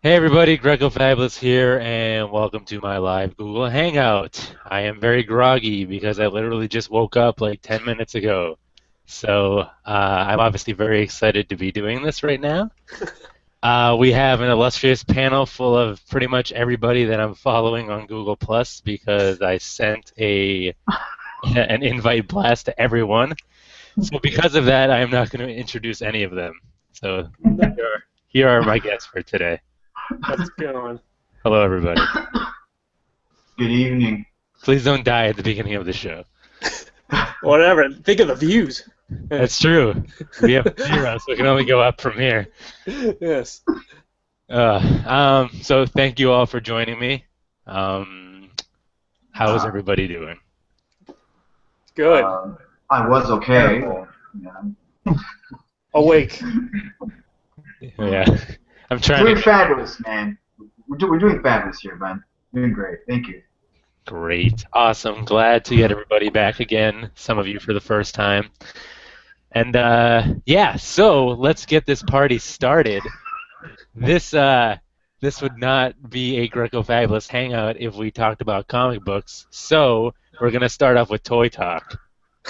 Hey everybody, Greco Fabulous here, and welcome to my live Google Hangout. I am very groggy because I literally just woke up like 10 minutes ago. I'm obviously very excited to be doing this right now. We have an illustrious panel full of pretty much everybody that I'm following on Google Plus because I sent an invite blast to everyone. So because of that, I am not going to introduce any of them. So here are my guests for today. How's it going? Hello, everybody. Good evening. Please don't die at the beginning of the show. Whatever. Think of the views. That's true. We have 0, so we can only go up from here. Yes. So thank you all for joining me. How is everybody doing? Good. I was okay. Yeah. Awake. Yeah, I'm trying Doing to. fabulous, man. We're doing fabulous here, man. Doing great. Thank you. Great, awesome. Glad to get everybody back again. Some of you for the first time. And yeah, so let's get this party started. This would not be a Greco Fabulous hangout if we talked about comic books. So we're gonna start off with toy talk.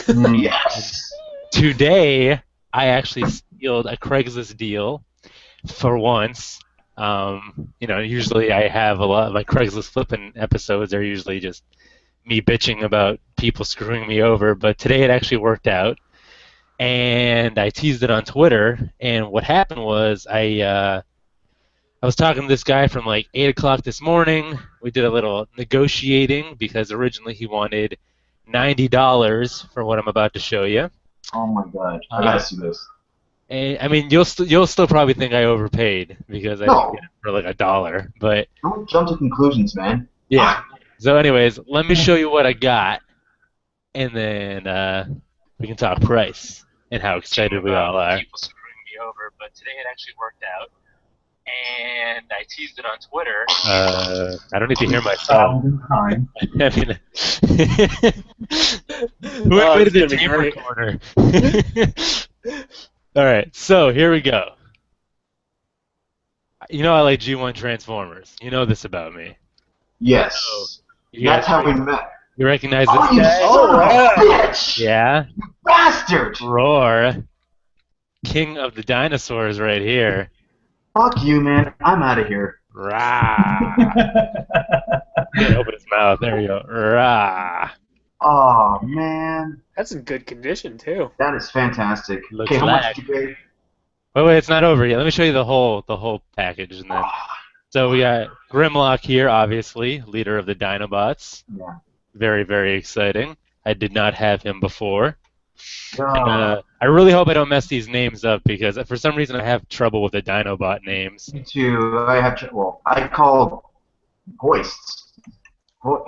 Yes. Today, I actually sealed a Craigslist deal for once. Usually I have a lot of my Craigslist flipping episodes are usually just me bitching about people screwing me over, but today it actually worked out. And I teased it on Twitter, and what happened was I was talking to this guy from like 8 o'clock this morning. We did a little negotiating because originally he wanted $90 for what I'm about to show you. Oh my God. I gotta see this. And, I mean, you'll still probably think I overpaid because I didn't No. get it for like $1, but Don't jump to conclusions, man. yeah. So, anyways, let me show you what I got, and then we can talk price and how excited we all are. People screwing me over, but today it actually worked out. And I teased it on Twitter. I don't need to hear myself. I mean, who invented the tape recorder? All right, so here we go. You know I like G1 Transformers. You know this about me. Yes. So, That's how we met. You recognize this Oh, you guy? son of a bitch! Yeah. Bastard! Roar. King of the dinosaurs right here. Fuck you, man. I'm out of here. Rah. Can't open his mouth. There we go. Rah. Oh, man. That's in good condition, too. That is fantastic. Looks Okay, how like. much did you pay? Wait, it's not over yet. Let me show you the whole package, and then. So we got Grimlock here, obviously, leader of the Dinobots. Yeah. Very, very exciting. I did not have him before. Oh. And, I really hope I don't mess these names up because for some reason I have trouble with the Dinobot names. Me too. I call hoists. Oh,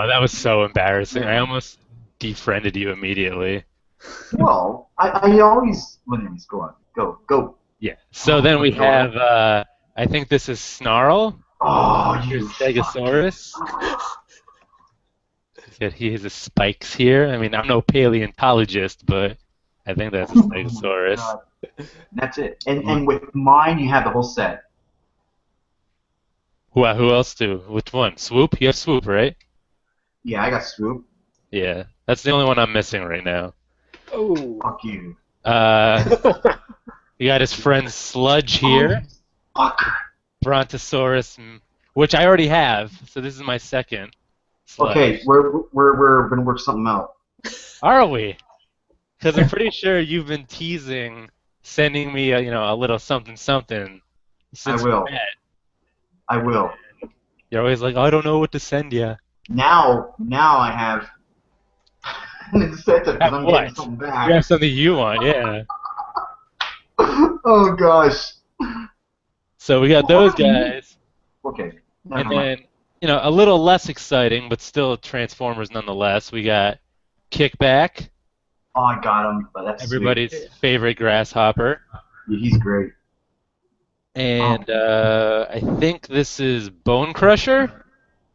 that was so embarrassing. I almost defriended you immediately. Well, I always. Well, anyways, go on. Go. Yeah. So then we have, I think this is Snarl. Oh, Here's you. Stegosaurus. He has his spikes here. I mean, I'm no paleontologist, but I think that's a Stegosaurus. God. That's it. And with mine, you have the whole set. Who else do? Which one? Swoop? You have Swoop, right? Yeah, I got Swoop. Yeah. That's the only one I'm missing right now. Oh. Fuck you. You got his friend Sludge here. Oh, fuck. Brontosaurus, which I already have, so this is my second. Sludge. Okay, we're gonna work something out. Are we? Because I'm pretty sure you've been teasing sending me a little something something since I will. we met. I will. You're always like, I don't know what to send you. Now I have an incentive because I'm getting something back. You have something you want, yeah. Oh gosh. So we got those guys. Okay. And then, a little less exciting, but still Transformers nonetheless. We got Kickback, Oh, I got him. But that's everybody's favorite grasshopper. sweet. Yeah, he's great. And I think this is Bone Crusher,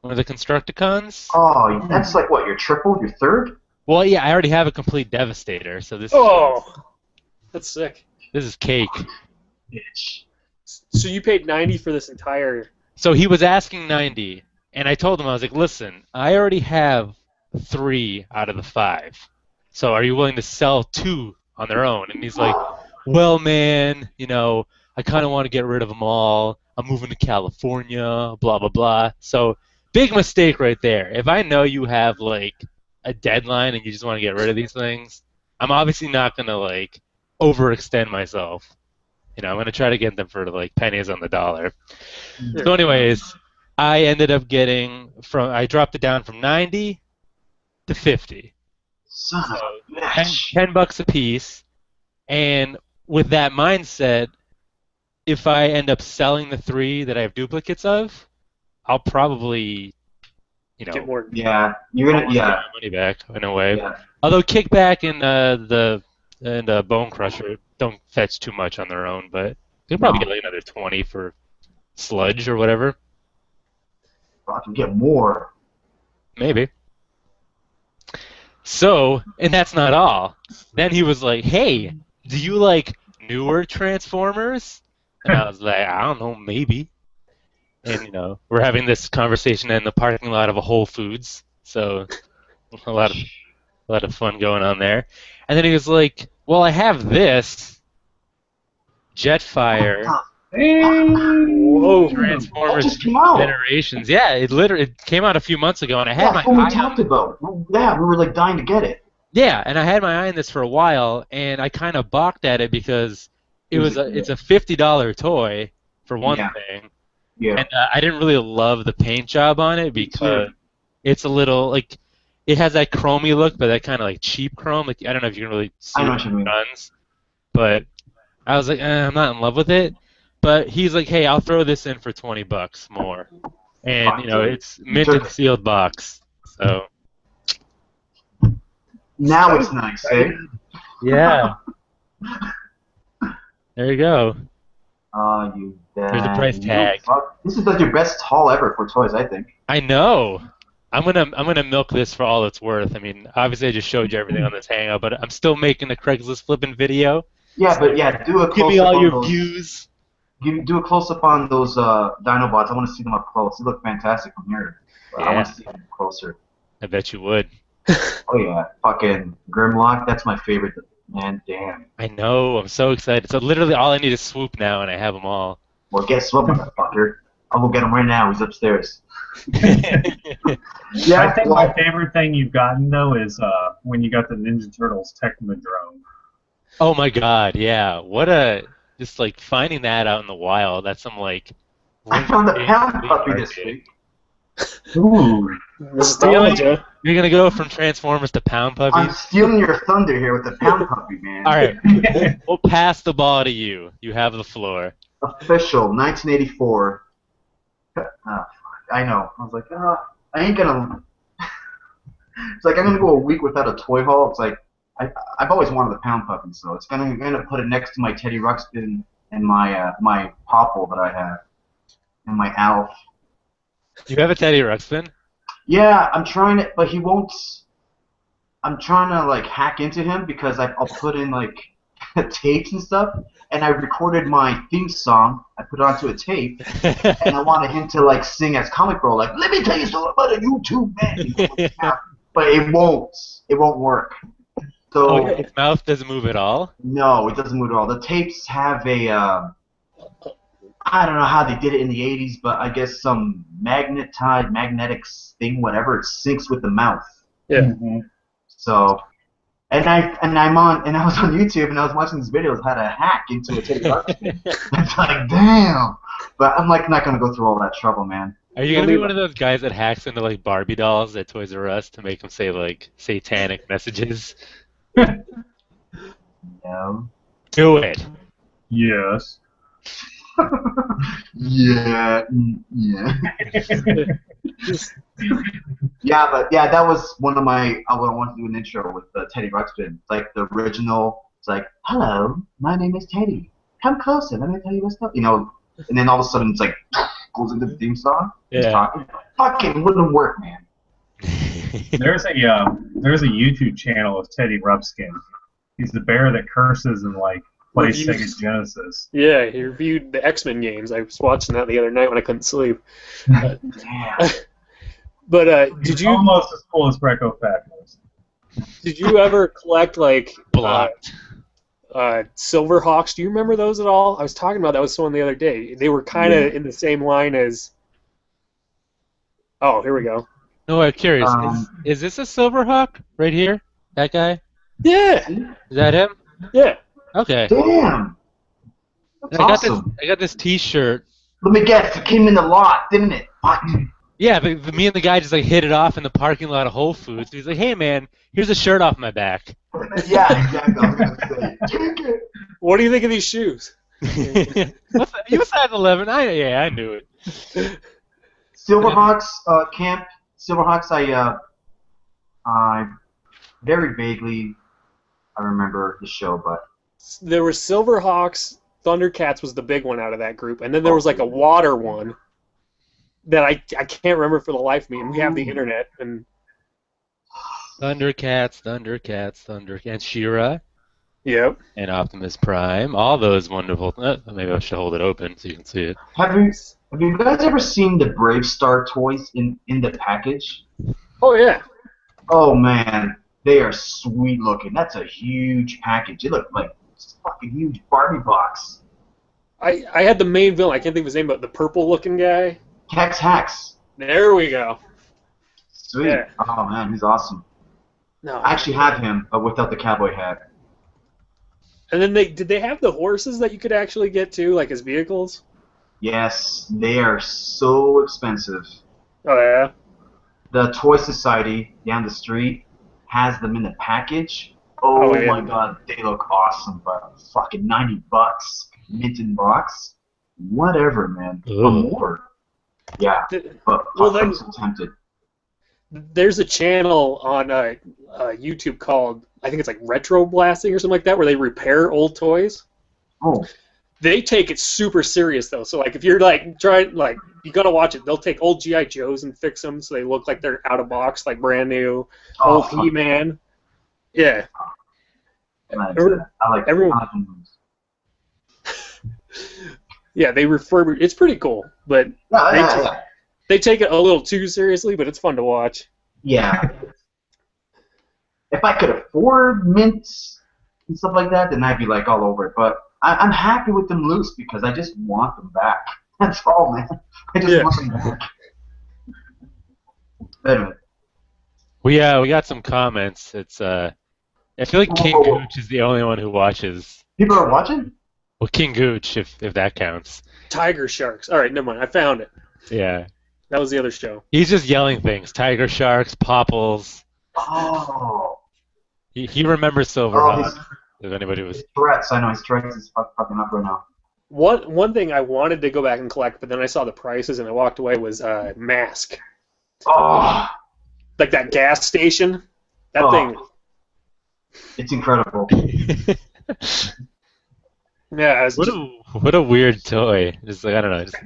one of the Constructicons. Oh, that's like what? Your triple? Your third? Well, yeah, I already have a complete Devastator, so this Oh. That's sick. is cake. Bitch. So you paid 90 for this entire. So he was asking 90, and I told him, I was like, listen, I already have 3 out of the 5. So are you willing to sell 2 on their own? And he's like, well, man, I kind of want to get rid of them all. I'm moving to California, blah, blah, blah. So big mistake right there. If I know you have, like, a deadline and you just want to get rid of these things, I'm obviously not going to, like, overextend myself. I'm going to try to get them for, like, pennies on the dollar. So anyways, I ended up I dropped it down from 90 to 50. Son So of a bitch. $10 a piece. And with that mindset, if I end up selling the 3 that I have duplicates of, I'll probably, Get more. Yeah, you're gonna. almost get Yeah, my money back in a way. yeah. Although Kickback and Bone Crusher don't fetch too much on their own, but you'll probably No, get like another 20 for Sludge or whatever. I can get more. Maybe. So, and that's not all. Then he was like, hey, do you like newer Transformers? And I was like, I don't know, maybe. And, we're having this conversation in the parking lot of a Whole Foods. So, a lot of fun going on there. And then he was like, well, I have this Jetfire Whoa. That Transformers just came out. Generations. Yeah, it came out a few months ago, and I had Yeah, my that's what we eye on talked about. Yeah, we were like dying to get it. Yeah, and I had my eye on this for a while, and I kind of balked at it because it's a $50 toy for one Yeah. thing, Yeah. and I didn't really love the paint job on it because it's a little like it has that chromey look, but that kind of like cheap chrome. Like I don't know if you can really see I know it what you in mean. guns, but I was like, I'm not in love with it. But he's like, hey, I'll throw this in for $20 more, and it's mint and sealed box, so. Now it's nice, eh? Yeah. There you go. Oh, you dad. There's a price tag. This is like your best haul ever for toys, I think. I know. I'm gonna milk this for all it's worth. I mean, obviously I just showed you everything on this hangout, but I'm still making a Craigslist flipping video. Yeah, but yeah, do a close Give me up all on your those. views. Do a close up on those Dinobots. I want to see them up close. They look fantastic from here. But I want to see them closer. I bet you would. Oh yeah, fucking Grimlock. That's my favorite. Man, damn. I know. I'm so excited. So literally all I need is Swoop now, and I have them all. Well, guess what, motherfucker? I'll go get him right now. He's upstairs. Yeah, I think my favorite thing you've gotten though is when you got the Ninja Turtles Technodrome. Oh my God! Yeah. Just like finding that out in the wild. That's some like. I found the Pound Puppy this week. Ooh. Nostalgia. You're gonna go from Transformers to Pound Puppy. I'm stealing your thunder here with the Pound Puppy, man. All right, we'll pass the ball to you. You have the floor. Official, 1984. I know. I was like, I ain't gonna. It's like I'm gonna go a week without a toy haul. It's like I've always wanted the Pound Puppy, so it's gonna put it next to my Teddy Ruxpin and my my Popple that I have, and my Alf. You have a Teddy Ruxpin? Yeah, I'm trying it, but he won't. I'm trying to like hack into him because I'll put in like tapes and stuff, and I recorded my theme song. I put it onto a tape, and I wanted him to like sing as Comic Bro, like "Let me tell you something about a YouTube man," but it won't. It won't work. So its mouth doesn't move at all? No, it doesn't move at all. The tapes have a. I don't know how they did it in the 80s, but I guess some magnetic thing, whatever, it syncs with the mouth. Yeah. Mm-hmm. So, I was on YouTube and I was watching these videos how to hack into a Teddy Ruxpin. It's like, damn. But I'm like not gonna go through all that trouble, man. Are you gonna be one of those guys that hacks into like Barbie dolls at Toys R Us to make them say like satanic messages? No. Do it. Yes. Yeah. Yeah, but yeah, that was one of my. I wanted to do an intro with Teddy Ruxpin. It's like the original. It's like, hello, my name is Teddy. Come closer, let me tell you what's up. And then all of a sudden it's like goes into the theme song. He's talking. Fucking wouldn't work, man. There's a YouTube channel of Teddy Ruxpin. He's the bear that curses and like plays reviews. Sega Genesis. Yeah, he reviewed the X-Men games. I was watching that the other night when I couldn't sleep. Damn. But He's almost as cool as Greco Factors. did you ever collect like Blocked. Silverhawks? Do you remember those at all? I was talking about that with someone the other day. They were kind of in the same line as. Oh, here we go. No, I'm curious. Is this a Silverhawk right here? That guy? Yeah. Is that him? Yeah. Okay. Damn. That's awesome. I got this T-shirt. Let me guess. It came in the lot, didn't it? Fuck. Yeah, me and the guy just like hit it off in the parking lot of Whole Foods. He's like, "Hey man, here's a shirt off my back." Yeah, exactly. I was gonna say. Take it. What do you think of these shoes? You size 11. I knew it. Silverhawks camp. Silverhawks. I very vaguely I remember the show, but There were Silverhawks. Thundercats was the big one out of that group, and then there was like a water one that I can't remember for the life of me. And we have the internet and Thundercats, and She-Ra. Yep. And Optimus Prime. All those wonderful. Maybe I should hold it open so you can see it. have you guys ever seen the Brave Star toys in the package? Oh yeah. Oh man, they are sweet looking. That's a huge package. It looked like a fucking huge Barbie box. I had the main villain. I can't think of his name, but the purple looking guy. Hex Hacks. There we go. Sweet. Yeah. Oh man, he's awesome. No. I actually have him, but without the cowboy hat. And then did they have the horses that you could actually get too, like as vehicles? Yes, they are so expensive. Oh yeah. The Toy Society down the street has them in the package. Oh, yeah. my god, they look awesome, but fucking $90, mint in box. Whatever, man. Or more. Yeah, but Well, I'm so tempted. There's a channel on YouTube called, I think it's like Retro Blasting or something like that, where they repair old toys. Oh. They take it super serious though. So like if you're like trying, like you gotta watch it. They'll take old GI Joes and fix them so they look like they're out of box, like brand new. Old He-Man. Yeah. I like everyone. Yeah, they refurbish. It's pretty cool, but they take it a little too seriously. But it's fun to watch. Yeah. If I could afford mints and stuff like that, then I'd be like all over it. But I'm happy with them loose because I just want them back. That's all, man. I just want them back. Anyway. We got some comments. It's I feel like King Gooch is the only one who watches. People are watching? Well, King Gooch, if that counts. Tiger Sharks. All right, never mind. I found it. Yeah. That was the other show. He's just yelling things. Tiger Sharks, Popples. Oh. He remembers Silverhawk. If anybody was. His Tourette's. I know his Tourette's is fucking up right now. One thing I wanted to go back and collect, but then I saw the prices and I walked away, was Mask. Oh. Like that gas station. That thing. It's incredible. Yeah. What a weird toy. Just like, I don't know. Just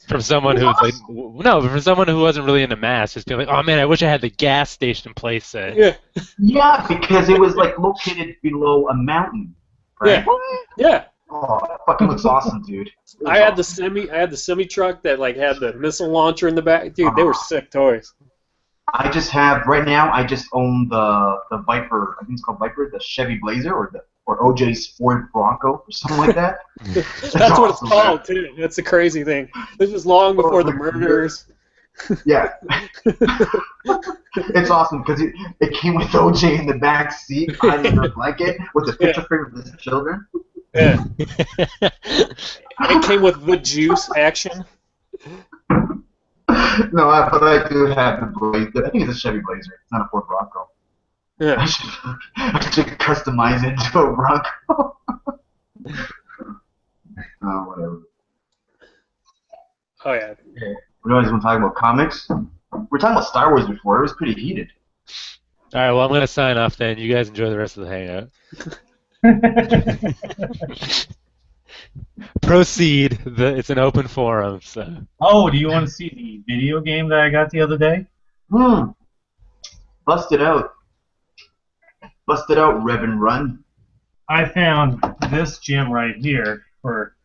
from someone who's like, no, but from someone who wasn't really into masks, just being like, oh man, I wish I had the gas station playset. Yeah. Yeah, because it was like located below a mountain. Right? Yeah. Oh, that fucking looks awesome, dude. I had the semi truck that like had the missile launcher in the back. Dude, they were sick toys. I just have right now. I just own the Viper. I think it's called Viper, the Chevy Blazer, or OJ's Ford Bronco, or something like that. That's what it's called too. That's the crazy thing. This was long before the murders. Yeah. It's awesome because it came with OJ in the back seat, hiding in a blanket with a picture frame of his children. Yeah. It came with the juice action. No, but I do have the Blazer. I think it's a Chevy Blazer. It's not a Ford Bronco. Yeah. I should customize it to a Bronco. Oh, whatever. Oh yeah. We always want to talk about comics. We were talking about Star Wars before. It was pretty heated. All right, well, I'm going to sign off then. You guys enjoy the rest of the hangout. Proceed. It's an open forum. So. Oh, do you want to see the video game that I got the other day? Bust it out. Bust it out, Rev and Run. I found this gem right here for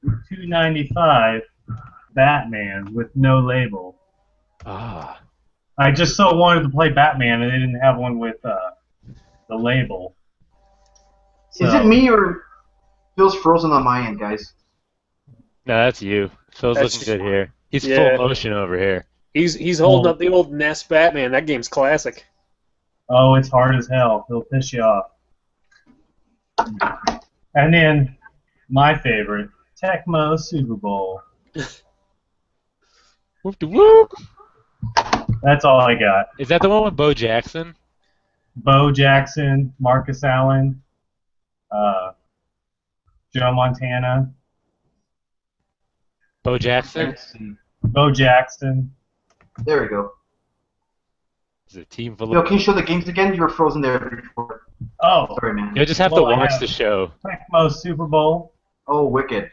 $2.95. Batman with no label. Ah, I just so wanted to play Batman, and they didn't have one with the label. So, Is it me or Phil's frozen on my end, guys? no, that's you. Phil's That's looking just- good here. He's yeah. full motion over here. He's holding up the old NES Batman. That game's classic. Oh, it's hard as hell. It'll piss you off. And then my favorite, Tecmo Super Bowl. Whoop de whoop. That's all I got. Is that the one with Bo Jackson? Bo Jackson, Marcus Allen, Joe Montana, Bo Jackson? Let's see. Bo Jackson. There we go. Is it a team full Phil, of... can you show the games again? You were frozen there before. Oh, Sorry, man. You'll just have Well, to I watch have- the show. Tecmo Super Bowl Oh, wicked.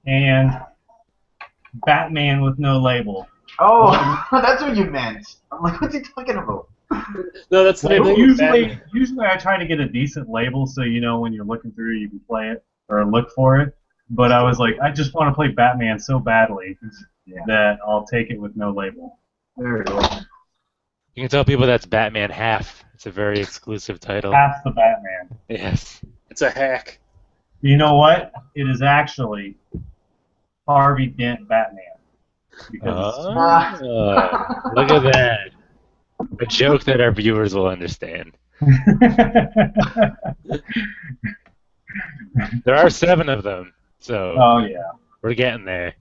and Batman with no label. Oh, that's what you meant. I'm like, what's he talking about? No, that's the name of the Usually I try to get a decent label so you know when you're looking through you can play it or look for it. But I was like, I just want to play Batman so badly that I'll take it with no label. There we go. You can tell people that's Batman Half. It's a very exclusive title. Half the Batman. Yes. It's a hack. You know what? It is actually Harvey Dent Batman. Because Look at that. A joke that our viewers will understand. There are 7 of them, so oh yeah. we're getting there.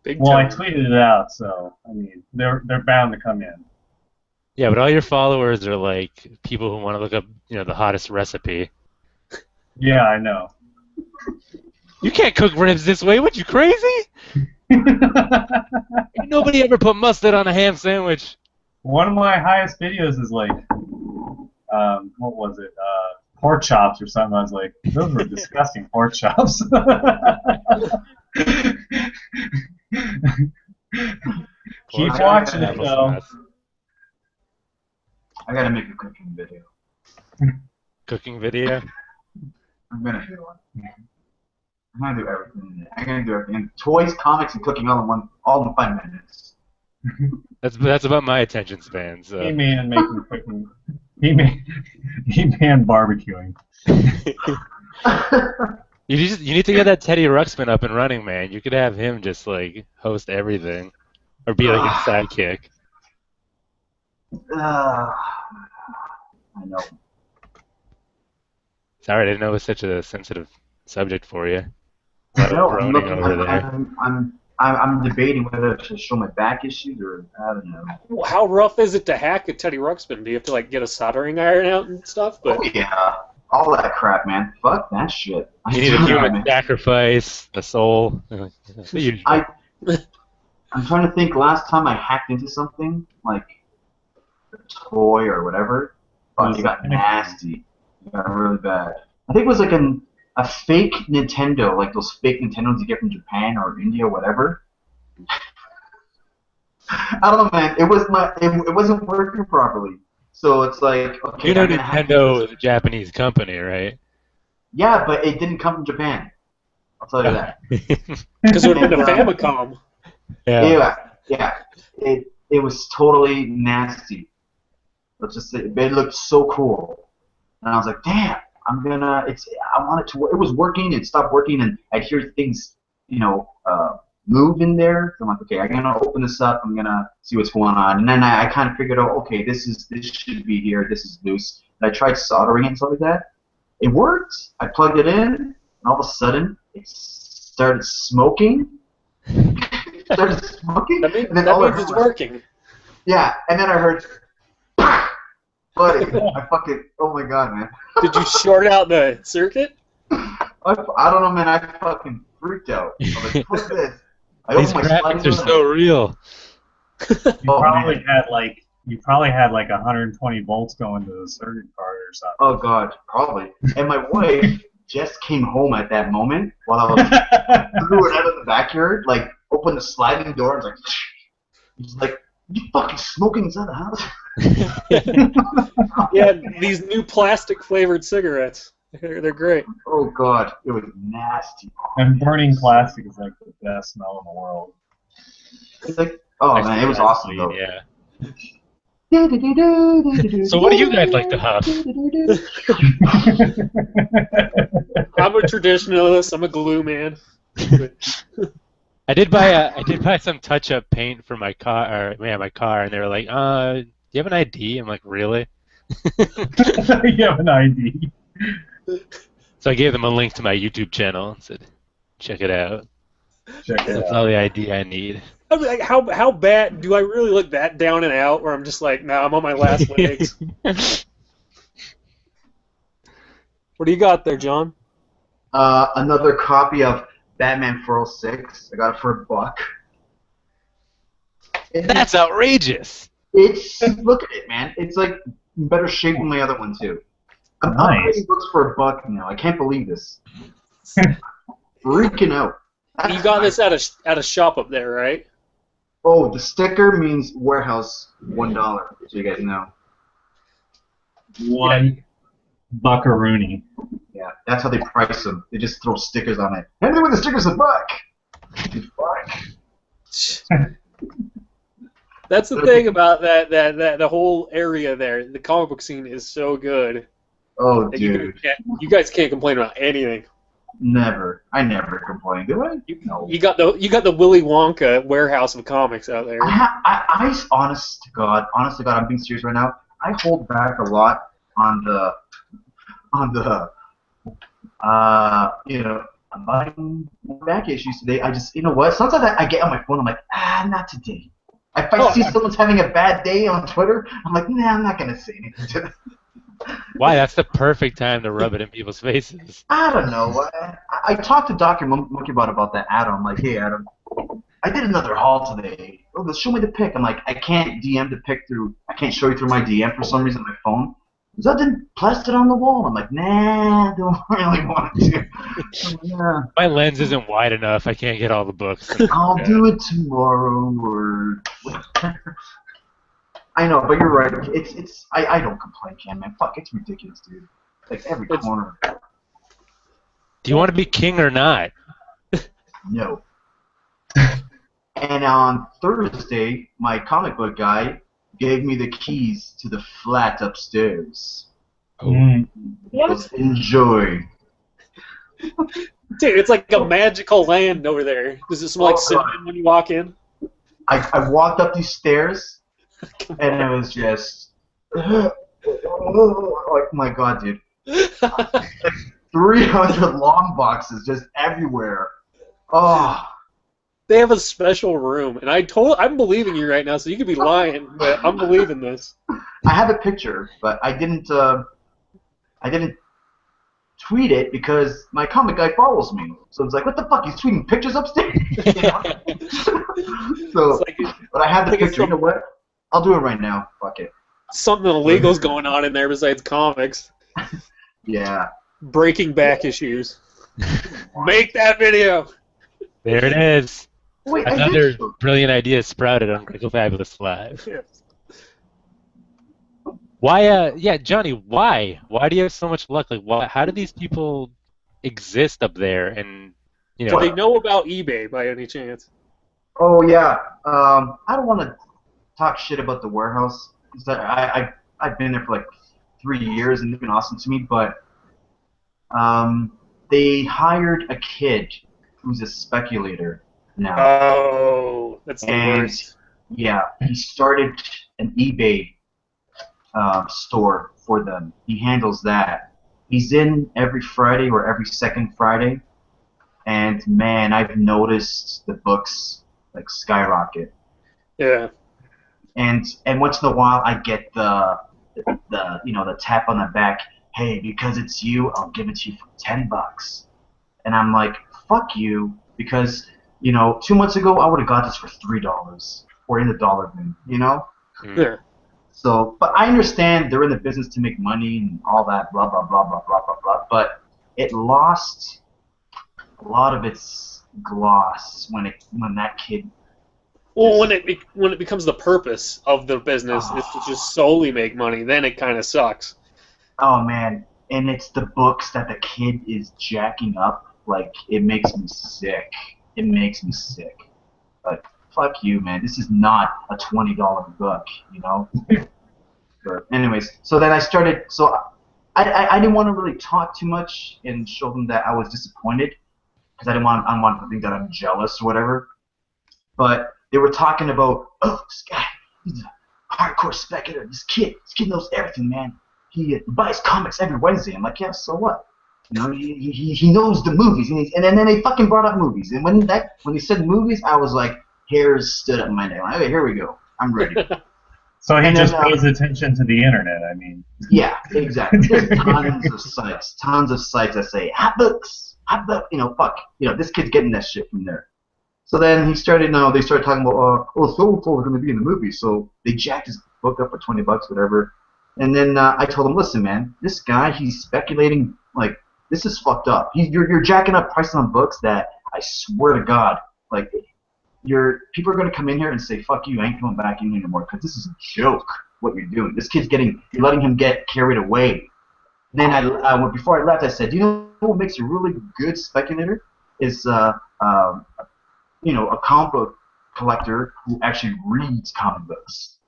Big Well, I time. tweeted it out, so I mean they're bound to come in. Yeah, but all your followers are like people who want to look up, the hottest recipe. Yeah, I know. You can't cook ribs this way. What, you crazy? Ain't nobody ever put mustard on a ham sandwich. One of my highest videos is like, what was it? Pork chops or something. I was like, those were disgusting pork chops. Keep Pork watching chops, it though. apples, I gotta make a cooking video. cooking video. I'm gonna do one. I'm gonna do everything. I'm gonna do everything. Toys, comics, and cooking all in 5 minutes. That's about my attention span. So. He-Man making cooking. He-Man barbecuing. You need to get that Teddy Ruxpin up and running, man. You could have him just like host everything, or be like a sidekick. I know. Sorry, I didn't know it was such a sensitive subject for you. A lot of No, I'm groaning looking. over there. I'm debating whether to show my back issues or I don't know. How rough is it to hack a Teddy Ruxpin? Do you have to like get a soldering iron out and stuff? But Oh yeah, all that crap, man. Fuck that shit. You need a human sacrifice, a soul. The usual. I'm trying to think. Last time I hacked into something like a toy or whatever, it got nasty. It got really bad. I think it was like a fake Nintendo, like those fake Nintendos you get from Japan or India, whatever. I don't know, man. It wasn't working properly. So it's like, okay. You know I'm gonna hack into Nintendo this. is a Japanese company, right? Yeah, but it didn't come from Japan. I'll tell you that. because it would have been a And, Famicom. Yeah. Yeah. It was totally nasty. Let's just say it looked so cool, and I was like, damn. I want it to work. It was working. It stopped working, and I'd hear things, move in there. So I'm like, okay, I'm gonna open this up. I'm gonna see what's going on, and then I kind of figured out, okay, this should be here. This is loose. And I tried soldering it and stuff like that. It worked. I plugged it in, and all of a sudden, it started smoking. That means, and then all I it's heard was- working. Yeah, and then I heard, buddy, I fucking, oh my god, man. Did you short out the circuit? I don't know, man. I fucking freaked out. I was like, what's this? I These opened my sliding graphics are door. so real. Oh, probably man. had like 120 volts going to the circuit card or something. Oh god, probably. And my wife just came home at that moment while I was threw it out of the backyard, like opened the sliding door and was like, he's like, you fucking smoking inside the house? Yeah, these new plastic flavored cigarettes. They're great. Oh god, it was nasty. And burning plastic is like the best smell in the world. It's like, oh Nice man, to it was awesome gasoline, though. yeah. So what do you guys like to huff? I'm a traditionalist. I'm a glue man. I did buy some touch-up paint for my car, my car, and they were like, do you have an ID? I'm like, really? You have an ID. So I gave them a link to my YouTube channel and said, check it out. Check it That's out. all the ID I need. I'm like, how bad do I really look that down and out? Where I'm just like, nah, I'm on my last legs. What do you got there, John? Another copy of Batman 406. I got it for $1. That's outrageous. It's look at it, man. It's like in better shape than my other one too. I'm Nice. upgrading books for $1 now. I can't believe this. Freaking out. You got this at a shop up there, right? Oh, the sticker means warehouse $1. So you guys know. One buckaroonie. Yeah, that's how they price them. They just throw stickers on it. Anything with the stickers $1. Fuck. That's the thing about that the whole area there. The comic book scene is so good. Oh, That dude. you guys can't complain about anything. Never. I never complain, do I? No. You got the Willy Wonka warehouse of comics out there. Honest to God, I'm being serious right now. I hold back a lot on the I'm buying back issues today. I just, you know what? Sometimes I get on my phone, I'm like, not today. If I see someone's having a bad day on Twitter, I'm like, nah, I'm not gonna say anything to them. Why? That's the perfect time to rub it in people's faces. I don't know. I talked to Dr. Monkey about that Adam. I'm like, hey Adam, I did another haul today. Oh, show me the pic. I'm like, I can't DM the pic through. I can't show you through my DM for some reason on my phone. So I didn't plaster it on the wall. I'm like, nah, don't really want to. Yeah. My lens isn't wide enough. I can't get all the books. I'll do it tomorrow or. I know, but you're right. I don't complain, Cam, man. Fuck, it's ridiculous, dude. Like every corner. Do you want to be king or not? No. And on Thursday, my comic book guy gave me the keys to the flat upstairs. What? Enjoy. Dude, it's like a magical land over there. Does it smell like cinnamon when you walk in? I walked up these stairs, and it was just... like, my God, dude. 300 long boxes just everywhere. Oh. They have a special room, and I'm believing you right now, so you could be lying, but I'm believing this. I have a picture, but I didn't tweet it because my comic guy follows me. So it's like, what the fuck? He's tweeting pictures upstairs? You know? So, but I have the picture. You know what? I'll do it right now. Fuck it. Something illegal's going on in there besides comics. Yeah. Breaking back issues. Make that video. There it is. Wait, Another brilliant idea sprouted on Critical Fabulous Live. Why, Johnny, why? Why do you have so much luck? Like, how do these people exist up there? And, you know, Do they know about eBay by any chance? Oh, yeah. I don't want to talk shit about the warehouse. I've been there for like 3 years, and they've been awesome to me, but they hired a kid who's a speculator now. Oh, that's the worst. Yeah, he started an eBay store for them. He handles that. He's in every Friday or every second Friday, and man, I've noticed the books like skyrocket. Yeah. And once in a while, I get the tap on the back. Hey, because it's you, I'll give it to you for $10. And I'm like, fuck you, because 2 months ago I would have got this for $3 or in the dollar bin, Yeah. So, but I understand they're in the business to make money and all that, blah blah blah blah blah blah blah. But it lost a lot of its gloss when that kid. Well, when it becomes the purpose of the business is to just solely make money, then it kind of sucks. Oh man, and it's the books that the kid is jacking up. Like, it makes me sick. It makes me sick. Like, fuck you, man. This is not a $20 book, you know? But anyways, so then I started, so I didn't want to really talk too much and show them that I was disappointed, because I didn't want to think that I'm jealous or whatever. But they were talking about, oh, this guy, he's a hardcore speculator. This kid knows everything, man. He buys comics every Wednesday. I'm like, yeah, so what? You know, he knows the movies, and then they fucking brought up movies. And when they said movies, I was like, hairs stood up my neck. Like, okay, here we go. I'm ready. So he And just then, pays attention to the internet. I mean, yeah, exactly. There's tons of sites that say hot books, you know, fuck, you know, this kid's getting that shit from there. So then they started talking about, so-and-so is going to be in the movie, so they jacked his book up for $20, whatever. And then I told him, listen, man, this guy, he's speculating, like, this is fucked up. You're jacking up prices on books that, I swear to God, like, people are going to come in here and say, fuck you, I ain't coming back in here anymore, because this is a joke, what you're doing. This kid's you're letting him get carried away. Then before I left, I said, you know what makes a really good speculator? Is, you know, a comic book collector who actually reads comic books.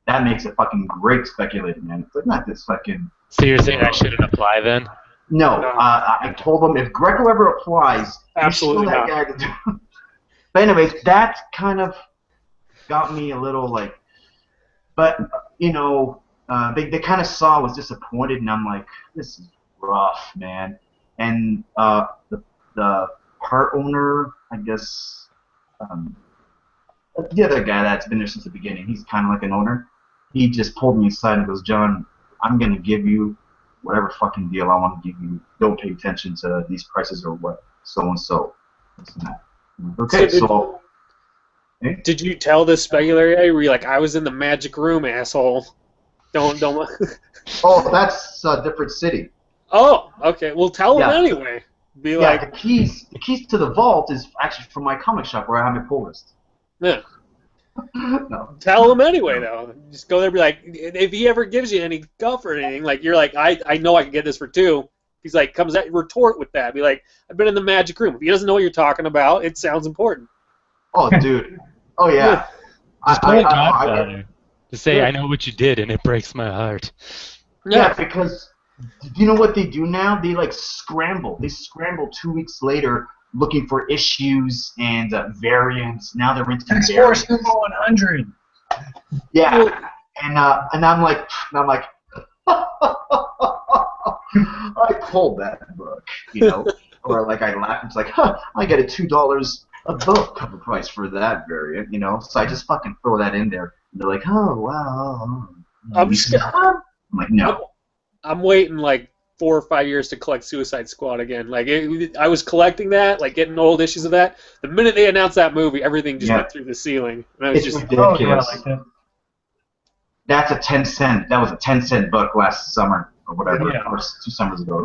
That makes a fucking great speculator, man. It's like, not this fucking... So you're saying I shouldn't apply then? No, I told them if Greco ever applies, Absolutely you show that guy to do. But anyways, that kind of got me a little like, but you know, they kind of saw I was disappointed, and I'm like, this is rough, man. And the part owner, I guess, the other guy that's been there since the beginning, he's kind of like an owner. He just pulled me aside and goes, John, I'm gonna give you whatever fucking deal I want to give you. Don't pay attention to these prices or what, so and so. This and that. Okay, so did you tell this speculator? Were you like, I was in the magic room, asshole? Don't. Oh, that's a different city. Oh, okay. Well, tell him Yeah. anyway. Be Yeah, like, the keys to the vault is actually from my comic shop where I have my pull list. yeah. No. Tell him anyway, though. Just go there and be like, if he ever gives you any guff or anything, like, you're like, I know I can get this for $2. He's like, comes at retort with that. Be like, I've been in the magic room. If he doesn't know what you're talking about, it sounds important. Oh, dude. Oh, yeah. Just play Godfather. Just say, I know what you did, and it breaks my heart. Yeah, because do you know what they do now? They, like, scramble. They scramble 2 weeks later looking for issues and variants. Now they're into X-Force number 100. Yeah. And I'm like, I pulled that book, you know, or like I laugh. It's like, I get a $2 above cover price for that variant, you know. So I just fucking throw that in there. And they're like, oh wow. I'm like, no. I'm waiting like 4 or 5 years to collect Suicide Squad again. Like I was collecting that, like getting old issues of that. The minute they announced that movie, everything just went through the ceiling. And I was It's just ridiculous. Oh, yeah, like that. That's a 10-cent. That was a 10-cent book last summer or whatever, Yeah. or 2 summers ago.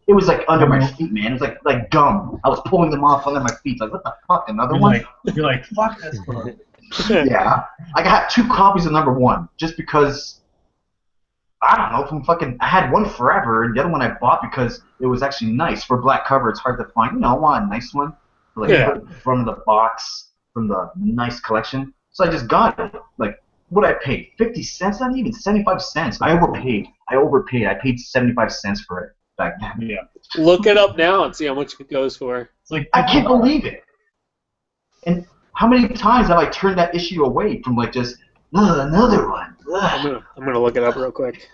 It was like under my feet, man. It was like gum. I was pulling them off under my feet. Like, what the fuck? Another one? You're like, fuck this book. Yeah. I got 2 copies of number 1 just because. I don't know, from fucking. I had one forever, and the other one I bought because it was actually nice. For black cover, it's hard to find. You know, I want a nice one. Like, Yeah. put it in front of the box from the nice collection. So I just got it. Like, what I paid? 50 cents? Not even 75 cents. I overpaid. I paid 75 cents for it back then. Yeah. look it up now and see how much it goes for. It's like, I can't believe it. And how many times have I turned that issue away from, like, just, another one? Ugh. I'm gonna look it up real quick.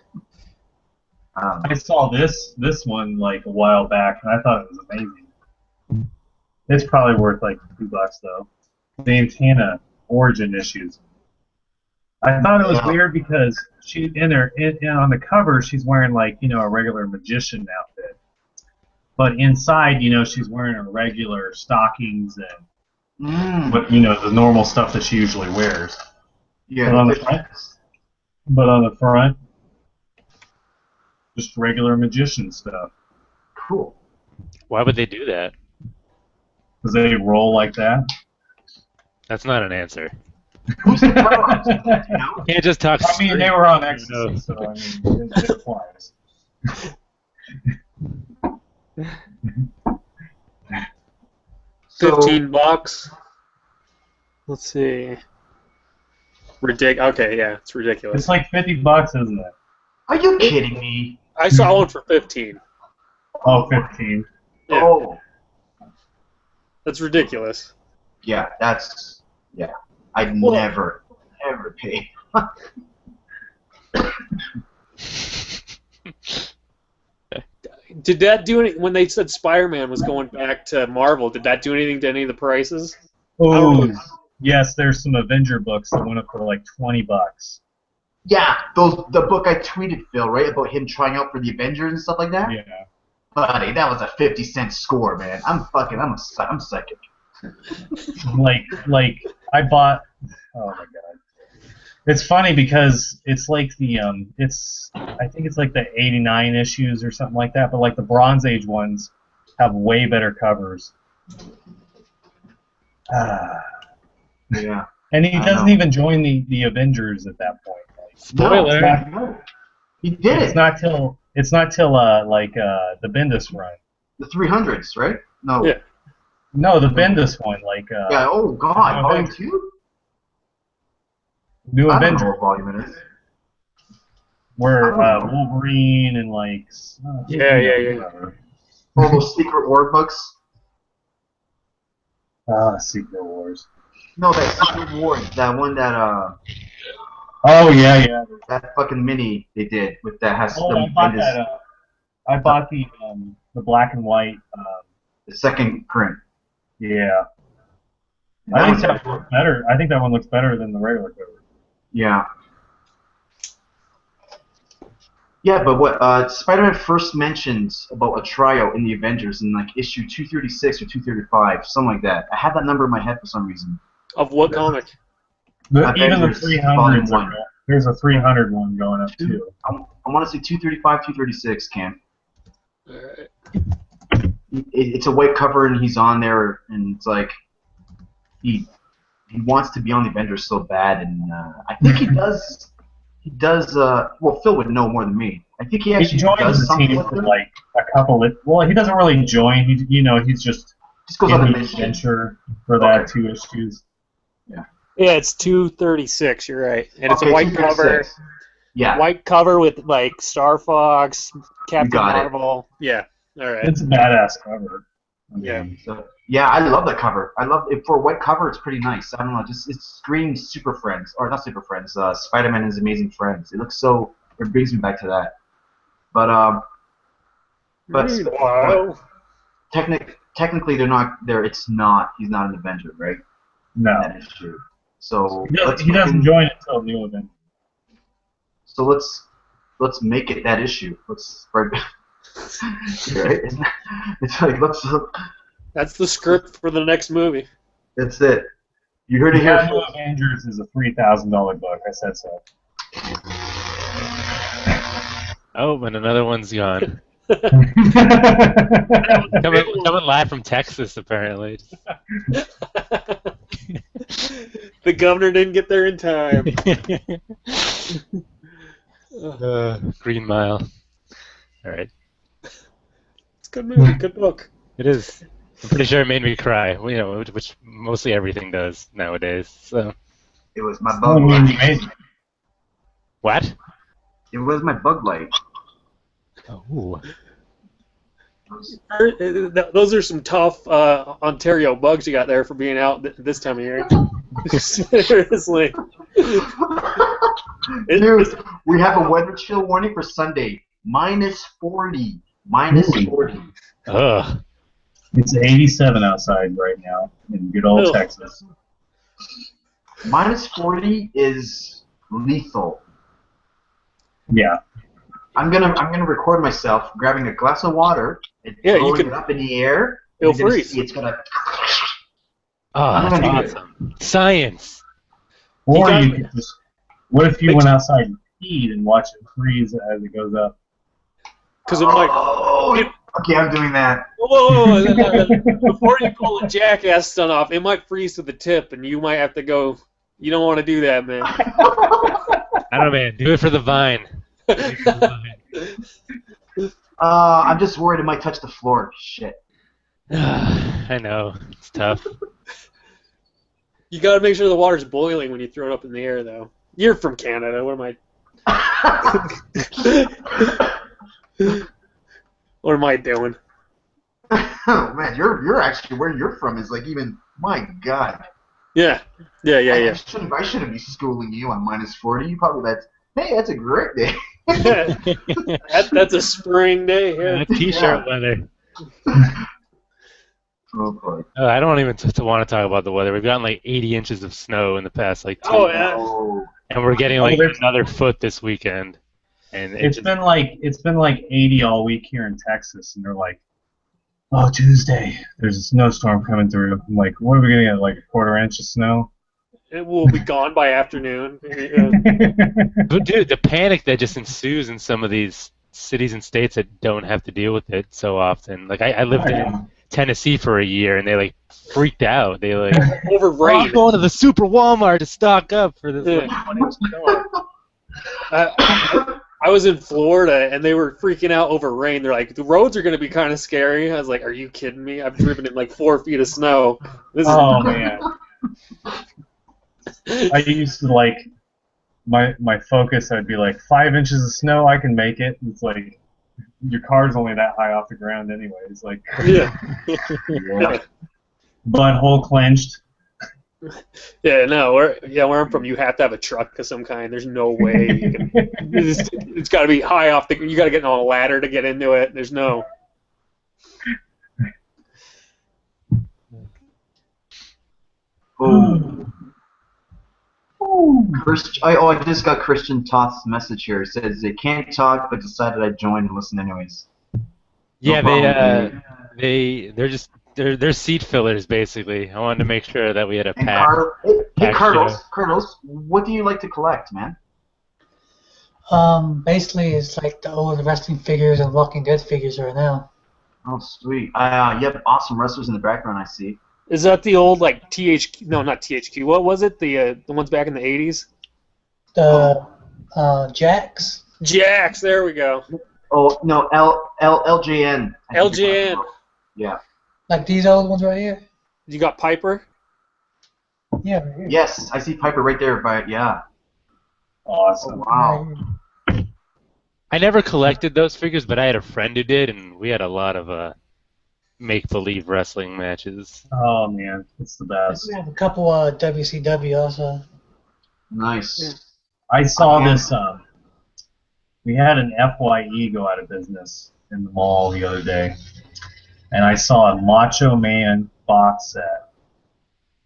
I saw this one like a while back, and I thought it was amazing. It's probably worth like $2 though. Santana origin issues. I thought it was weird because she on the cover she's wearing like a regular magician outfit, but inside she's wearing her regular stockings and the normal stuff that she usually wears. Yeah. But on the front, just regular magician stuff. Cool. Why would they do that? Because they roll like that. That's not an answer. Who's surprised? You can't just talk I mean, straight. they were on ecstasy, so I mean, it applies. So, $15. Let's see. Okay, yeah, it's ridiculous. It's like $50, isn't it? are you kidding me? I saw one for 15. Oh, 15. Yeah, Oh, that's ridiculous. yeah, I'd Well- never, ever pay. Did that do any when they said Spider-Man was going back to Marvel? Did that do anything to any of the prices? Oh, yes, there's some Avenger books that went up for like $20. Yeah, the book I tweeted, Phil, right, about him trying out for the Avengers and stuff like that. Yeah. Buddy, that was a 50-cent score, man. I'm psychic. Like I bought. Oh my god. It's funny because it's like the I think it's like the 89 issues or something like that, but like the Bronze Age ones have way better covers. Yeah. And he I doesn't know. even join the Avengers at that point. Like, Spoiler. No. He did it's it. not till the Bendis run. The 300s, right? No. Yeah. No, the Bendis one, like Yeah. Oh God, Volume 2. New I don't know Avenger, what volume it is. where I don't know. Wolverine and like Yeah. whatever. All those Secret War books. Secret Wars. No, that Secret War, that one that Oh yeah. that fucking mini they did with that has Oh, the I bought Bendis- that. I bought the black and white. the second print. Yeah. That I think one's that one looks better. I think that one looks better than the regular cover. Yeah. Yeah, but what Spider-Man first mentions about a tryout in the Avengers in like issue 236 or 235, something like that. I have that number in my head for some reason. Of what comic? Even the Avengers 300s. Volume 1. There's a 300 one going up too. I want to say 235, 236, Cam. Alright. It's a white cover and he's on there and it's like he wants to be on the Avengers so bad and I think he does. He does. Well, Phil would know more than me. I think he He actually joins does the something team with for them. like a couple of. Well, he doesn't really join. He's just Just goes in on the the mission. adventure for that Okay. 2 issues. Yeah, it's 236. You're right, and it's a white cover. 236. Yeah, White cover with like Star Fox, Captain got it. Marvel. Yeah. All right. It's a badass cover. I Yeah. mean, so, yeah, I love that cover. I love it for a white cover. It's pretty nice. I don't know, just it screams Super Friends or not Super Friends. Spider-Man and His Amazing Friends. It looks so. It brings me back to that. But Meanwhile, technically they're not there. It's not. He's not an Avenger, right? No. That is true. So He doesn't join until New Event. So let's make it that issue. Let's spread. Right? It's like that's the script for the next movie. that's it. You heard it here. New Avengers is a $3,000 book. I said so. Oh, and another one's gone. That's Coming live from Texas, apparently. The governor didn't get there in time. Green Mile. All right. It's a good movie, good book. It is. I'm pretty sure it made me cry. You know, which mostly everything does nowadays. So. It was my bug light. What? It was my bug light. Oh. Those are some tough Ontario bugs you got there for being out this time of year. Seriously. Dude, we have a weather chill warning for Sunday. -40. -40. Ugh. It's 87 outside right now in good old Ugh. Texas. -40 is lethal. Yeah. I'm gonna record myself grabbing a glass of water and Yeah, you throwing could- it up in the air. It'll and you're gonna freeze. see it's gonna. Oh, I'm that's gonna do it. awesome. Science. Or got you me. could just. What if you went outside and peed and watched it freeze as it goes up? Because I'm like, Oh, okay, I'm doing that. whoa, before you pull the jackass stunt off, it might freeze to the tip, and you might have to go. You don't want to do that, man. I don't know, man. Do it for the vine. Do it for the vine. I'm just worried it might touch the floor. Shit. I know. It's tough. You gotta make sure the water's boiling when you throw it up in the air, though. You're from Canada. What am I? What am I doing? Oh man, you're actually where you're from is like even my God. Yeah. I shouldn't be schooling you on -40. You probably that's a great day. That's a spring day. Yeah. T-shirt weather. Oh boy. I don't even want to talk about the weather. We've gotten like 80 inches of snow in the past like 2 Oh weeks. yeah. Oh. And we're getting like another foot this weekend. And It's been like 80 all week here in Texas, and they're like, "Oh, Tuesday, there's a snowstorm coming through." I'm like, "What are we gonna get? Like a quarter inch of snow?" It will be gone by afternoon. But dude, the panic that just ensues in some of these cities and states that don't have to deal with it so often. Like I lived in Tennessee for a year, and they like freaked out. They like, Over "Oh, rain. I'm going to the Super Walmart to stock up for this like 1 inch storm." I was in Florida, and they were freaking out over rain. They're like, the roads are going to be kind of scary. I was like, are you kidding me? I've driven in like 4 feet of snow. This is Oh man. I used to like my focus. I'd be like 5 inches of snow. I can make it. It's like your car's only that high off the ground anyway. It's like Yeah. butthole clenched. Yeah, no, where I'm from, you have to have a truck of some kind. There's no way you can. It's got to be high off the. You got to get on a ladder to get into it. There's no. Oh. I just got Christian Toth's message here. It says they can't talk, but decided I'd join and listen anyways. Yeah, No problem, they're seat fillers basically. I wanted to make sure that we had a And pack. hey, Carlos. Carlos, what do you like to collect, man? Basically, it's like the old wrestling figures and Walking Dead figures right now. Oh, sweet. You have awesome wrestlers in the background, I see. Is that the old like THQ? No, not THQ. What was it? The ones back in the 80s? The Jacks. Jax. There we go. Oh, no, LJN. I think you're talking LJN. about. Yeah. Like these old ones right here. You got Piper. Yeah, right here. Yes, I see Piper right there, but yeah. Awesome. Wow. I never collected those figures, but I had a friend who did, and we had a lot of make-believe wrestling matches. Oh man, it's the best. We have a couple WCW also. Nice. I saw this. We had an FYE go out of business in the mall the other day, and I saw a Macho Man box set.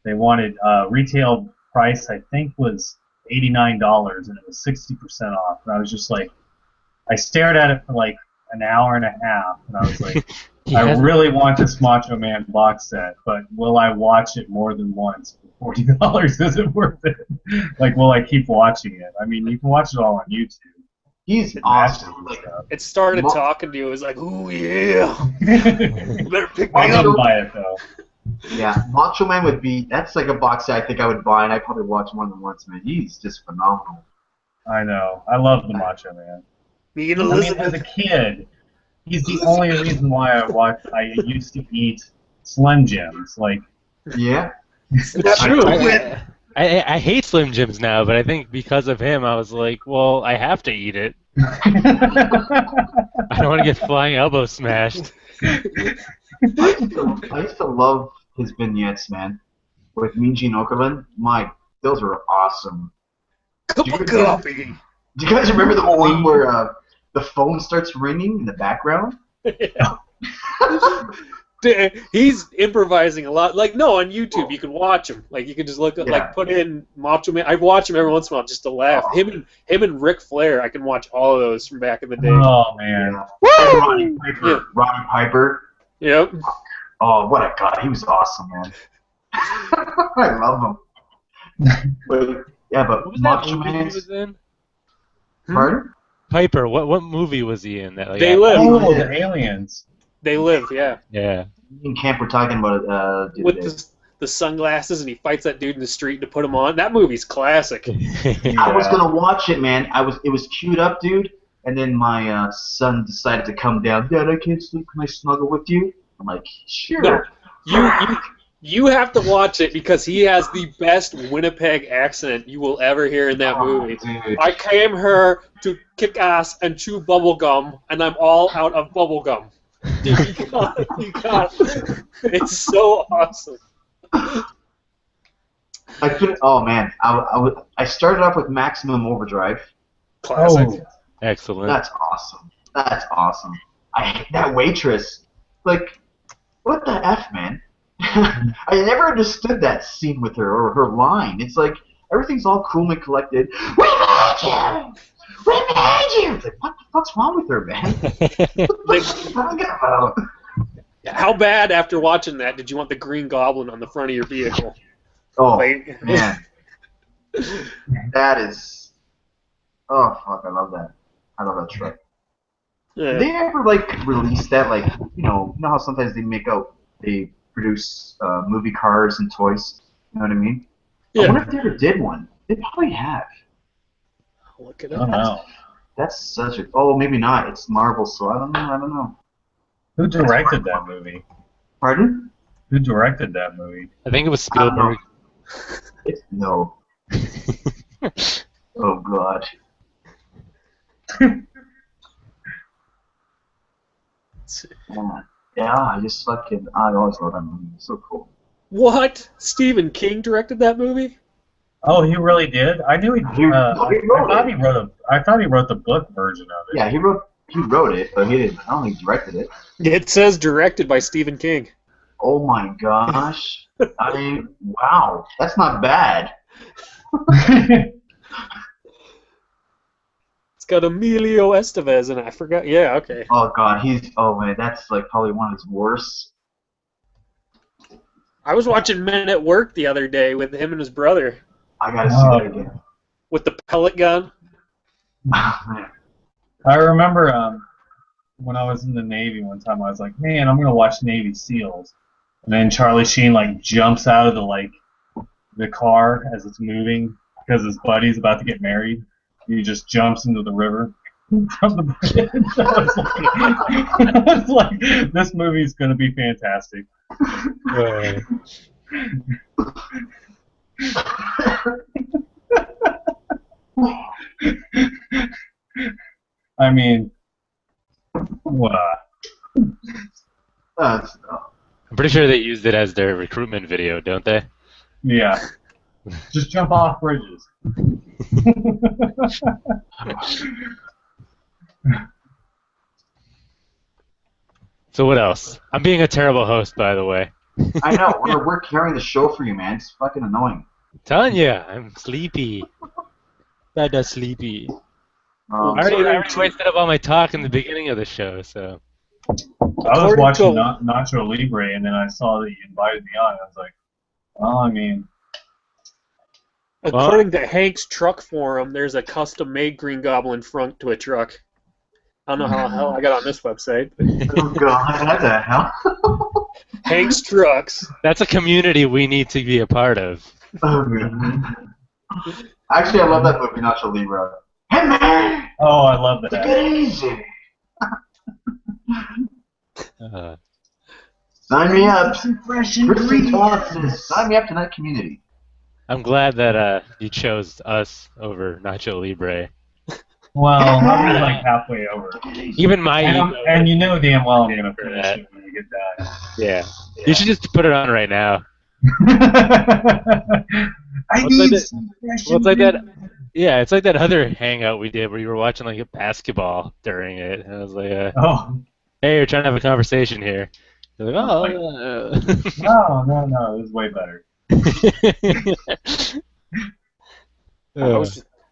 They wanted retail price, I think, was $89, and it was 60% off. And I was just like, I stared at it for like an hour and a half, and I was like, I really want this Macho Man box set, but will I watch it more than once? $40 isn't worth it. Like, will I keep watching it? I mean, you can watch it all on YouTube. He's It awesome. matches and stuff. It started talking to you. It was like, ooh yeah. You better pick me I up. wouldn't buy it though. Yeah, Macho Man would be. That's like a box set I think I would buy, and I'd probably watch more than once, man. He's just phenomenal. I know. I love the Macho Man. Me and I mean, Elizabeth. as a kid, he's the only reason why I used to eat Slim Jims. Like, Yeah. That's true. I hate Slim Jims now, but I think because of him, I was like, well, I have to eat it. I don't want to get flying elbow smashed. I used to love his vignettes, man. With Mean Gene Okerlund. Those were awesome. Cup of coffee. Do you guys remember the one where the phone starts ringing in the background? He's improvising a lot. Like, no, on YouTube, you can watch him. Like, you can just look at, like, put in Macho Man. I watch him every once in a while just to laugh. Him and Ric Flair, I can watch all of those from back in the day. oh man. Yeah. Roddy Piper. Yeah. Roddy Piper. Yep. Oh, what a god. He was awesome, man. I love him. But, yeah, but What was that Macho movie he Man. was in? Pardon? Piper. What movie was he in? That like, They Live. Oh, the aliens. They Live, yeah. Yeah. Me and Camp were talking about it the other With day. the sunglasses, and he fights that dude in the street to put him on. That movie's classic. I was gonna watch it, man. It was queued up, dude. And then my son decided to come down. Dad, I can't sleep. Can I snuggle with you? I'm like, sure. No, you have to watch it because he has the best Winnipeg accent you will ever hear in that movie. Dude. I came here to kick ass and chew bubblegum, and I'm all out of bubblegum. Dude, you got it. It's so awesome. Oh man, I started off with Maximum Overdrive. Classic. Oh, Excellent. That's awesome. That's awesome. That waitress, like, what the F, man? I never understood that scene with her or her line. It's like everything's all cool and collected. We made you! We made you! It's like, what the fuck's wrong with her, man? What the fuck talking about? How bad, after watching that, did you want the Green Goblin on the front of your vehicle? Oh, Like, man. That is... Oh, fuck, I love that. I love that truck. yeah. Did they ever, like, release that, like, you know how sometimes they produce movie cars and toys? You know what I mean? I wonder if they ever did one. They probably have. Look it I up. don't know. That's such a... Oh, maybe not. It's Marvel, so I don't know. Who directed that movie? Pardon? Who directed that movie? I think it was I don't know. Spielberg. No. Oh, God. Yeah, I always love that movie. It's so cool. What? Stephen King directed that movie? Oh, he really did. I knew he. He I wrote thought it. he wrote a. I thought he wrote the book version of it. Yeah, he wrote it, but he didn't. I don't think he directed it. It says directed by Stephen King. Oh my gosh! Wow, that's not bad. It's got Emilio Estevez in it. I forgot. Yeah, okay. Oh God, oh man, that's like probably one of his worst. I was watching Men at Work the other day with him and his brother I gotta see that again. with the pellet gun. Man. I remember when I was in the Navy one time, I was like, man, I'm gonna watch Navy SEALs, and then Charlie Sheen like jumps out of the car as it's moving because his buddy's about to get married. He just jumps into the river from the bridge. I was like, this movie's gonna be fantastic. I mean, what? Oh. I'm pretty sure they used it as their recruitment video, don't they? Yeah. Just jump off bridges. So what else? I'm being a terrible host, by the way. I know we're carrying the show for you, man. It's fucking annoying. Telling you, I'm sleepy. That's sleepy. I already wasted up all my talk in the beginning of the show, so. I was watching Nacho Libre, and then I saw that you invited me on. I was like, well, I mean. According to Hank's truck forum, there's a custom-made Green Goblin front to a truck. I don't know how the hell I got on this website. Oh God, what the hell? Hank's Trucks. That's a community we need to be a part of. Oh, God. Actually, I love that movie, Nacho Libre. Hey man! Oh, I love that. Take it easy. Sign me up. Christian Thompson. Sign me up to that community. I'm glad that you chose us over Nacho Libre. Well, I'm like halfway over. Even my and you know damn well I'm gonna finish it when you get done. Yeah. You should just put it on right now. It's like that. Yeah, it's like that other hangout we did where you were watching like a basketball during it, and I was like, "Hey, we're trying to have a conversation here." You're like, No, it was way better. I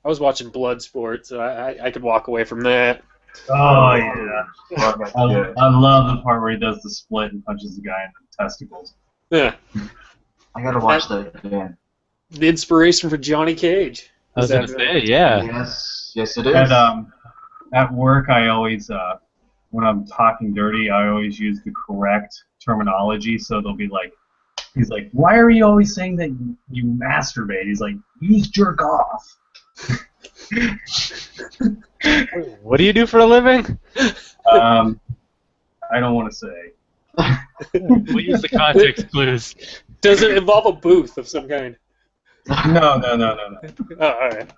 was watching Bloodsport, so I could walk away from that. Oh yeah, I love the part where he does the split and punches the guy in the testicles. Yeah, I gotta watch that again. the inspiration for Johnny Cage. I was gonna say, yeah. Yes, it is. At work, I always, when I'm talking dirty, I always use the correct terminology. So they'll be like, he's like, "Why are you always saying that you masturbate?" He's like, "Use jerk off." What do you do for a living? I don't want to say. We'll use the context clues. Does it involve a booth of some kind? No. Oh, all right.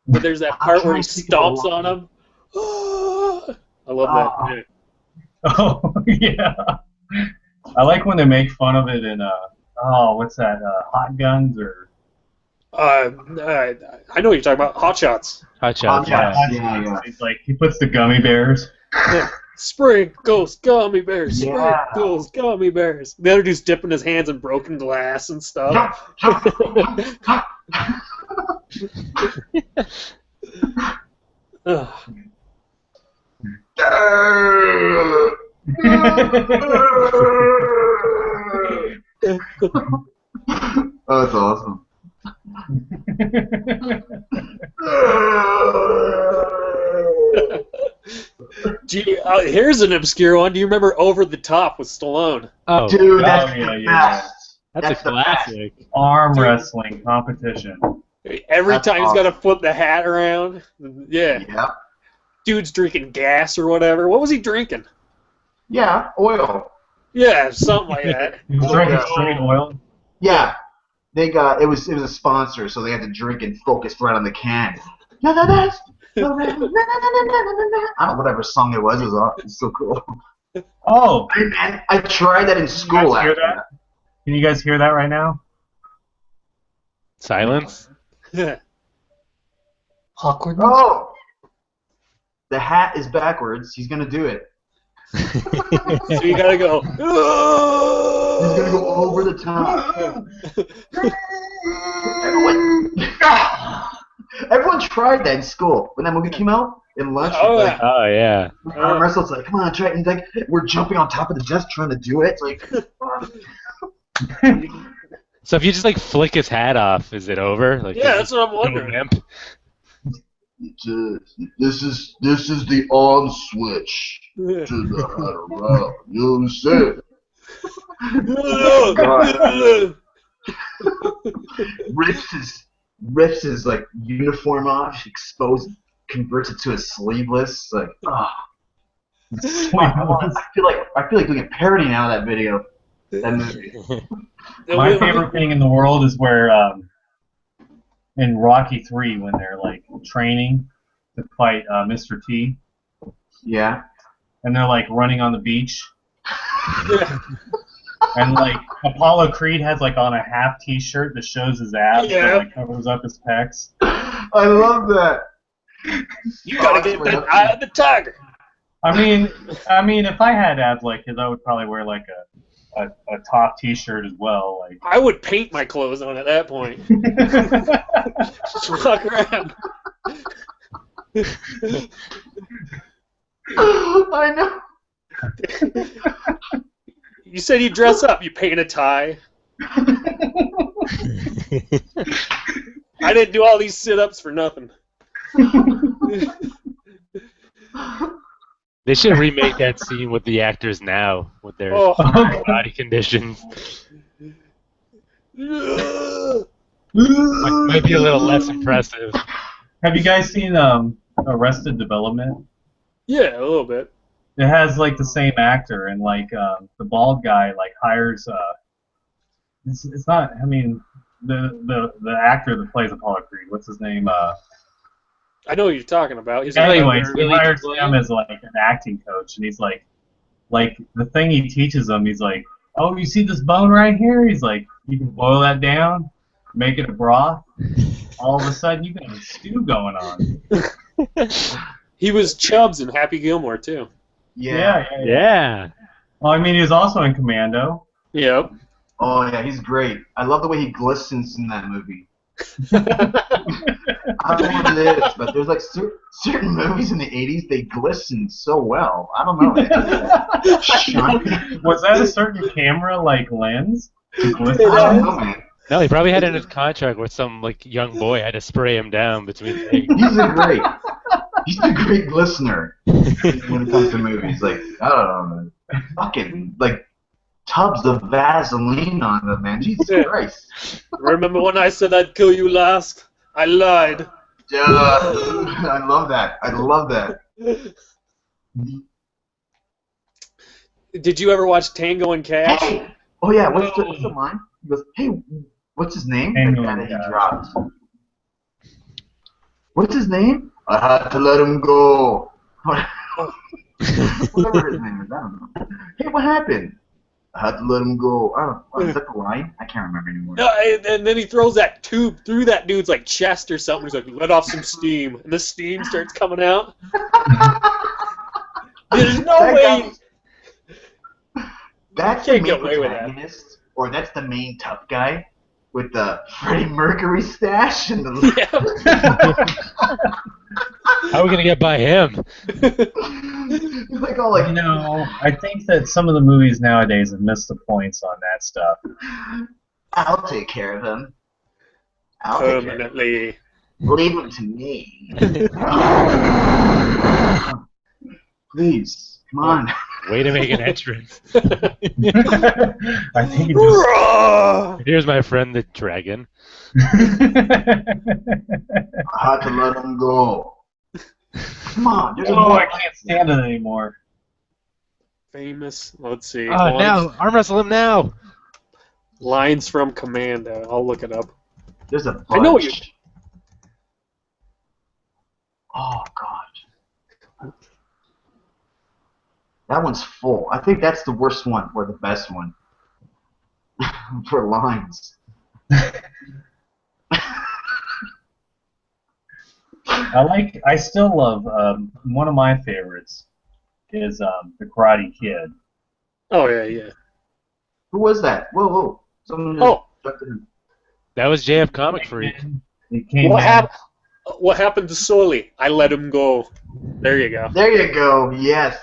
But there's that part where he stomps on him. I love that. Oh, yeah. I like when they make fun of it in, what's that, Hot Guns or... I know what you're talking about. Hot Shots. Hot shots. Hot Shots. Yeah. Yeah. It's like, he puts the gummy bears. Sprinkles, gummy bears. Yeah. Sprinkles, gummy bears. The other dude's dipping his hands in broken glass and stuff. Ugh. Oh, that's awesome. Here's an obscure one. Do you remember Over the Top with Stallone? Oh, Dude, that's yeah, the yeah. best. that's a the best. classic. Arm wrestling competition. Every That's time he's got to awesome. flip the hat around. Yeah. Yeah. Dude's drinking gas or whatever. What was he drinking? Yeah, oil. Yeah, something like that. He was drinking straight oil. Yeah. They got it was a sponsor, so they had to drink and focus right on the can. You're the best. I don't know whatever song it was. It was so cool. Oh, I tried that in school. hear After that? Can you guys hear that right now? Silence. Awkwardness. Oh, the hat is backwards. He's gonna do it. So you gotta go. He's gonna go over the top. Everyone tried that in school when that movie came out in lunch. Oh, like, Oh yeah. arm wrestle's like, come on, try it. And he's like, we're jumping on top of the desk trying to do it. It's like, So if you just like flick his hat off, is it over? Like, Yeah, that's what I'm little wondering. limp? this is the on switch to the around. You understand? rips his like uniform off, converts it to a sleeveless. Like, I feel like doing a parody now of that video. That movie. My favorite thing in the world is where in Rocky 3 when they're like training to fight Mr. T Yeah. and they're like running on the beach and like Apollo Creed has like on a half t-shirt that shows his abs that like covers up his pecs. I love that. You gotta get that eye of the tiger. I mean if I had abs like his I would probably wear like a top t-shirt as well like I would paint my clothes on at that point. Just walk around. I know. You said you dress up. You paint a tie. I didn't do all these sit-ups for nothing. They should remake that scene with the actors now, with their Oh. body conditions. Might be a little less impressive. Have you guys seen Arrested Development? Yeah, a little bit. It has like the same actor and like the bald guy like hires it's not I mean the actor that plays Apollo Creed, what's his name? I know what you're talking about. He's Anyways, he really hires good him as like an acting coach and he's like the thing he teaches him, he's like, oh, you see this bone right here? He's like, you can boil that down, make it a broth. All of a sudden you got a stew going on. He was Chubbs in Happy Gilmore too. Yeah. Yeah. Well, I mean, he was also in Commando. Yep. Oh yeah, he's great. I love the way he glistens in that movie. I don't know what it is, but there's like certain movies in the '80s they glisten so well. I don't know. Was that a certain camera like lens? To I glisten? don't know, man. No, he probably had it in his contract where some like young boy had to spray him down between takes. He's a great listener when it comes to movies. Like, I don't know, man. Fucking, like, tubs of Vaseline on them, man. Jesus Yeah. Christ. Remember when I said I'd kill you last? I lied. Yeah, I love that. I love that. Did you ever watch Tango and Cash? Hey! Oh yeah, what's the line? He goes, hey, what's his name? Tango The guy and that he Cash. dropped. What's his name? I had to let him go. Whatever his name is, I don't know. Hey, what happened? I had to let him go. I don't know. Is that the line? I can't remember anymore. No, and then he throws that tube through that dude's like chest or something. He's like, let off some steam, and the steam starts coming out. There's no That way. That's Can't the get main away with that. protagonist, or that's the main tough guy with the Freddie Mercury stash and the. Yeah. How are we gonna get by him? He's like all like. I think that some of the movies nowadays have missed the points on that stuff. I'll take care of him. I'll take care of him. Permanently. Leave him to me. Please, come on. Way to make an entrance. I think it just. Here's my friend the dragon. I had to let him go. Come on, there's a Oh, more. I can't stand it anymore. Famous. Let's see. Now arm wrestle him now. Lines from Commando. I'll look it up. There's a bunch. I know you. Oh God. That one's full. I think that's the worst one or the best one. For lines. I still love, one of my favorites is the Karate Kid. Oh yeah, yeah. Who was that? Whoa. Someone just Oh. jumped in. That was JF Comic Freak. It came What out. happened? What happened to Sully? I let him go. There you go. There you go. Yes.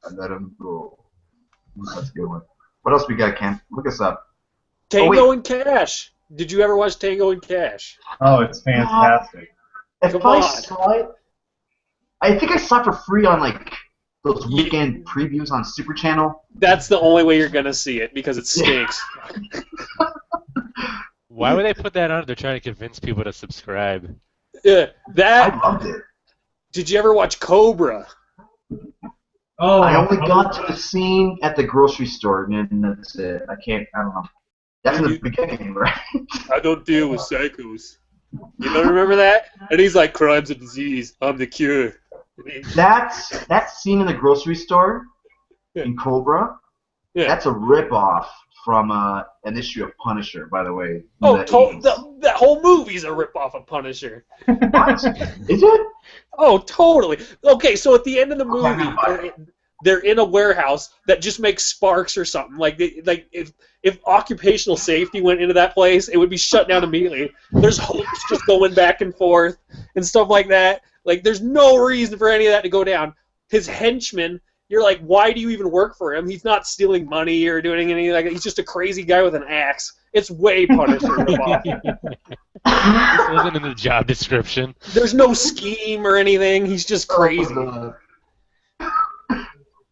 I let him go. That's a good one. What else we got, Cam? Look us up. Tango and Cash. Did you ever watch Tango and Cash? Oh, it's fantastic. If Come I on. saw it, I think I saw it for free on like those weekend previews on Super Channel. That's the only way you're gonna see it because it stinks. Why would they put that on? They're trying to convince people to subscribe. Yeah, I that. loved it. Did you ever watch Cobra? Oh, I only got to the scene at the grocery store, and that's it. I don't know. That's in the beginning, right? I don't deal with psychos. You don't remember that? And he's like, crime's a disease. I'm the cure. That scene in the grocery store in Cobra. Yeah. That's a rip-off from an issue of Punisher, by the way. Oh, The 80s. that whole movie's a ripoff of Punisher. What? Is it? Oh, totally. Okay, so at the end of the Okay, movie, I'm gonna buy they're in a warehouse that just makes sparks or something. Like if occupational safety went into that place, it would be shut down immediately. There's hooks just going back and forth and stuff like that. Like there's no reason for any of that to go down. His henchmen, you're like, why do you even work for him? He's not stealing money or doing anything like that. He's just a crazy guy with an axe. It's way Punisher ripoff. This wasn't in the job description. There's no scheme or anything. He's just crazy.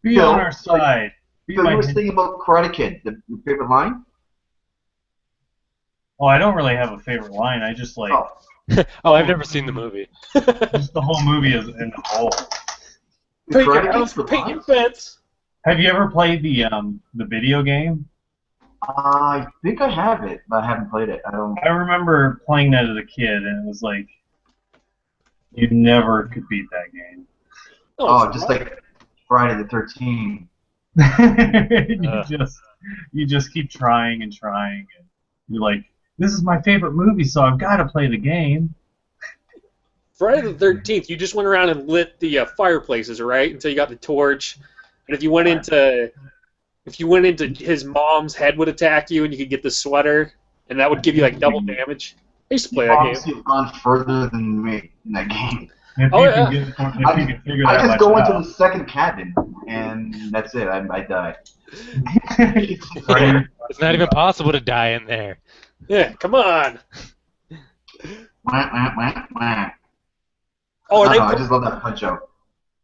Be on our side. Be So my you were thinking about Karate Kid, your favorite line? Oh, I don't really have a favorite line. I just like Oh, I've never seen the movie. just the whole movie as in the whole. The Picket Karate house, Kid's the picket lines? fence. Have you ever played the video game? I think I have it, but I haven't played it. I don't. I remember playing that as a kid, and it was like you never could beat that game. Oh, just like Friday the 13th. You just keep trying and trying, and you're like, this is my favorite movie, so I've got to play the game. Friday the 13th, you just went around and lit the fireplaces, right? Until you got the torch. And if you went into his mom's head would attack you, and you could get the sweater, and that would give you like double damage. I used to play that game. Obviously, you've gone further than me in that game. If Oh, you yeah. can get, if you can figure I that just much go into out. the second cabin, and that's it. I die. It's not even possible to die in there. Yeah, come on. Wah, wah, wah, wah. Oh, I are they? don't know, I just love that punch out.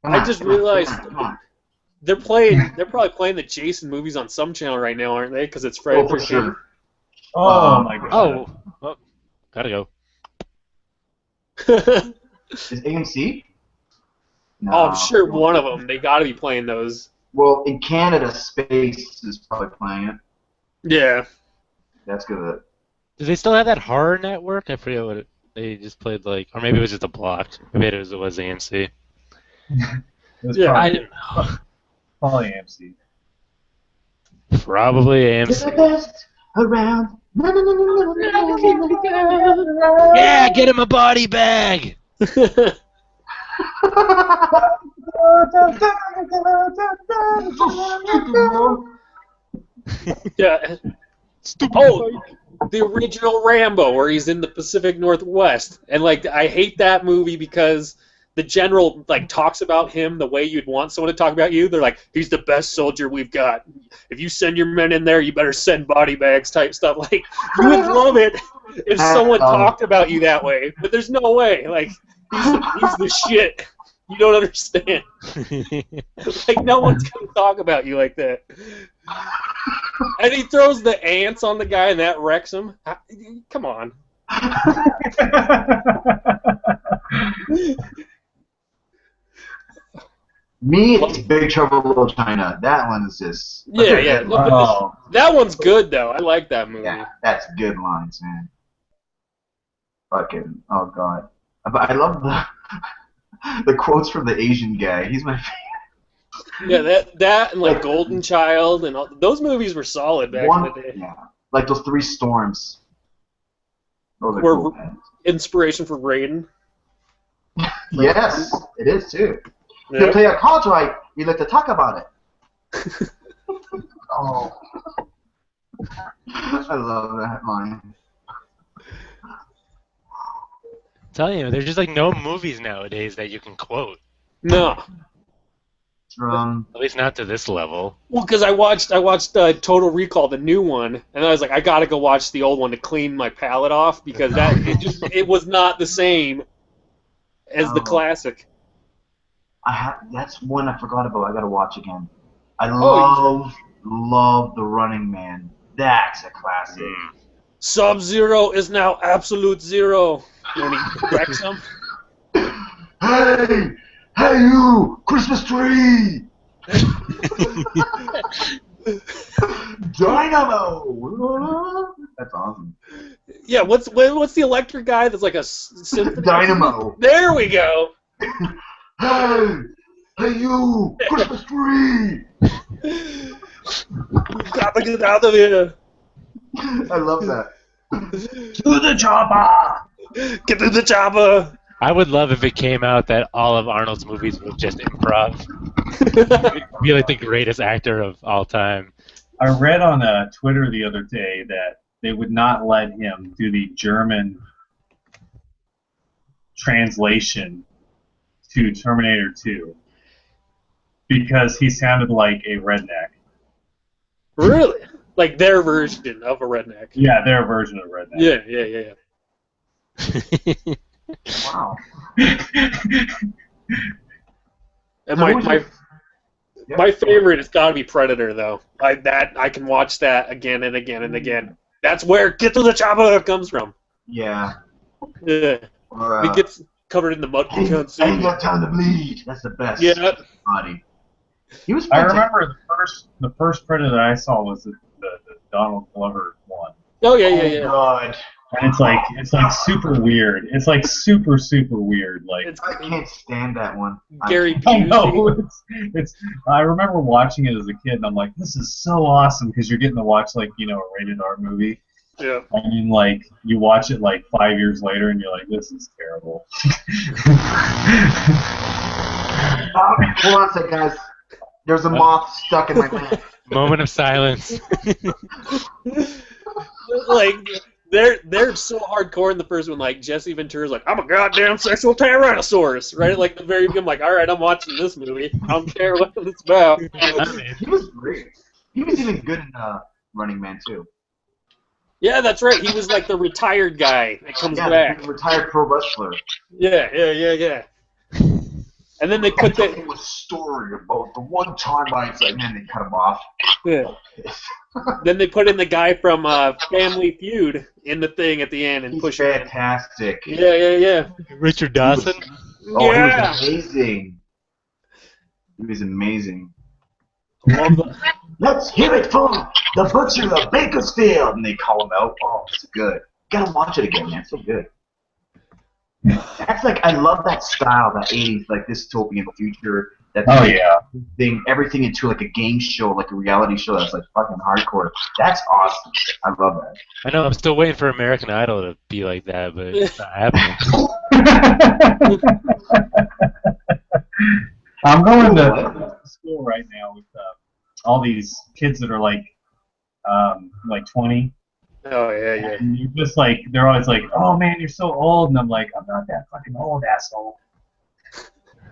Come I on, just come on, realized- come on. They're playing. They're probably playing the Jason movies on some channel right now, aren't they? Because it's Friday Oh, the for 13th. sure. Oh my god. Oh, gotta go. Is AMC? No. Oh, I'm sure one of them. They got to be playing those. Well, in Canada, Space is probably playing it. Yeah. That's good. Do they still have that horror network? I forget what they just played like, or maybe it was just a block. Maybe it was AMC. It was Yeah. probably AMC. Probably You're the AMC. best around. No, no, no, no, no, no, no, no. Yeah, get him a body bag. Yeah. Stupid. Oh, the original Rambo, where he's in the Pacific Northwest, and like I hate that movie because the general like talks about him the way you'd want someone to talk about you. They're like, he's the best soldier we've got. If you send your men in there, you better send body bags type stuff. Like you would love it if someone talked about you that way, but there's no way. Like he's the shit. You don't understand. Like no one's gonna talk about you like that. And he throws the ants on the guy, and that wrecks him. Come on. Me, it's Big Trouble in Little China. That one is just. Yeah, yeah. Oh. That one's good though. I like that movie. Yeah, that's good lines, man. Fucking, oh god. But I love the quotes from the Asian guy. He's my favorite. Yeah, that and like Golden Child and all, those movies were solid back in the day. Yeah, like those Three Storms. Those are Were cool, man. inspiration for Raiden. Yes, it is too. Yeah. You play your cards right, we like to talk about it. Oh. I love that line. Tell you, there's just like no movies nowadays that you can quote. No. At least not to this level. Well, because I watched Total Recall, the new one, and I was like, I gotta go watch the old one to clean my palate off because it was not the same as the classic. That's one I forgot about. I gotta watch again. I Oh, love The Running Man. That's a classic. Sub-Zero is now Absolute Zero. When he wrecks him. Hey! Hey you! Christmas tree! Dynamo! That's awesome. Yeah, what's the electric guy that's like a symphony? Dynamo! There we go. Hey! Hey you! Christmas tree! We've got to get out of here. I love that. To the chopper! Get to the chopper. I would love if it came out that all of Arnold's movies were just improv. He'd be like the greatest actor of all time. I read on Twitter the other day that they would not let him do the German translation to Terminator 2 because he sounded like a redneck. Really? Like their version of a redneck. Yeah, their version of redneck. Yeah. Wow. And my favorite has got to be Predator, though. I can watch that again and again and again. That's where Get to the Chopper comes from. Yeah. Yeah. Or, It gets covered in the mud. I ain't got time to bleed. That's the best. Yeah. Body. He was. I remember the first Predator I saw was the Donald Glover one. Oh yeah. Oh God. And it's like super weird. It's like super weird. Like It's I can't stand that one. Gary I Busey. know. It's. I remember watching it as a kid, and I'm like, this is so awesome because you're getting to watch like a rated R movie. Yeah. I mean, like you watch it like 5 years later, and you're like, this is terrible. Hold on a sec, guys. There's a moth stuck in my mouth. Moment of silence. Like they're so hardcore in the first one. Like Jesse Ventura's like, I'm a goddamn sexual tyrannosaurus, right? Like the very beginning, I'm like, all right, I'm watching this movie. I don't care what it's about. He was great. He was even good in Running Man too. Yeah, that's right. He was like the retired guy that comes back. The retired pro wrestler. Yeah. And then they put Tell the me a story about the one time I was like, man, they cut him off. yeah. Then they put in the guy from Family Feud in the thing at the end and He's push him in. fantastic. Yeah. Richard He was, Dawson. oh, Yeah. he was amazing. He was amazing. Love the, Let's hear it from the butcher of Bakersfield, and they call him out. Oh, it's good. Gotta watch it again, man. It's so good. That's like I love that style, that '80s like dystopian future. That Oh yeah. thing, everything into like a game show, like a reality show that's like fucking hardcore. That's awesome. I love that. I know I'm still waiting for American Idol to be like that, but it's not happening. I'm going to What? school right now with all these kids that are like 20. oh yeah. And you're just like, they're always like, oh man, you're so old. And I'm like, I'm not that fucking old, asshole.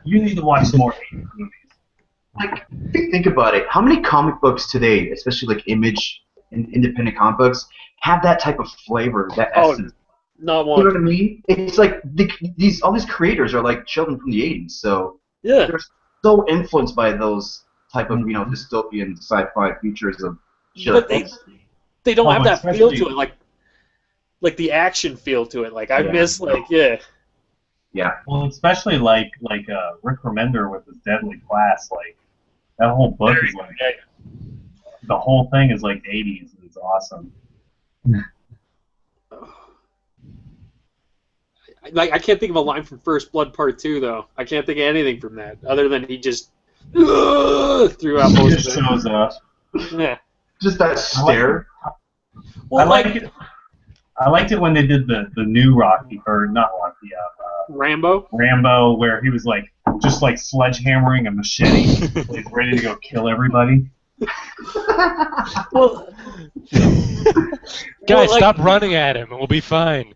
You need to watch some more 80s movies. Like, think about it. How many comic books today, especially like Image and independent comic books, have that type of flavor, that Oh, essence? not You know one. what I mean? It's like all these creators are like children from the '80s, so Yeah. they're so influenced by those type of dystopian sci-fi features of shit. But like they don't Oh, have that feel especially- to it, like the action feel to it. Like I Yeah. miss yeah, Well, especially like Rick Remender with his Deadly Class, like that whole book is like the whole thing is like 80s. It's awesome. Like I can't think of a line from First Blood Part 2 though. I can't think of anything from that other than he just threw out He most just of it. shows up. Yeah. just that stare. Well, I liked it when they did the new Rocky, or not Rocky, Rambo. Rambo, where he was like just like sledgehammering a machete, like ready to go kill everybody. Well, Guys, like- stop running at him, and we'll be fine.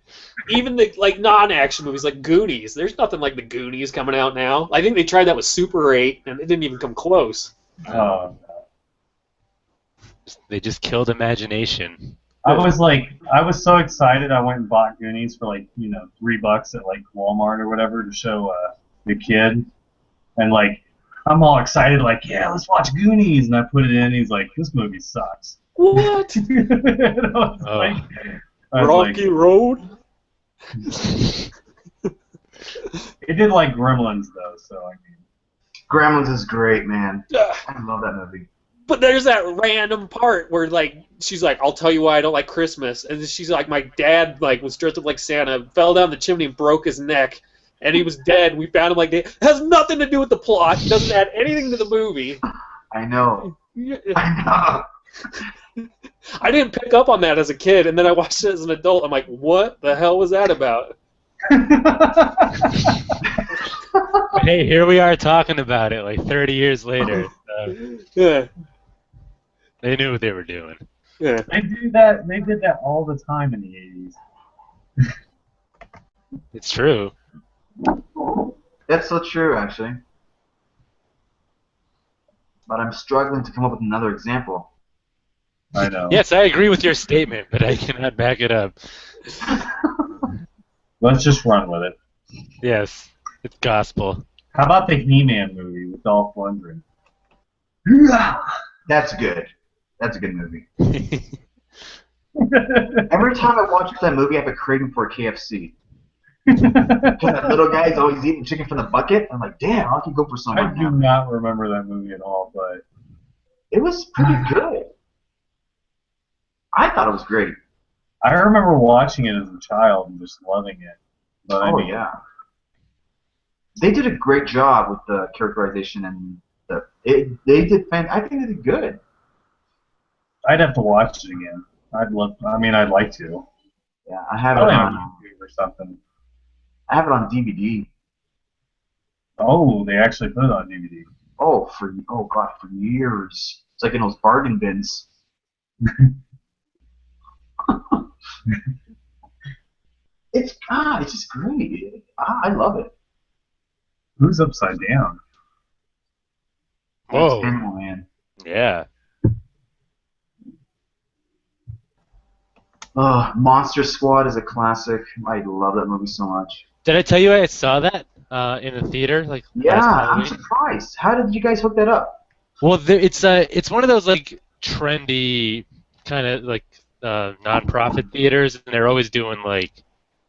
even the non-action movies like Goonies. There's nothing like the Goonies coming out now. I think they tried that with Super 8 and it didn't even come close. They just killed imagination. I was so excited. I went and bought Goonies for like $3 at like Walmart or whatever to show the kid, and like I'm all excited, like yeah, let's watch Goonies, and I put it in. He's like, this movie sucks. What? And I was Rocky like, Road? it did like Gremlins though, so I mean. Gremlins is great, man. Ugh. I love that movie. But there's that random part where like she's like, "I'll tell you why I don't like Christmas," and then she's like, "My dad like was dressed up like Santa, fell down the chimney and broke his neck, and he was dead. We found him like dead." It has nothing to do with the plot. It doesn't add anything to the movie. I know. I know. I didn't pick up on that as a kid, and then I watched it as an adult. I'm like, "What the hell was that about?" But hey, here we are talking about it like 30 years later. Yeah, They knew what they were doing. yeah. They do that. They did that all the time in the 80s. It's true. That's so true, actually. But I'm struggling to come up with another example. I know. Yes, I agree with your statement, but I cannot back it up. Let's just run with it. Yes, it's gospel. How about the He-Man movie with Dolph Lundgren? That's good. That's a good movie. Every time I watch that movie, I have a craving for a KFC. Because that little guy's always eating chicken from the bucket. I'm like, damn, I can go for some I right do now. not remember that movie at all, but It was pretty good. I thought it was great. I remember watching it as a child and just loving it. But I Oh mean, yeah. They did a great job with the characterization and they did. I think they did good. I'd have to watch it again. I'd like to. Yeah, I have it Probably on on. YouTube or something. I have it on DVD. Oh, they actually put it on DVD. Oh god, for years. It's like in those bargain bins. It's just great. I love it. Who's Upside Down? Whoa. It's Animal Man. Yeah. Monster Squad is a classic. I love that movie so much. Did I tell you I saw that? in the theater like Yeah, last I'm Halloween. surprised. How did you guys hook that up? Well, it's one of those like trendy kind of like nonprofit theaters, and they're always doing like They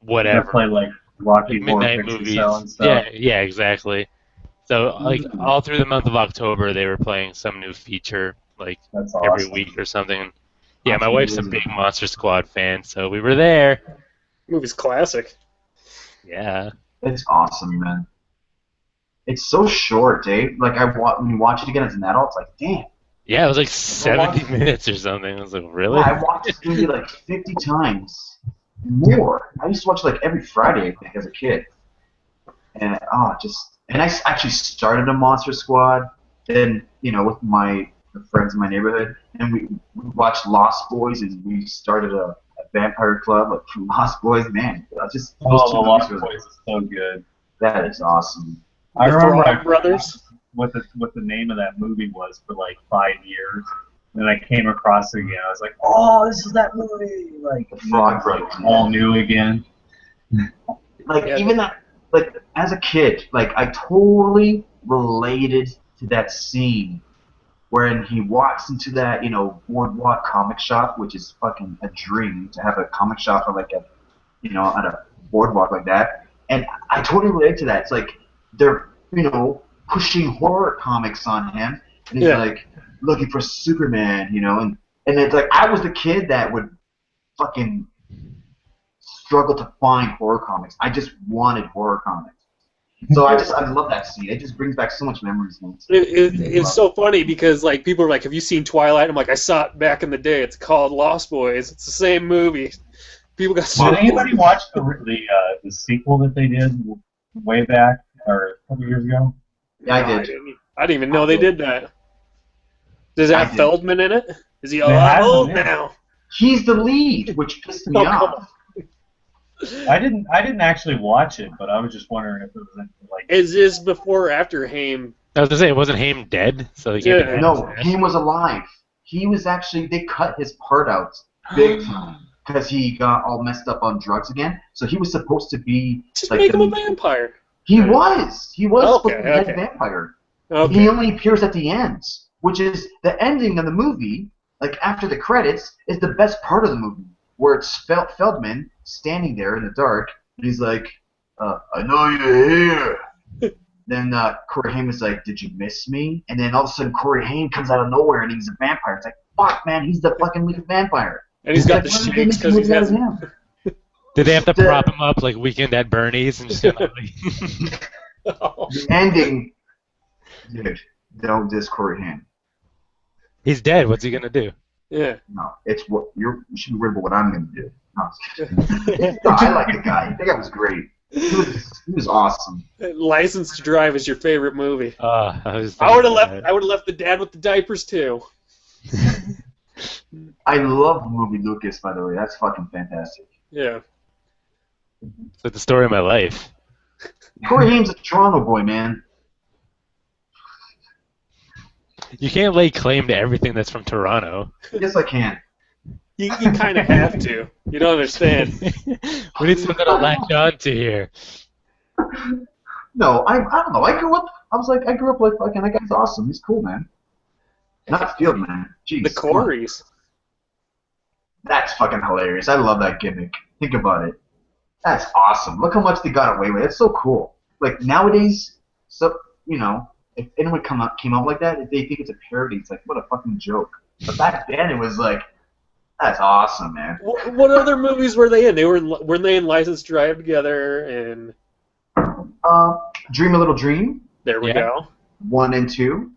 play whatever, like Rocky like Horror midnight Picture Show movies. and stuff. Yeah, yeah, exactly. So like Mm, all through the month of October, they were playing some new feature like That's every awesome. week or something. Yeah, that's my wife's a amazing. big Monster Squad fan, so we were there. Movie's classic. Yeah. It's awesome, man. It's so short, Dave. Like when you watch it again as an adult, it's like, damn. Yeah, it was like I watched, 70 minutes or something. I was like, yeah, really? I watched this movie like 50 times more. I used to watch it like every Friday, I think, as a kid. And and actually started a Monster Squad. Then with my the friends in my neighborhood, and we watched Lost Boys, and we started a vampire club like from Lost Boys. Man, just those Oh, two the movies Lost were Boys is so good. that is awesome. I The remember Frog Brothers. what the name of that movie was for like 5 years. Then I came across it again. I was like, oh, this is that movie. Like, The Frog Brothers. all new again. Like Yeah. even that, like as a kid, like I totally related to that scene when he walks into that boardwalk comic shop, which is fucking a dream to have a comic shop or like a at a boardwalk like that. And I totally relate to that. It's like they're pushing horror comics on him, and he's Yeah. like looking for Superman, and it's like I was the kid that would fucking struggle to find horror comics. I just wanted horror comics. So I love that scene. It just brings back so much memories, man. It's so funny because like people are like, "Have you seen Twilight?" I'm like, "I saw it back in the day. It's called Lost Boys. It's the same movie." People got so Did anybody watch the sequel that they did way back or a couple years ago? Yeah, I No, did. I didn't even know they did that. Does it I have did. Feldman in it? Is he It all has him, old yeah. now? He's the lead, which pissed me Oh, come off. I didn't actually watch it, but I was just wondering if it was like Is this before or after Haim? I was gonna say, wasn't Haim dead? So he can't be Yeah. No, dead. he was alive. He was actually they cut his part out big time because he got all messed up on drugs again. So he was supposed to be Just like make him a vampire. He was supposed to be a Okay. vampire. Okay. He only appears at the end, which is the ending of the movie. Like after the credits is the best part of the movie, where it's Feldman standing there in the dark, and he's like, "I know you're here." Then Corey Haim is like, "Did you miss me?" And then all of a sudden Corey Haim comes out of nowhere, and he's a vampire. It's like, "Fuck, man, he's the fucking lead vampire." And he's got like, the why did they shakes make a because he movie out of has. him? Did they have to The- prop him up like Weekend at Bernie's and just kind of like... The ending, dude. Don't diss Corey Haim. He's dead. What's he gonna do? Yeah. No, it's what you should be worried about what I'm gonna do. No, no, I like the guy. I think that was great. He was awesome. License to Drive is your favorite movie. I was I would have thinking left. about I would have left the dad with the diapers too. I love the movie Lucas, by the way. That's fucking fantastic. Yeah. It's like the story of my life. Corey Haim's a Toronto boy, man. You can't lay claim to everything that's from Toronto. Yes, I can. You kind of have to. You don't understand. We need something to latch on to here. No, I don't know. I grew up like fucking that guy's awesome. He's cool, man. Not Field, man. Jeez. The come on. Coreys. That's fucking hilarious. I love that gimmick. Think about it. That's awesome. Look how much they got away with. It's so cool. Like nowadays, if anyone came out like that, if they think it's a parody, it's like what a fucking joke. But back then, it was like, that's awesome, man. What other movies were they in? Weren't they in License to Drive together? And Dream a Little Dream, there we Yeah. go. 1 and 2.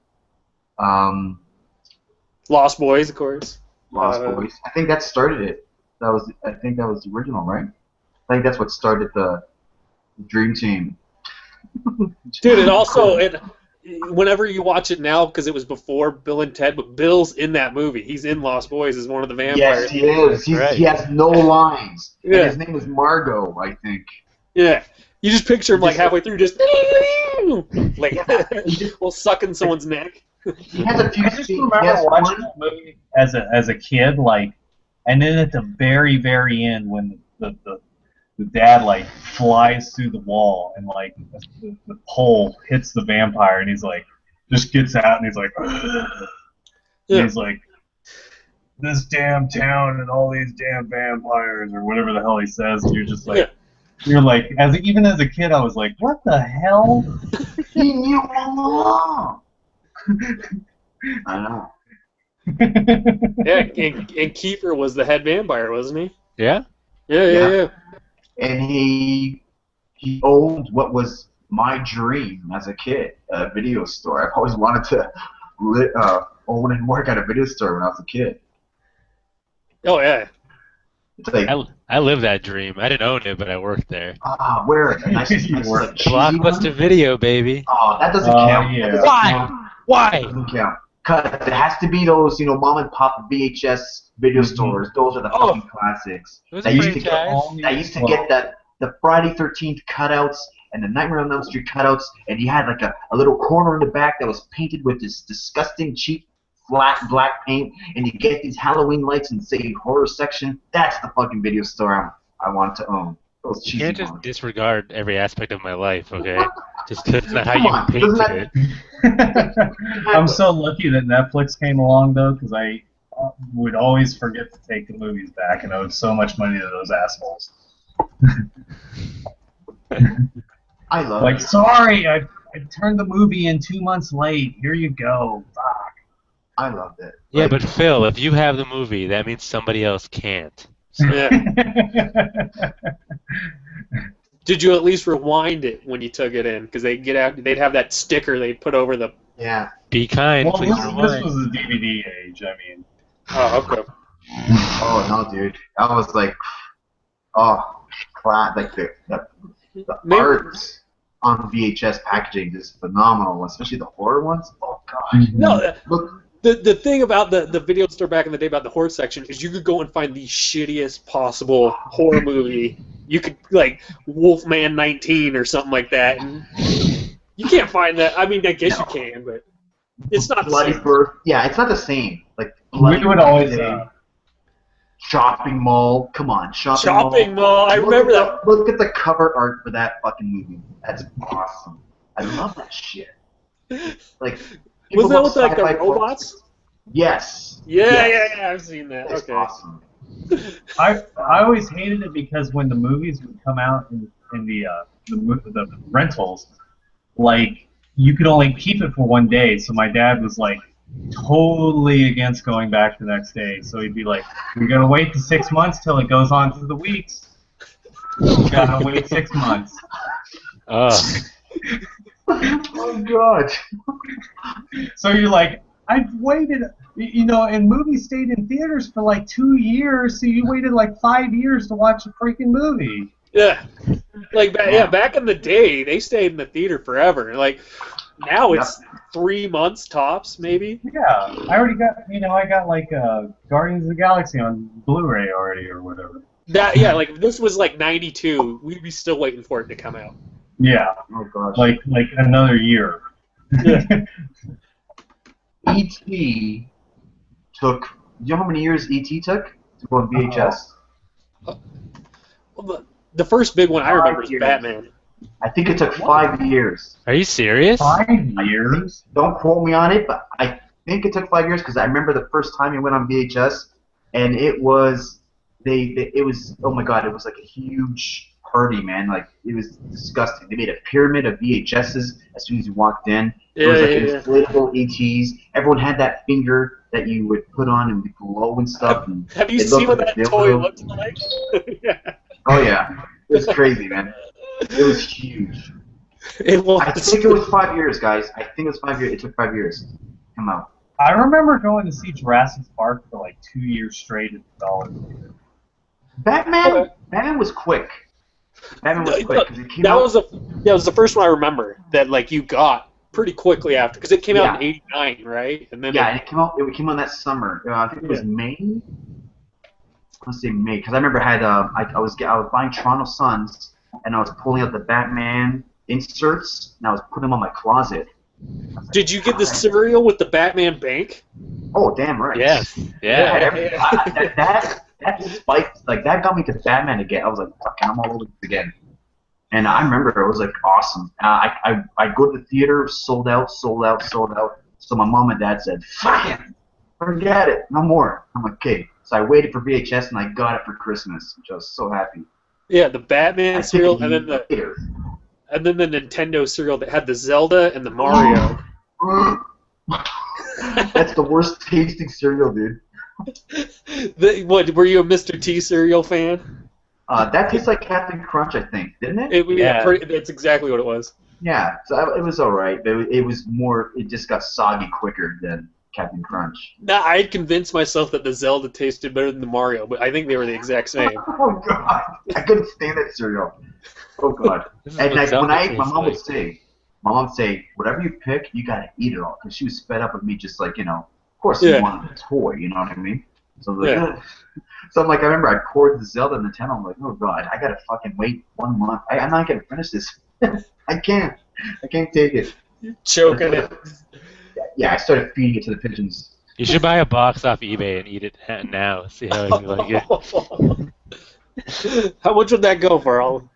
Lost Boys, of course. Lost Boys. I think that started it. I think that was the original, right? I think that's what started the Dream Team. Dude, and also, whenever you watch it now, because it was before Bill and Ted, but Bill's in that movie. He's in Lost Boys as one of the Yes, vampires. he is. Right. He has no lines. Yeah. And his name is Margot, I think. Yeah. You just picture him like halfway through, just like well, sucking someone's neck. He has a few I just scenes. remember He has watching one- that movie as a kid, like, and then at the very end when the dad like flies through the wall and like the pole hits the vampire and he's like just gets out and he's like and he's like this damn town and all these damn vampires or whatever the hell he says and you're just like you're like even as a kid I was like what the hell He knew all along. I know. Yeah, and Kiefer was the head vampire, wasn't he? Yeah. Yeah. And he owned what was my dream as a kid, a video store. I've always wanted to own and work at a video store when I was a kid. Oh yeah. It's like I lived that dream. I didn't own it, but I worked there. where a nice, You nice worked. like, cheesy Blockbuster one? Video, baby. Oh, that doesn't count. yeah. That doesn't Why? count. Why? That doesn't count. Cause it has to be those, mom and pop VHS video stores. Those are the fucking classics. It was That a used to franchise. I used to get the Friday 13th cutouts and the Nightmare on Elm Street cutouts, and you had like a little corner in the back that was painted with this disgusting cheap flat black paint, and you get these Halloween lights and say horror section. That's the fucking video store I want to own. Those You cheesy can't just ones. disregard every aspect of my life, okay? Just 'cause it's not how Come you on, painted doesn't it. I'm so lucky that Netflix came along though because I would always forget to take the movies back and owed so much money to those assholes. I love Like, it. sorry, I turned the movie in 2 months late. Here you go. Fuck. I loved it. Yeah, Like, but Phil, if you have the movie, that means somebody else can't. Yeah. Did you at least rewind it when you took it in? Because they'd have that sticker they'd put over the. yeah. Be kind, Well, please this rewind. was the DVD age. I mean, Oh, okay. Oh no, dude. I was like, like the Maybe- art on VHS packaging is phenomenal, especially the horror ones. Oh gosh. No, Look, the thing about the video store back in the day about the horror section is you could go and find the shittiest possible horror movie. You could like Wolfman 19 or something like that, and you can't find that. I mean, I guess you can, but it's not the Bloody same. Birth. Yeah, it's not the same. Like we Bloody would always. Birthday, Shopping Mall. Come on, Shopping Mall. I remember that. Look at the cover art for that fucking movie. That's awesome. I love that shit. Like, Was that with like the sci-fi robots? Yes. Yeah, Yes. yeah, I've seen that. It's Okay. awesome. I always hated it because when the movies would come out in the rentals, like you could only keep it for one day. So my dad was like totally against going back the next day. So he'd be like, "We're gonna wait the 6 months till it goes on to the weeks. We gotta wait 6 months." Oh, Oh god. So you're like, I've waited, and movies stayed in theaters for like 2 years, so you waited like 5 years to watch a freaking movie. Yeah. Back in the day, they stayed in the theater forever. Like now it's 3 months tops, maybe. Yeah, I already got, I got like Guardians of the Galaxy on Blu-ray already or whatever. Like if this was like 92, we'd be still waiting for it to come out. Yeah, Oh gosh. like another year. E.T. took. You know how many years E.T. took to go on VHS? Well, the first big one I remember is 5 years. Batman. I think it took 5 years. are you serious? 5 years? Don't quote me on it, but I think it took 5 years because I remember the first time it went on VHS, and it was it was, oh my god, it was like a huge party, man. Like it was disgusting. They made a pyramid of VHSs as soon as you walked in. There was like inflatable ETs. Everyone had that finger that you would put on and would glow and stuff. And Have you it seen looked what like that a toy dildo. looks like? Yeah. Oh yeah, it was crazy, man. It was huge. It was. I think it was 5 years, guys. I think it was 5 years. It took 5 years to come out. I remember going to see Jurassic Park for like 2 years straight at the Dollar Theater. Batman was quick. Batman was quick because it came That out. was the first one I remember that like you got pretty quickly after because it came out in Yeah. '89, right? And then Yeah, and it came out. It came out that summer. I think it was May. Let's say May, because I remember I had I was buying Toronto Suns, and I was pulling out the Batman inserts, and I was putting them on my closet. Did you get the cereal with the Batman bank? Oh, damn right. Yes. Yeah, Yeah. that that spiked, like, that got me to Batman again. I was like, fucking, I'm all over this again. And I remember it was, like, awesome. I go to the theater, sold out. So my mom and dad said, fucking, forget it, no more. I'm like, okay. So I waited for VHS, and I got it for Christmas, which I was so happy. Yeah, the Batman I cereal, think and then the Nintendo cereal that had the Zelda and the Mario. That's the worst tasting cereal, dude. What, were you a Mr. T cereal fan? That tastes like Captain Crunch, I think, didn't it? That's exactly what it was. Yeah, so it was alright, but it was more, it just got soggy quicker than Captain Crunch. Nah, I had convinced myself that the Zelda tasted better than the Mario, but I think they were the exact same. Oh god, I couldn't stand that cereal. Oh god. And like, when my mom would say, whatever you pick, you gotta eat it all, because she was fed up with me just like, of course you wanted a toy, you know what I mean? So I was like, ugh. So I'm like, I remember I poured the Zelda Nintendo, I'm like, oh god, I gotta fucking wait 1 month. I'm not gonna finish this. I can't take it. You're choking it. Yeah, I started feeding it to the pigeons. You should buy a box off eBay and eat it now. See how you like it. How much would that go for?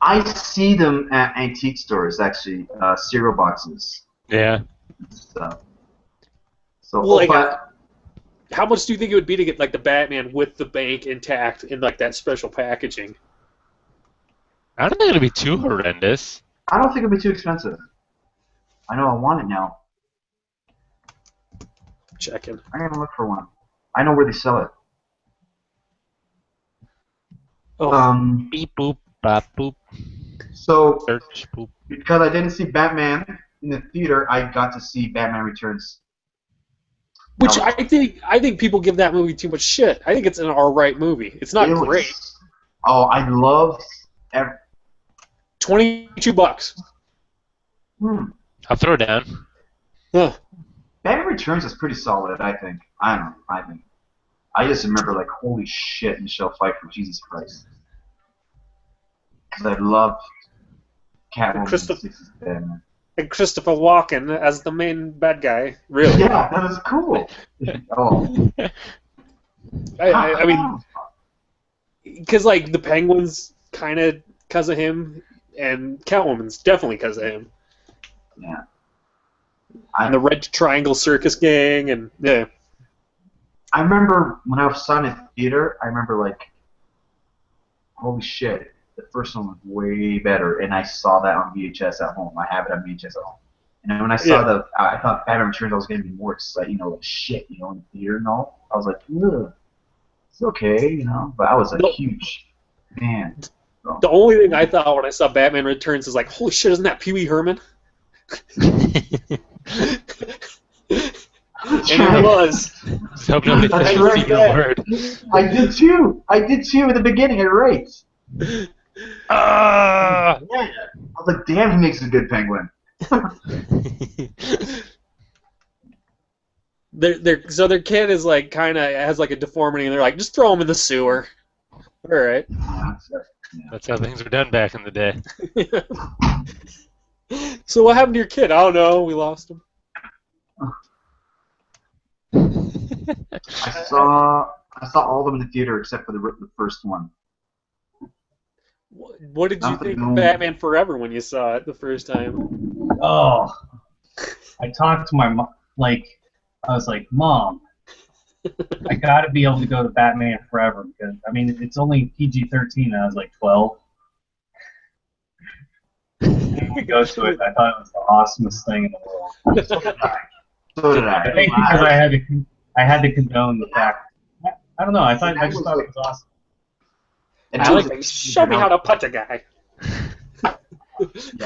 I see them at antique stores, actually, cereal boxes. Yeah. So, well, how much do you think it would be to get like the Batman with the bank intact in like that special packaging? I don't think it'll be too horrendous. I don't think it'll be too expensive. I know I want it now. Checking. I'm gonna look for one. I know where they sell it. Oh. Beep boop, bop boop. So, Search boop. because I didn't see Batman in the theater, I got to see Batman Returns. Which I think people give that movie too much shit. I think it's an alright movie. It's not great. Oh, I love $22. I'll throw it down. Huh. Batman Returns is pretty solid, I think. I don't know. I just remember, like, holy shit, Michelle Pfeiffer, Jesus Christ. Because I love Catwoman. And Christopher Walken as the main bad guy. Really? Yeah, that was cool. Oh. I mean, because like the Penguin's kind of because of him, and Catwoman's definitely because of him. Yeah. And the Red Triangle Circus Gang, and yeah. I remember when I saw it in theater, I remember like, holy shit, the first one was way better, and I saw that on VHS at home. I have it on VHS at home. And when I saw I thought Batman Returns, I was going to be more excited, like shit, in the theater and all. I was like, ugh, it's okay, but I was a huge fan. So. The only thing I thought when I saw Batman Returns is like, holy shit, isn't that Pee Wee Herman? And it was. So nobody says the word. I did too in the beginning, you're right. Yeah. I was like, damn, he makes a good penguin. So their kid is like kind of has like a deformity, and they're like, just throw him in the sewer. All right. That's how things were done back in the day. So what happened to your kid? I don't know. We lost him. I saw all of them in the theater except for the first one. What did you think of Batman Forever when you saw it the first time? Oh, I talked to my mom. I was like, Mom, I got to be able to go to Batman Forever because it's only PG-13. I was like 12. And we go to it. I thought it was the awesomest thing in the world. So did I. I think because I had to condone the fact. I don't know. I just thought it was awesome. And show me how to punch a guy. Yeah,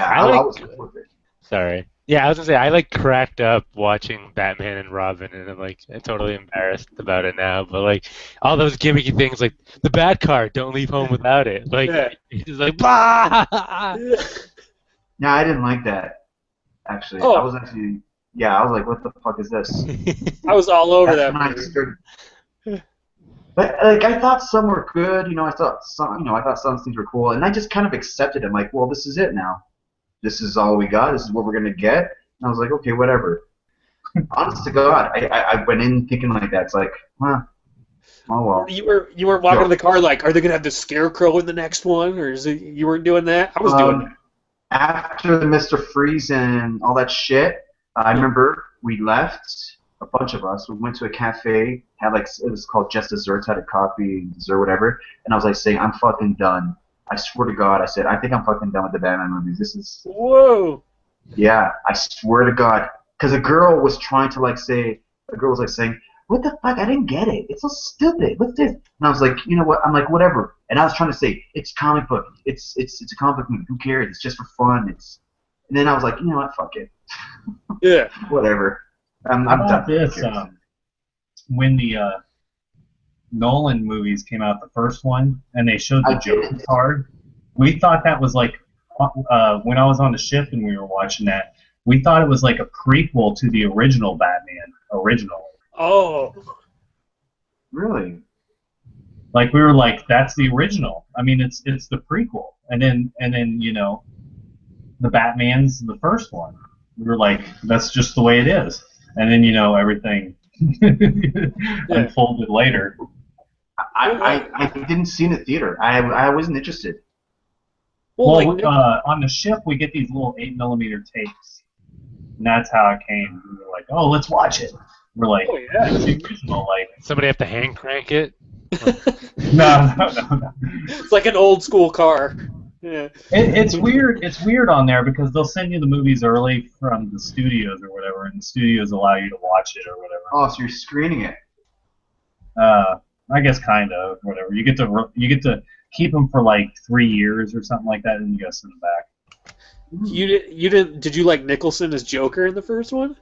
I was with it. Sorry. Yeah, I was gonna say I cracked up watching Batman and Robin, and I'm totally embarrassed about it now. But all those gimmicky things, like the Bat car, don't leave home without it. He's like, bah! Yeah, I didn't like that. Actually, Oh. I was like, what the fuck is this? I was all over That's that when I movie. started. But I thought some were good, I thought some things were cool, and I just kind of accepted it. I'm like, well, this is it now. This is all we got. This is what we're gonna get. And I was like, okay, whatever. Honest to God, I went in thinking like that. It's like, huh, Oh well. You weren't walking in the car like, are they gonna have the Scarecrow in the next one, or is it you weren't doing that? I was doing that. After the Mr. Freeze and all that shit, I remember we left, a bunch of us. We went to a cafe, had like, it was called Just Desserts, had a coffee, dessert, whatever. And I was like saying, I'm fucking done. I swear to God, I said, I think I'm fucking done with the Batman movies. This is, Whoa. yeah, I swear to God. Because a girl was trying to like say, a girl was like saying, what the fuck? I didn't get it. It's so stupid. What's this? And I was like, you know what? I'm like, whatever. And I was trying to say, it's comic book. It's a comic book movie. Who cares? It's just for fun. And then I was like, you know what? Fuck it. Yeah. Whatever. I'm How done. about Who this? cares? When the Nolan movies came out, the first one, and they showed the Joker card, we thought that was like, when I was on the ship and we were watching that, we thought it was like a prequel to the original Batman, originally. Oh. Really? Like we were like, that's the original. I mean, it's the prequel, and then the Batman's the first one. We were like, that's just the way it is, and then everything unfolded later. I didn't see it in the theater. I wasn't interested. Well, Well, like, on the ship we get these little 8mm tapes, and that's how it came. We were like, oh, let's watch it. We're like, oh yeah. it's the original. Like, Somebody have to hand crank it. no. It's like an old school car. Yeah. It's weird. It's weird on there because they'll send you the movies early from the studios or whatever, and the studios allow you to watch it or whatever. Oh, so you're screening it. I guess kind of whatever. You get to keep them for like 3 years or something like that, and you gotta send them back. You didn't? Did you like Nicholson as Joker in the first one?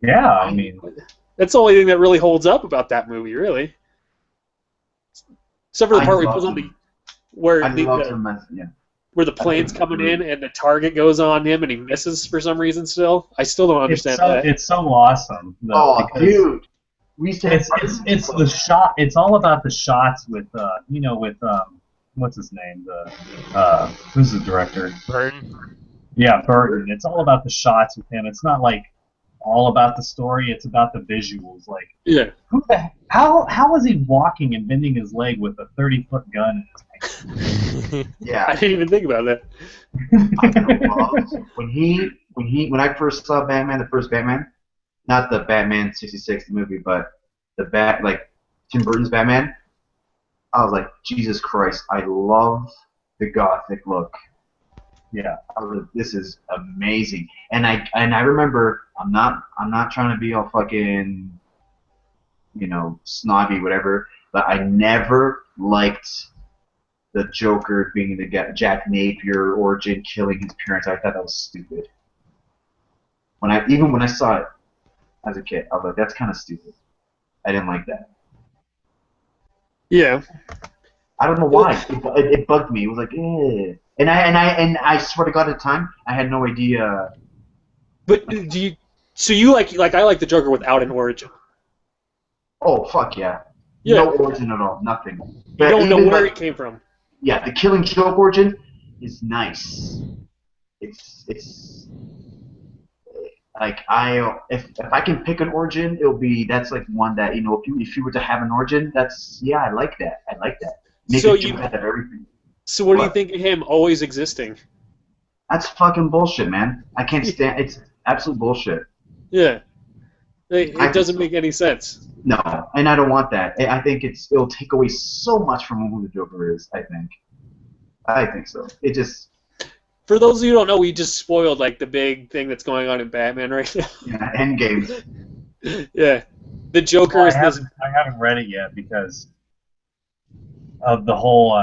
Yeah, I mean, That's the only thing that really holds up about that movie, really. Except for the part where he pulls on the where the plane's coming in and the target goes on him and he misses for some reason. Still, I still don't understand that. It's so awesome. Though, Dude, we used to have it's the shot. It's all about the shots with what's his name? Who's the director? Burton. Yeah, Burton. It's all about the shots with him. It's not like all about the story. It's about the visuals. Like, Yeah. how is he walking and bending his leg with a 30-foot gun in his hand? Yeah. I didn't even think about that. When I first saw Batman, the first Batman, not the Batman '66 movie, but Tim Burton's Batman, I was like, Jesus Christ, I love the gothic look. Yeah. I was like, this is amazing. And I remember, I'm not trying to be all fucking, snobby, whatever, but I never liked the Joker being the Jack Napier origin, killing his parents. I thought that was stupid. When I saw it as a kid, I was like, that's kind of stupid. I didn't like that. Yeah. I don't know why. It bugged me. It was like, eh. And I swear to God, at the time, I had no idea. But do you? So you like I like the Joker without an origin. Oh fuck yeah. Yeah. No origin at all. Nothing. You don't know where it came from. Yeah, the Killing Joke origin is nice. It's like if I can pick an origin, that's like one that if you were to have an origin, I like that. I like that. Make So a joke out of everything. So what do you think of him always existing? That's fucking bullshit, man. I can't stand. It's absolute bullshit. Yeah. It doesn't make any sense. No, and I don't want that. I think it'll take away so much from who the Joker is. I think so. It just. For those of you who don't know, we just spoiled like the big thing that's going on in Batman right now. Yeah, Endgame. Yeah, the Joker is this. I haven't read it yet because of the whole.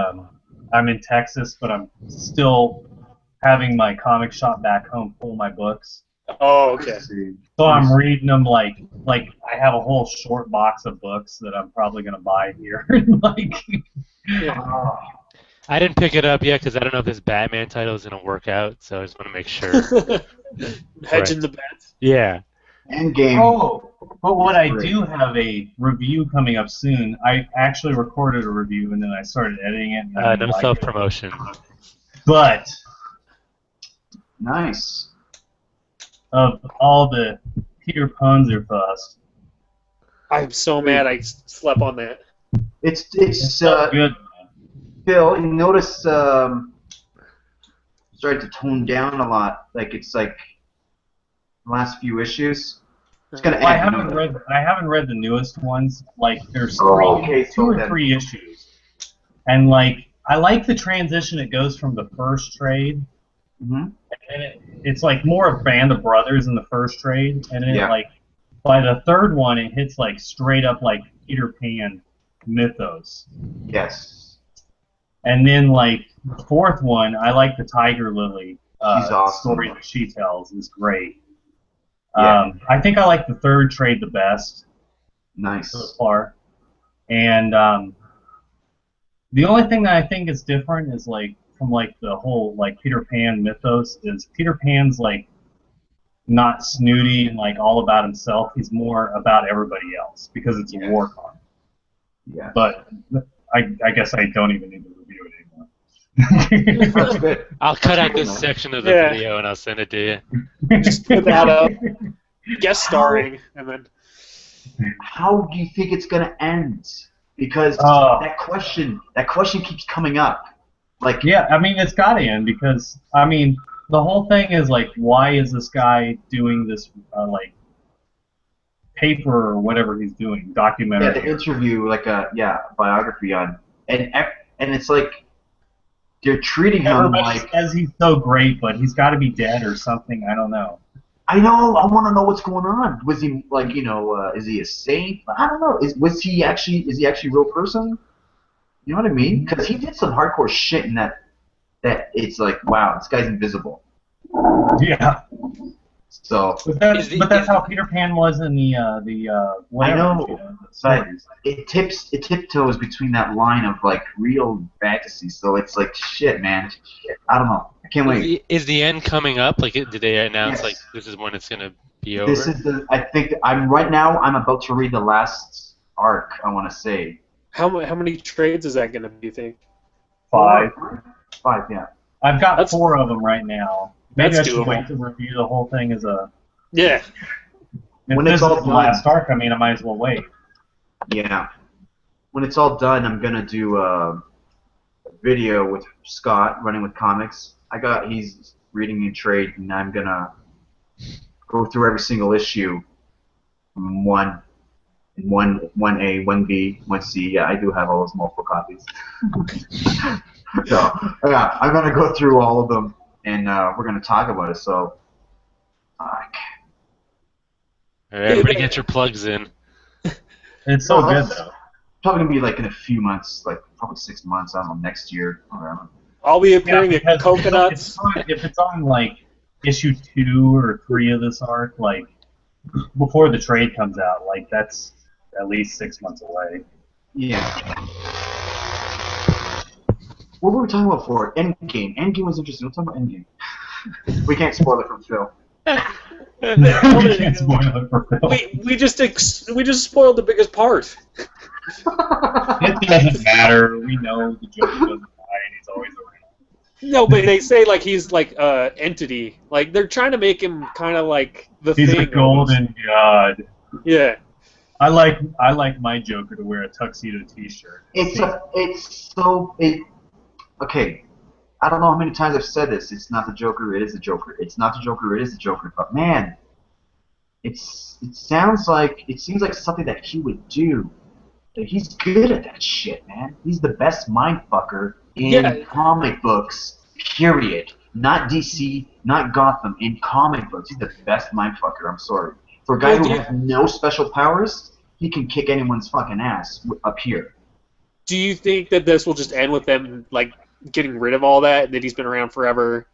I'm in Texas, but I'm still having my comic shop back home pull my books. Oh, okay. So I'm reading them like I have a whole short box of books that I'm probably gonna buy here. Yeah. I didn't pick it up yet because I don't know if this Batman title is going to work out, so I just want to make sure. Hedging the bets. Yeah. Endgame. Oh, but what I do have a review coming up soon. I actually recorded a review and then I started editing it. No self-promotion. But Nice. of all the Peter Panzerfaust, I'm so mad I slept on that. It's so good. Phil. You notice started to tone down a lot. Like it's like the last few issues. It's gonna Well, end. You know that. I haven't read the newest ones. Like there's Oh, okay. two So or then, three issues, and like I like the transition it goes from the first trade, mhm. and it's like more of Band of Brothers in the first trade, and then Yeah. like by the third one it hits like straight up like Peter Pan mythos, Yes. and then like the fourth one I like the Tiger Lily She's awesome. story that she tells is great. Yeah. I think I like the third trade the best Nice. so far. And the only thing that I think is different is like from like the whole like Peter Pan mythos is Peter Pan's like not snooty and like all about himself. He's more about everybody else because it's a war comic. Yeah. But I guess I don't even need to review it anymore. That's good. I'll cut out this Nice. section of the Yeah. video and I'll send it to you. Just put that up. Guest starring, and then How do you think it's gonna end? Because Oh. that question keeps coming up. Like, Yeah, I mean, it's got to end because, I mean, the whole thing is like, why is this guy doing this, like, paper or whatever he's doing, yeah, documentary? the interview, like a biography on, and it's like they're treating him Everybody like. says he's so great, but he's got to be dead or something. I don't know. I know. I want to know what's going on. Was he like, is he a saint? I don't know. Is he actually a real person? You know what I mean? Because he did some hardcore shit in that it's like, wow, this guy's invisible. Yeah, So but that's how Peter Pan was in the whatever. I know, the but stories. it tiptoes between that line of like real fantasy. So it's like shit, man. Shit. I don't know. I can't wait. Is the end coming up? Like, did they announce Yes. like this is when it's gonna be over? This is I think I'm about to read the last arc. I want to say how many trades is that going to be? You think? 5. 5, yeah. I've got That's- 4 of them right now. Maybe I that's should doable. wait to review the whole thing as a. Yeah. If When this it's all is the done. last arc, I mean, I might as well wait. Yeah. When it's all done, I'm gonna do a video with Scott running with comics. He's reading in trade, and I'm gonna go through every single issue from 1A, 1B, 1C. Yeah, I do have all those multiple copies. So yeah, I'm gonna go through all of them, and we're gonna talk about it. So, fuck. All right, everybody get your plugs in. It's so No, good that's- though. Probably gonna be like in a few months, like probably 6 months. I don't know, next year. Around. I'll be appearing Yeah, at because Coconuts. if it's on like issue 2 or 3 of this arc, like before the trade comes out, like that's at least 6 months away. Yeah. What were we talking about for Endgame? Endgame was interesting. Let's talk about Endgame. We can't spoil it from Phil. We can't spoil it for Phil. we just spoiled the biggest part. It doesn't matter. We know the Joker doesn't die and he's always around. No, but they say like he's like entity. Like they're trying to make him kind of like the He's thing. a golden god. Yeah. I like my Joker to wear a tuxedo T-shirt. Okay. I don't know how many times I've said this. It's not the Joker. It is the Joker. It's not the Joker. It is the Joker. But man, it seems like something that he would do. He's good at that shit, man. He's the best mindfucker in comic books. Period. Not DC, not Gotham. In comic books, he's the best mindfucker. I'm sorry. For a guy who has no special powers, he can kick anyone's fucking ass up here. Do you think that this will just end with them like getting rid of all that he's been around forever,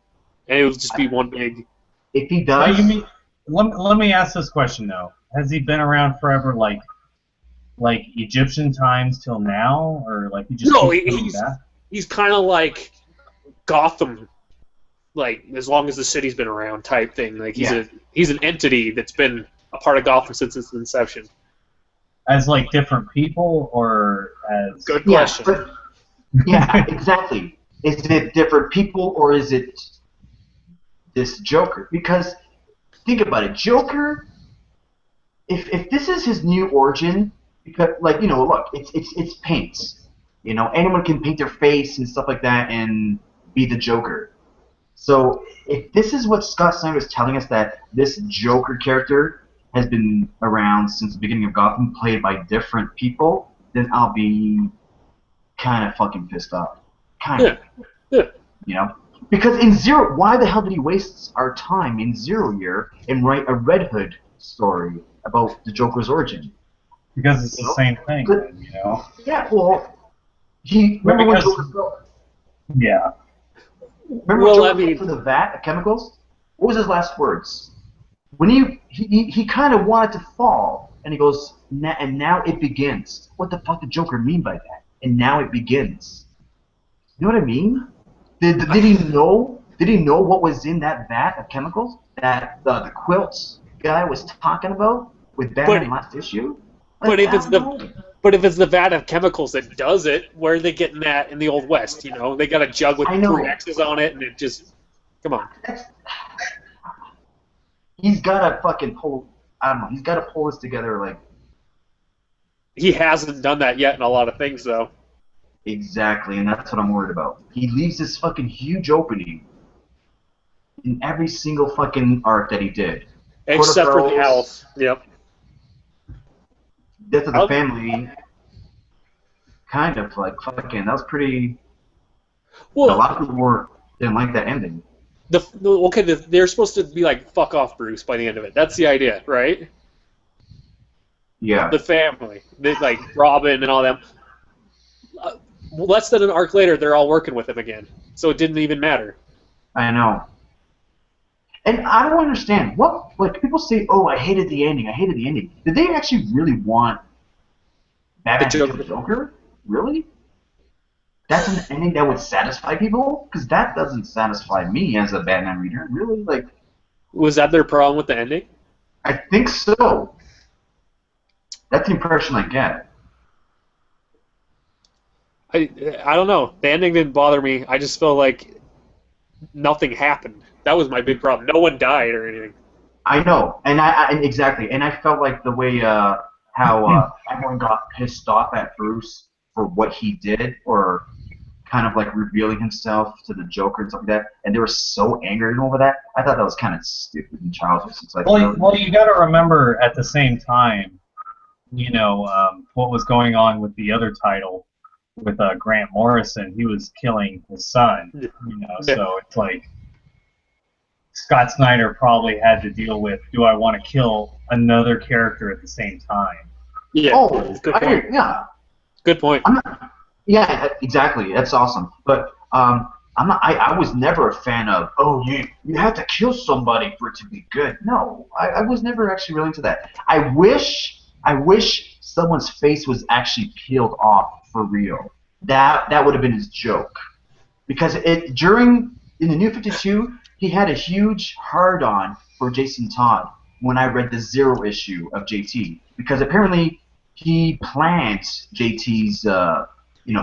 and it will just be one big? If he does, let me ask this question though: has he been around forever, like Egyptian times till now, or like he just keeps coming back? He's kind of like Gotham, like as long as the city's been around type thing. Like he's an entity that's been a part of Gotham since its inception. As like different people, or as Good question. Yeah, exactly. Is it different people, or is it this Joker? Because think about it, Joker if this is his new origin, because like look, it's paints. Anyone can paint their face and stuff like that and be the Joker. So if this is what Scott Snyder is telling us, that this Joker character has been around since the beginning of Gotham, played by different people, then I'll be kind of fucking pissed off. Kind of. Yeah. Because in Zero, why the hell did he waste our time in Zero Year and write a Red Hood story about the Joker's origin? Because it's the same thing, Yeah, well, remember when because- Joker Yeah. Remember Well, Joker I mean- went to the vat of chemicals? What was his last words? When he kind of wanted to fall, and he goes, and now it begins. What the fuck did Joker mean by that? And now it begins. You know what I mean? Did he know? Did he know what was in that vat of chemicals that the quilts guy was talking about with Batman last issue? But if it's I don't know. But if it's the vat of chemicals that does it, where are they getting that in the Old West? They got a jug with I know. 3 X's on it, and it just, come on. He's gotta fucking pull. I don't know. He's gotta pull this together like. He hasn't done that yet in a lot of things, though. Exactly, and that's what I'm worried about. He leaves this fucking huge opening in every single fucking arc that he did. Except for the Quarter house. Yep. Death of the Family, kind of like fucking. That was pretty. A Well, lot of people didn't like that ending. they're supposed to be like, fuck off, Bruce, by the end of it. That's the idea, right? Yeah. The family. Like, Robin and all them. Less than an arc later, they're all working with him again. So it didn't even matter. I know. And I don't understand. People say, oh, I hated the ending. I hated the ending. Did they actually really want Batman to kill the Joker? Really? That's an ending that would satisfy people? Because that doesn't satisfy me as a Batman reader. Really? Was that their problem with the ending? I think so. That's the impression I get. I don't know. The ending didn't bother me. I just felt like nothing happened. That was my big problem. No one died or anything. I know, and exactly, and I felt like the way how everyone got pissed off at Bruce for what he did, or kind of like revealing himself to the Joker and stuff like that, and they were so angry over that. I thought that was kind of stupid and childish. It's like, Well, you got to remember at the same time, what was going on with the other title with Grant Morrison. He was killing his son, so it's like Scott Snyder probably had to deal with, do I want to kill another character at the same time? Yeah. oh, Good point. yeah, Good point. yeah, exactly. That's awesome. But I'm not. I was never a fan of. Oh, you have to kill somebody for it to be good. No, I was never actually really into that. I wish someone's face was actually peeled off for real. That would have been his joke, because in the New 52, he had a huge hard-on for Jason Todd when I read the Zero issue of JT, because apparently he planned JT's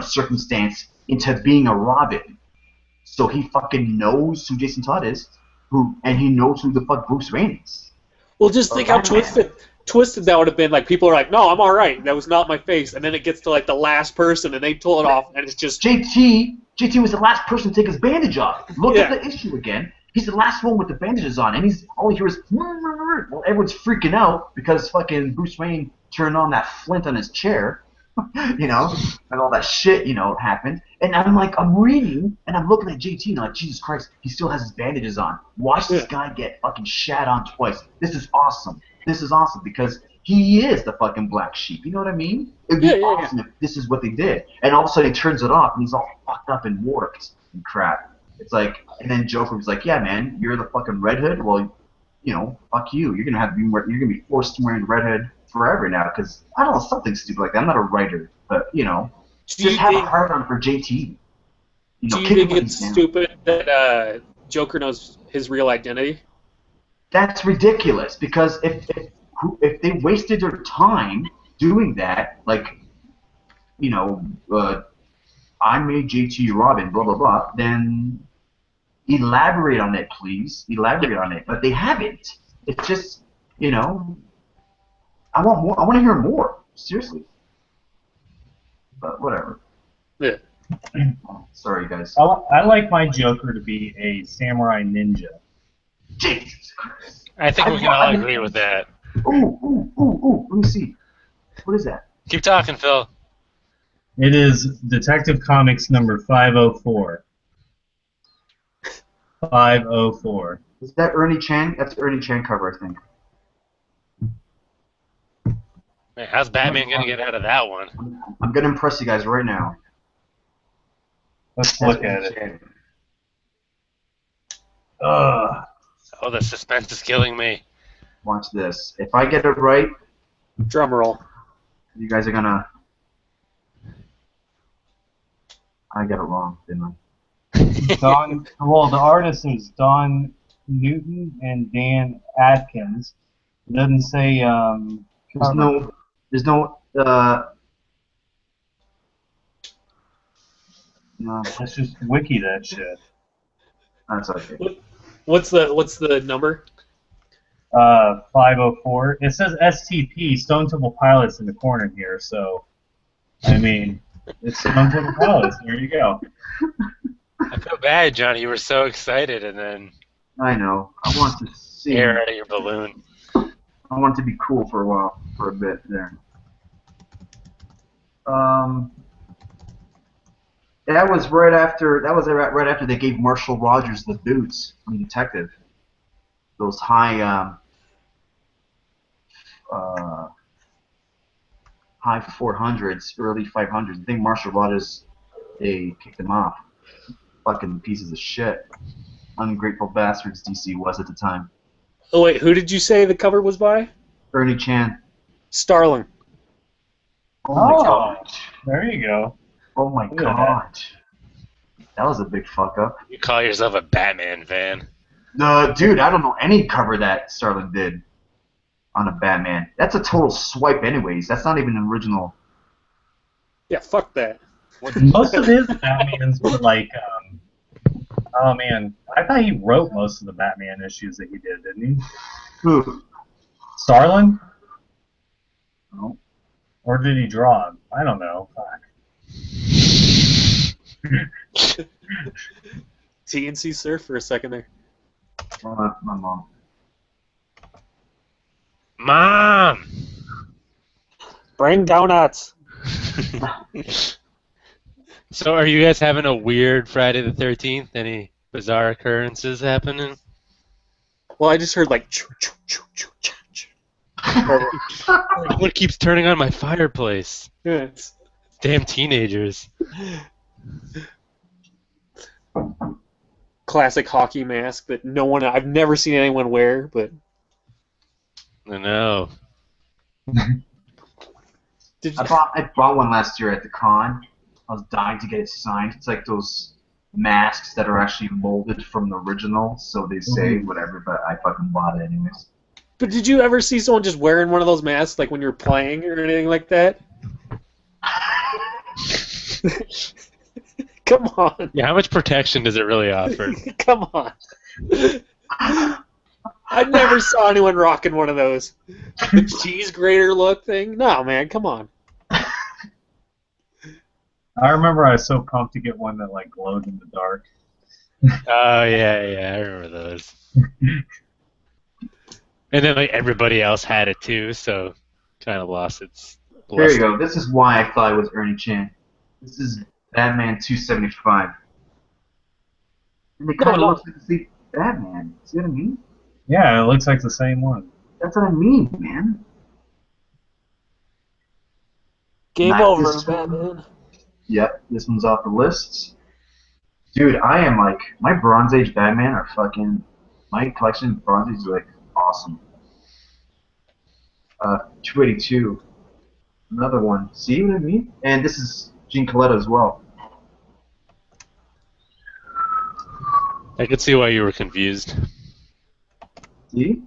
circumstance into being a Robin, so he fucking knows who Jason Todd is, and he knows who the fuck Bruce Wayne is. Well, just think how twisted that would have been. Like, people are like, no, I'm all right. That was not my face. And then it gets to, like, the last person, and they pull it off, and it's just... JT was the last person to take his bandage off. Look at the issue again. He's the last one with the bandages on, and all you hear is... Well, everyone's freaking out because fucking Bruce Wayne turned on that flint on his chair, and all that shit, happened. And I'm reading, and I'm looking at JT, and I'm like, Jesus Christ, he still has his bandages on. Watch this guy get fucking shat on twice. This is awesome. This is awesome because he is the fucking black sheep. You know what I mean? It'd be awesome if this is what they did. And all of a sudden he turns it off and he's all fucked up and warped and crap. It's like, and then Joker was like, yeah, man, you're the fucking Red Hood. Well, fuck you. You're gonna be forced to wear the Red Hood forever now because I don't know, something stupid like that. I'm not a writer, but just have a hard on for JT. Do you think it's stupid that Joker knows his real identity? That's ridiculous because if they wasted their time doing that, like, I made JT Robin, blah blah blah, then elaborate on it, please. Elaborate on it, but they haven't. It's just, I want more. I want to hear more. Seriously. But whatever. Yeah. Sorry, guys. I like my Joker to be a samurai ninja. Jesus Christ. I think we can all agree with that. Ooh. Let me see. What is that? Keep talking, Phil. It is Detective Comics number 504. 504. Is that Ernie Chan? That's Ernie Chan cover, I think. Man, how's Batman gonna get out of that one? I'm gonna impress you guys right now. Let's That's look at Ernie it. Chan. Ugh. Oh, the suspense is killing me. Watch this. If I get it right, Drum roll. you guys are gonna. I got it wrong, didn't I? The artist is Don Newton and Dan Adkins. It doesn't say. There's no. No, Let's just wiki that shit. that's okay. What's the number? 504. It says STP, Stone Temple Pilots in the corner here, so I mean, it's Stone Temple Pilots. There you go. I feel bad, Johnny. You were so excited, and then I know. I want to see. air out of your balloon. I want it to be cool for a while, for a bit there. That was right after. That was right after they gave Marshall Rogers the boots from Detective. Those high 400s, early 500s. I think Marshall Rogers, they kicked him off. Fucking pieces of shit. Ungrateful bastards DC was at the time. Oh wait, who did you say the cover was by? Ernie Chan. Starling. Oh my god. There you go. Oh my Look at god. That was a big fuck up. You call yourself a Batman fan? No, dude, I don't know any cover that Starling did on a Batman. That's a total swipe anyways. That's not even an original. Yeah, fuck that. Most of his Batmans were like, oh man, I thought he wrote most of the Batman issues that he did, didn't he? Who? Starlin? No. Or did he draw him? I don't know. Fuck. TNC Surf for a second there. My mom. Mom! Bring donuts. So are you guys having a weird Friday the 13th? Any bizarre occurrences happening? Well, I just heard like choo choo choo choo choo choo. What keeps turning on my fireplace? Yeah, it's Damn teenagers. classic hockey mask that I've never seen anyone wear, but I know. did you, I bought one last year at the con. I was dying to get it signed. It's like those masks that are actually molded from the original, so they say whatever, but I fucking bought it anyways. but did you ever see someone just wearing one of those masks like when you're playing or anything like that? Come on. Yeah, how much protection does it really offer? Come on. I never saw anyone rocking one of those. The cheese grater look thing? No, man, come on. I remember I was so pumped to get one that like glowed in the dark. Oh, yeah, I remember those. And then like everybody else had it too, so kind of lost its There you luster. go. This is why I thought it was Ernie Chan. This is Batman 275. And it kind of looks like the Batman. See what I mean? Yeah, it looks like the same one. That's what I mean, man. Game Not over, this Batman. Yep, this one's off the list. Dude, I am like, my Bronze Age Batman are fucking, my collection of Bronze Age is like awesome. 282. Another one. See what I mean? And this is Gene Coletta as well. I could see why you were confused. See?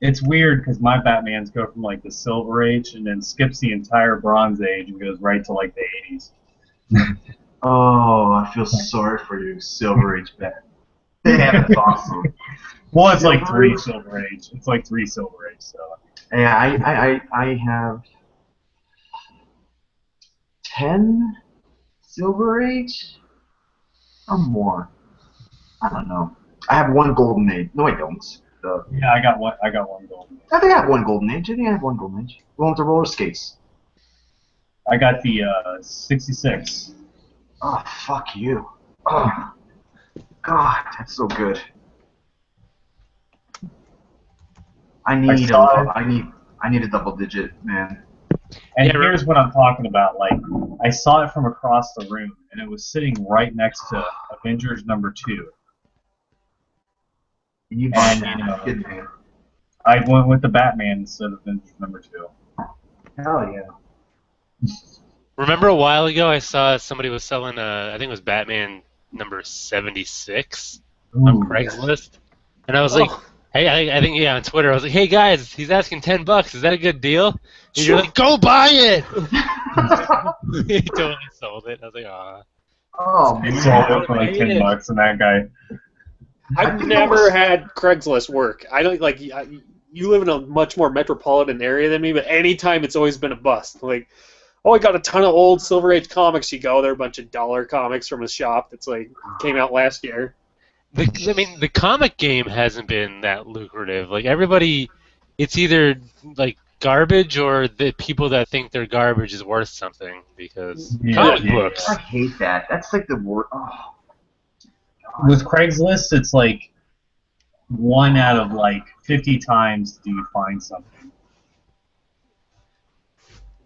It's weird because my Batmans go from like the Silver Age and then skips the entire Bronze Age and goes right to like the 80s. Oh, I feel sorry for you, Silver Age Batman. Damn, that's awesome. Well, it's like Silver three Age? Silver Age. It's like three Silver Age. So Yeah, I have 10 Silver Age or more. I don't know. I have one Golden Age. No, I don't. Yeah, I got one. I got one golden. I think I have one Golden Age. I think I have one Golden Age. One with the roller skates. I got the 66. Oh, fuck you. Oh, God, that's so good. I need a double digit, man. And Yeah, here's what I'm talking about. Like, I saw it from across the room, and it was sitting right next to Avengers #2. You And man. Good man. I went with the Batman instead of Avengers #2. Hell yeah. remember a while ago I saw somebody was selling I think it was Batman number 76 on Ooh. Craigslist, and I was like, hey, I think on Twitter I was like, hey guys, he's asking $10. Is that a good deal? And you're like, go buy it. He totally sold it. I was like, ah. Oh, He man. sold it for like $10, and that guy. I've never had Craigslist work. I don't like. You live in a much more metropolitan area than me, but anytime it's always been a bust. Like, oh, I got a ton of old Silver Age comics. You go, they're a bunch of dollar comics from a shop that's like came out last year. I mean, the comic game hasn't been that lucrative. Like everybody, it's either like garbage or the people that think their garbage is worth something because comic books. I hate that. That's like the word. Oh. With Craigslist, it's like 1 out of like 50 times do you find something.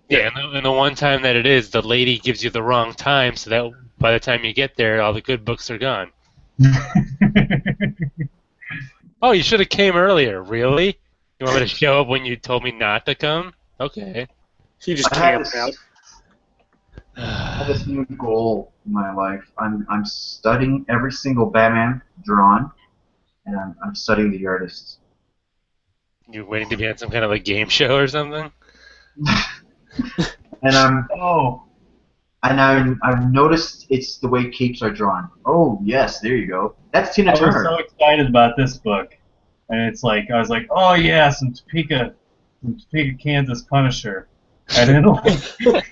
Yeah, and the one time that it is, the lady gives you the wrong time, so that by the time you get there, all the good books are gone. Oh, you should have came earlier. Really? You want me to show up when you told me not to come? Okay. You just I have camped this- out. I have this new goal in my life. I'm studying every single Batman drawn, and I'm studying the artists. You waiting to be on some kind of a game show or something? And Oh, I've noticed it's the way capes are drawn. Oh yes, there you go. That's Tina I was Turner. so excited about this book, and it's like I was like, oh yeah, some Topeka, Kansas Punisher, and then like,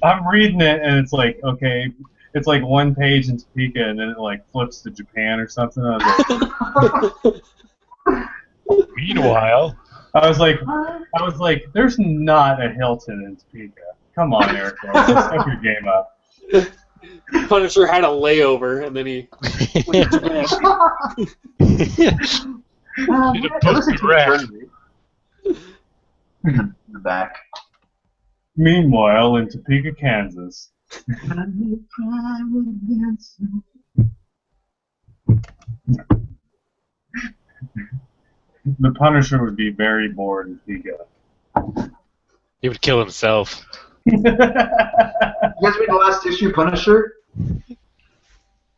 I'm reading it, and it's like okay, it's like one page in Topeka, and then it like flips to Japan or something. Meanwhile, I was like, there's not a Hilton in Topeka. Come on, Eric, step your game up. Punisher had a layover, and then he went to Japan. Listen to the in the back. Meanwhile, in Topeka, Kansas. The Punisher would be very bored in Topeka. he would kill himself. You guys read the last issue, of Punisher?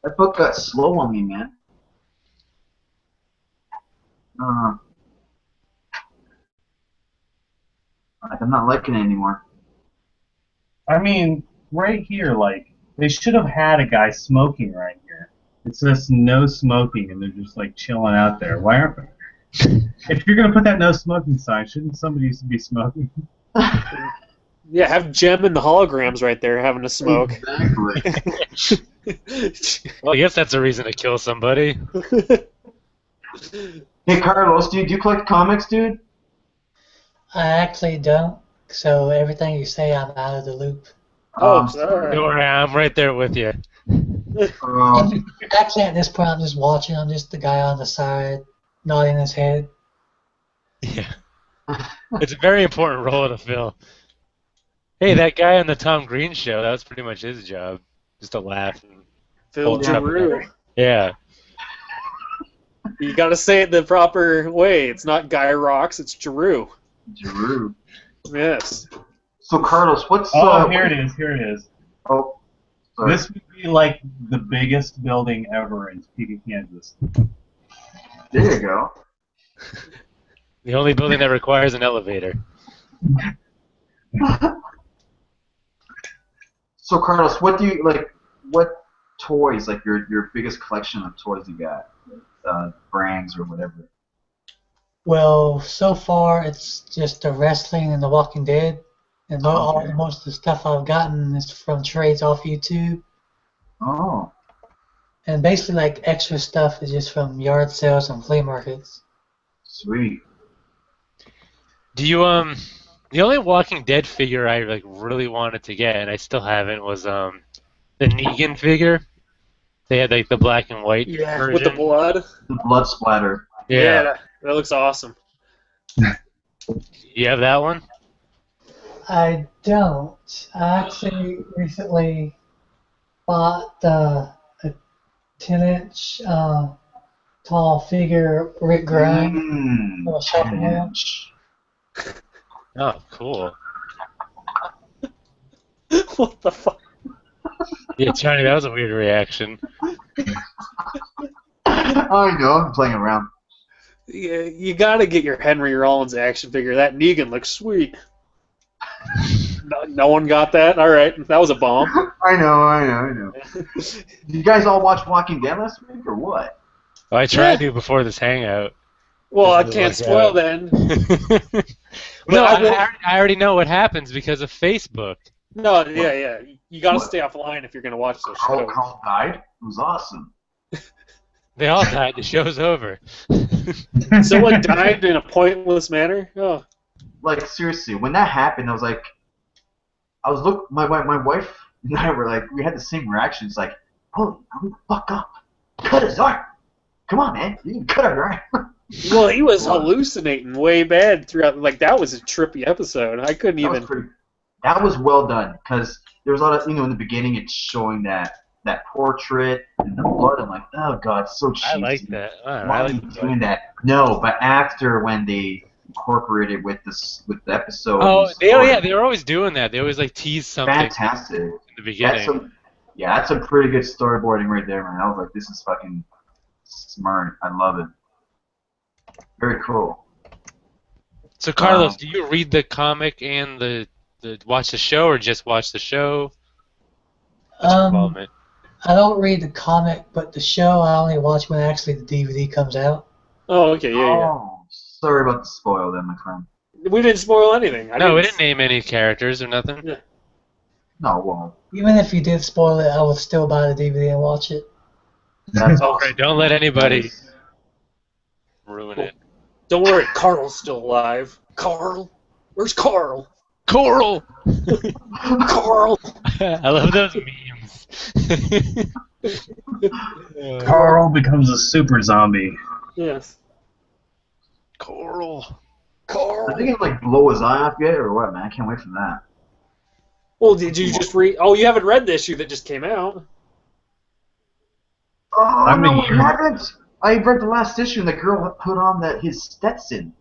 That book got slow on me, man. I'm not liking it anymore. I mean, right here, like, they should have had a guy smoking right here. It says no smoking, and they're just, like, chilling out there. Why aren't they? If you're going to put that no smoking sign, shouldn't somebody be smoking? Yeah, have Jem and the holograms right there having a smoke. Exactly. Well, I guess that's a reason to kill somebody. Hey, Carlos, do you collect comics, dude? I actually don't, so everything you say, I'm out of the loop. Oh, sorry. Don't worry, I'm right there with you. Actually, at this point, I'm just watching. I'm just the guy on the side, nodding his head. Yeah. It's a very important role to fill. Hey, that guy on the Tom Green show, that was pretty much his job. Just to laugh. And Phil hold it up. Giroux. Yeah. You gotta say it the proper way. It's not Guy Rocks, it's Giroux. Giroux. Yes. So, Carlos, what's... Oh, here it is. Oh, sorry. This would be like the biggest building ever in Topeka, Kansas. There you go. The only building that requires an elevator. So, Carlos, what do you like? What toys, like your biggest collection of toys you got, brands or whatever? Well, so far it's just the wrestling and The Walking Dead, and Okay. most of the stuff I've gotten is from trades off YouTube, Oh, and basically like extra stuff is just from yard sales and flea markets. sweet. Do you the only Walking Dead figure I like really wanted to get and I still haven't was the Negan figure. They had like the black and white Yeah, with the version. blood. The blood splatter. Yeah. Yeah, that looks awesome. You have that one? I don't. I actually recently bought a 10-inch tall figure Rick Grimes from a shopping 10 mall. inch. Oh, cool. What the fuck? Yeah, Johnny, that was a weird reaction. I know, I'm playing around. Yeah, you gotta get your Henry Rollins action figure. That Negan looks sweet. No one got that? Alright, that was a bomb. I know. Did you guys all watch Walking Dead last week, or what? Well, I tried to before this hangout. Well, I Didn't can't work spoil out. then. No, I will- I already know what happens because of Facebook. No, yeah. You gotta What? stay offline if you're gonna watch those Carl shows. died? It was awesome. They all died. The show's over. Someone died in a pointless manner? Oh. Like, seriously, when that happened, my wife and I were like, we had the same reactions, like, holy, hurry the fuck up. Cut his arm. Come on, man. You can cut her arm. Well, he was hallucinating way bad throughout. Like, that was a trippy episode. I couldn't even. That was well done, because there was a lot of, in the beginning, it's showing that portrait and the blood. I'm like, oh god, it's so cheesy. I like that. Why I are you like doing that? No, but after when they incorporated with the episode. Oh, the story, they were always doing that. They always like tease something fantastic. in the beginning. That's some pretty good storyboarding right there, man. I was like, this is fucking smart. I love it. Very cool. So Carlos, do you read the comic and the watch the show, or just watch the show? What's your involvement? I don't read the comic, but the show I only watch when actually the DVD comes out. Oh, okay, yeah. Oh, sorry about the spoil then, my friend. We didn't spoil anything. No, we didn't name any characters or nothing. Yeah. No, well, Even if you did spoil it, I would still buy the DVD and watch it. that's Okay, don't let anybody ruin it. Don't worry, Carl's still alive. Carl? Where's Carl? Coral! Carl! I love those memes. Carl becomes a super zombie. Yes. Coral. Carl! I think it like blow his eye off yet, or what, man? I can't wait for that. Well, did you just read? Oh, you haven't read the issue that just came out. Oh, I'm no, a I year- haven't. I read the last issue, and the girl put on his Stetson.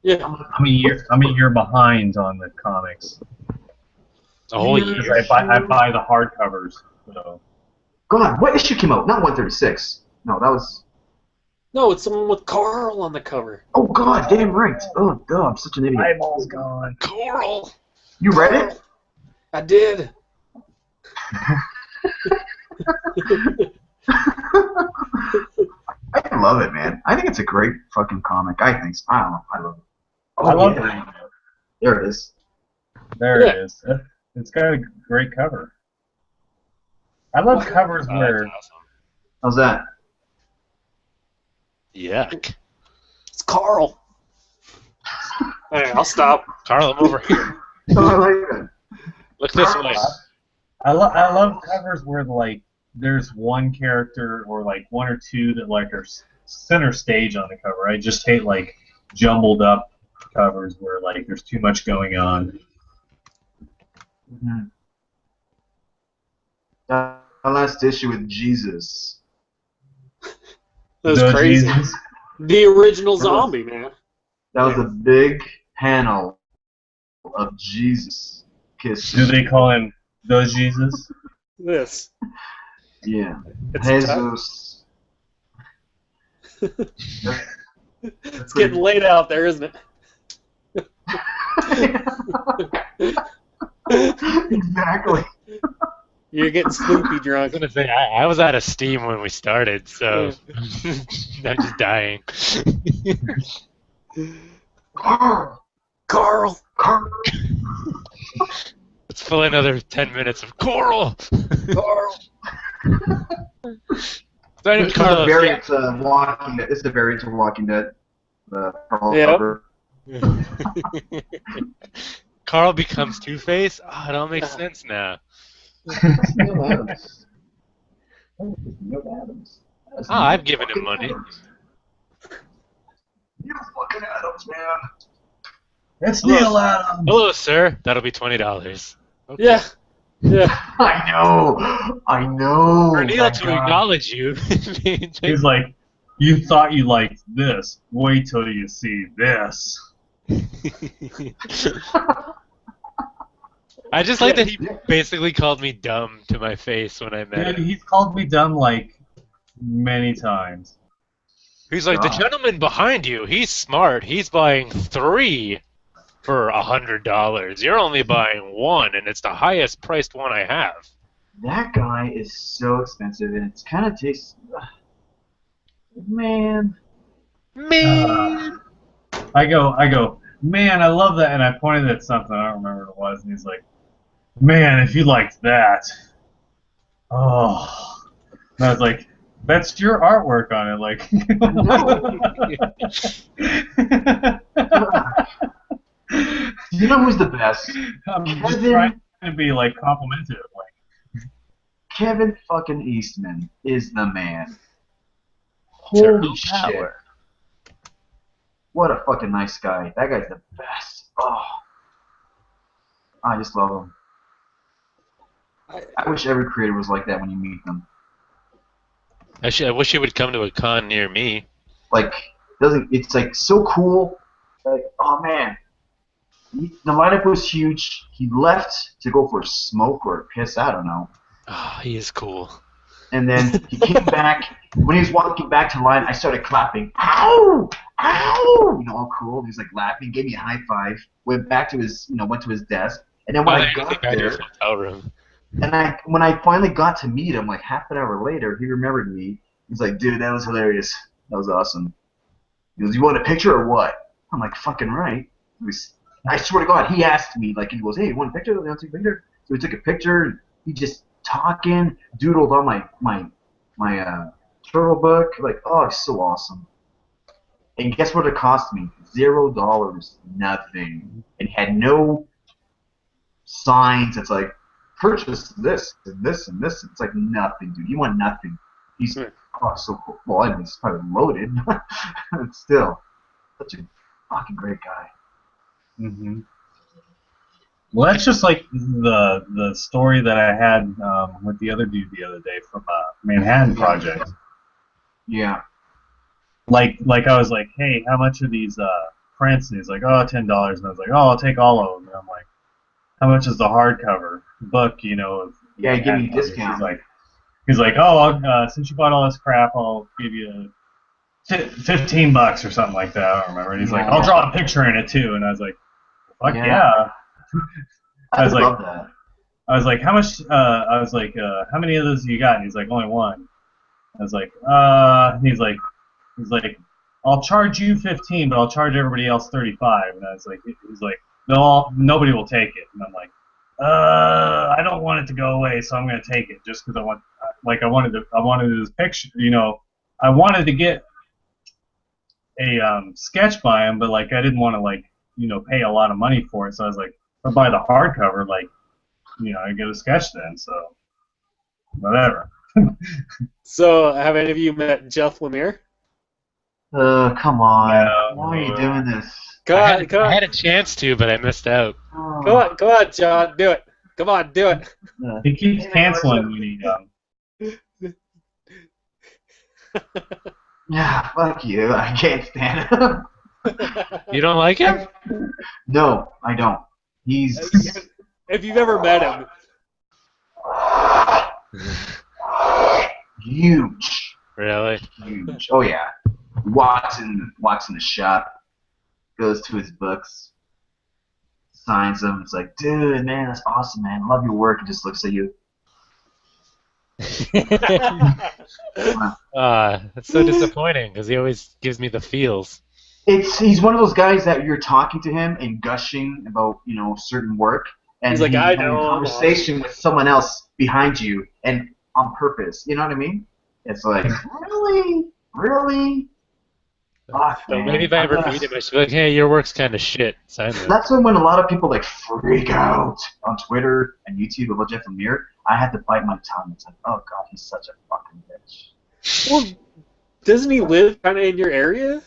Yeah. I'm a year behind on the comics. A whole Because year. I buy the hardcovers. So. God, what issue came out? Not 136. No, that was. No, it's someone with Carl on the cover. Oh God, damn right. Oh God, I'm such an idiot. Eyeball's gone. Coral. You read it? I did. I love it, man. I think it's a great fucking comic. I think so. I don't know. I love it. Oh, I love yeah. it. There it is. There Yeah. it is. It's got a great cover. I love covers Oh, where that's awesome. How's that? Yuck. It's Carl. Alright, I'll stop. Carl, I'm over here. Oh, I like it. Look this way. I love covers where like there's one character or like one or two that like are center stage on the cover. I just hate like jumbled up covers where like there's too much going on. Mm-hmm. My last issue with Jesus. That was The crazy. Jesus. The original zombie, man. That was a big panel of Jesus kissing. Do they call him the Jesus? This. Yeah. It's Jesus. It's getting late out there, isn't it? Exactly. You're getting sleepy I drunk. was gonna say I was out of steam when we started, so I'm just dying. Carl! Carl. Carl! Let's fill another 10 minutes of Coral. Carl. So This is a Carlos, variant to Walking Dead. This is a variant to Walking Dead. The Carl Yep. cover. Carl becomes Two-Face. Oh, it all makes sense now. Neil Adams. Neil Adams. That's Oh, I've Neil given him fucking money. Adams. Neil fucking Adams, man. It's Hello. Neil Adams. Hello, sir. That'll be $20. Okay. Yeah. Yeah. I know. For Neil that to guy. acknowledge you. He's like, you thought you liked this. Wait till you see this. I just like that he basically called me dumb to my face when I met Dude, him. he's called me dumb like many times. He's like, the gentleman behind you, he's smart. He's buying 3 for $100. You're only buying 1, and it's the highest priced one I have. That guy is so expensive, and it's kind of tastes. Man. Man. I go, man, I love that, and I pointed at something, I don't remember what it was, and he's like, man, if you liked that. Oh. And I was like, that's your artwork on it, like. You know who's the best? I'm just Kevin- trying to be like complimentary. Like, Kevin fucking Eastman is the man. Turtle Holy shit. power. What a fucking nice guy. That guy's the best. Oh. I just love him. I wish every creator was like that when you meet them. I wish he would come to a con near me. Like, it's like so cool. Like, oh man. The lineup was huge. He left to go for a smoke or a piss, I don't know. Oh, he is cool. And then he came back. When he was walking back to the line, I started clapping. Ow! Ow! You know, all cool. He was like laughing, gave me a high five, went back to his, went to his desk. And then when I got back to there, his hotel room. and when I finally got to meet him, like half an hour later, he remembered me. He's like, dude, that was hilarious. That was awesome. He goes, you want a picture or what? I'm like, fucking right. I swear to God, he asked me, like, he goes, hey, you want a picture? You want to take a picture? So we took a picture, and he just talking, doodled on my turtle book. Like, oh, it's so awesome. And guess what it cost me? $0, nothing. And had no signs. It's like, purchase this and this and this. It's like nothing, dude. You want nothing. He's so cool. Well, I mean, he's probably loaded, but still, such a fucking great guy. mm-hmm. Well, that's just like the story that I had with the other dude the other day from Manhattan Project. Yeah. Like I was like, hey, how much are these prints? And he's like, oh, $10. And I was like, oh, I'll take all of them. And I'm like, how much is the hardcover book? Yeah, give me a discount. He's like, oh, since you bought all this crap, I'll give you $15 or something like that. I don't remember. And he's like, I'll draw a picture in it too. And I was like, fuck yeah. I love that. I was like, how much? I was like, how many of those do you got? And he's like, only one. I was like, he's like, I'll charge you 15, but I'll charge everybody else 35. And I was like, he's like, no, nobody will take it. And I'm like, I don't want it to go away, so I'm gonna take it just because I wanted this picture. I wanted to get a sketch by him, but like I didn't want to pay a lot of money for it. So I was like, I'll buy the hardcover, I get a sketch then. So whatever. So, have any of you met Jeff Lemire? Come on. No. Why are you doing this? Come on, I had a chance to, but I missed out. Oh. come on, John, do it. Come on, do it. He keeps canceling when he Yeah, fuck you. I can't stand him. You don't like him? No, I don't. He's If you've ever met him, huge. Really? Huge. Oh yeah. Walks in the shop, goes to his books, signs them. It's like, dude, man, that's awesome, man. Love your work. And just looks at you. That's so disappointing because he always gives me the feels. He's one of those guys that you're talking to him and gushing about certain work, and He's like, he's I having a know, I'm awesome. conversation with someone else behind you, and on purpose. You know what I mean? It's like really, really, fuck, So maybe man. if I ever meet him, I should be like, hey, your work's kind of shit. Sign this. That's when a lot of people like freak out on Twitter and YouTube about Jeff Lemire. I had to bite my tongue. It's like, oh god, he's such a fucking bitch. Well, doesn't he live kind of in your area?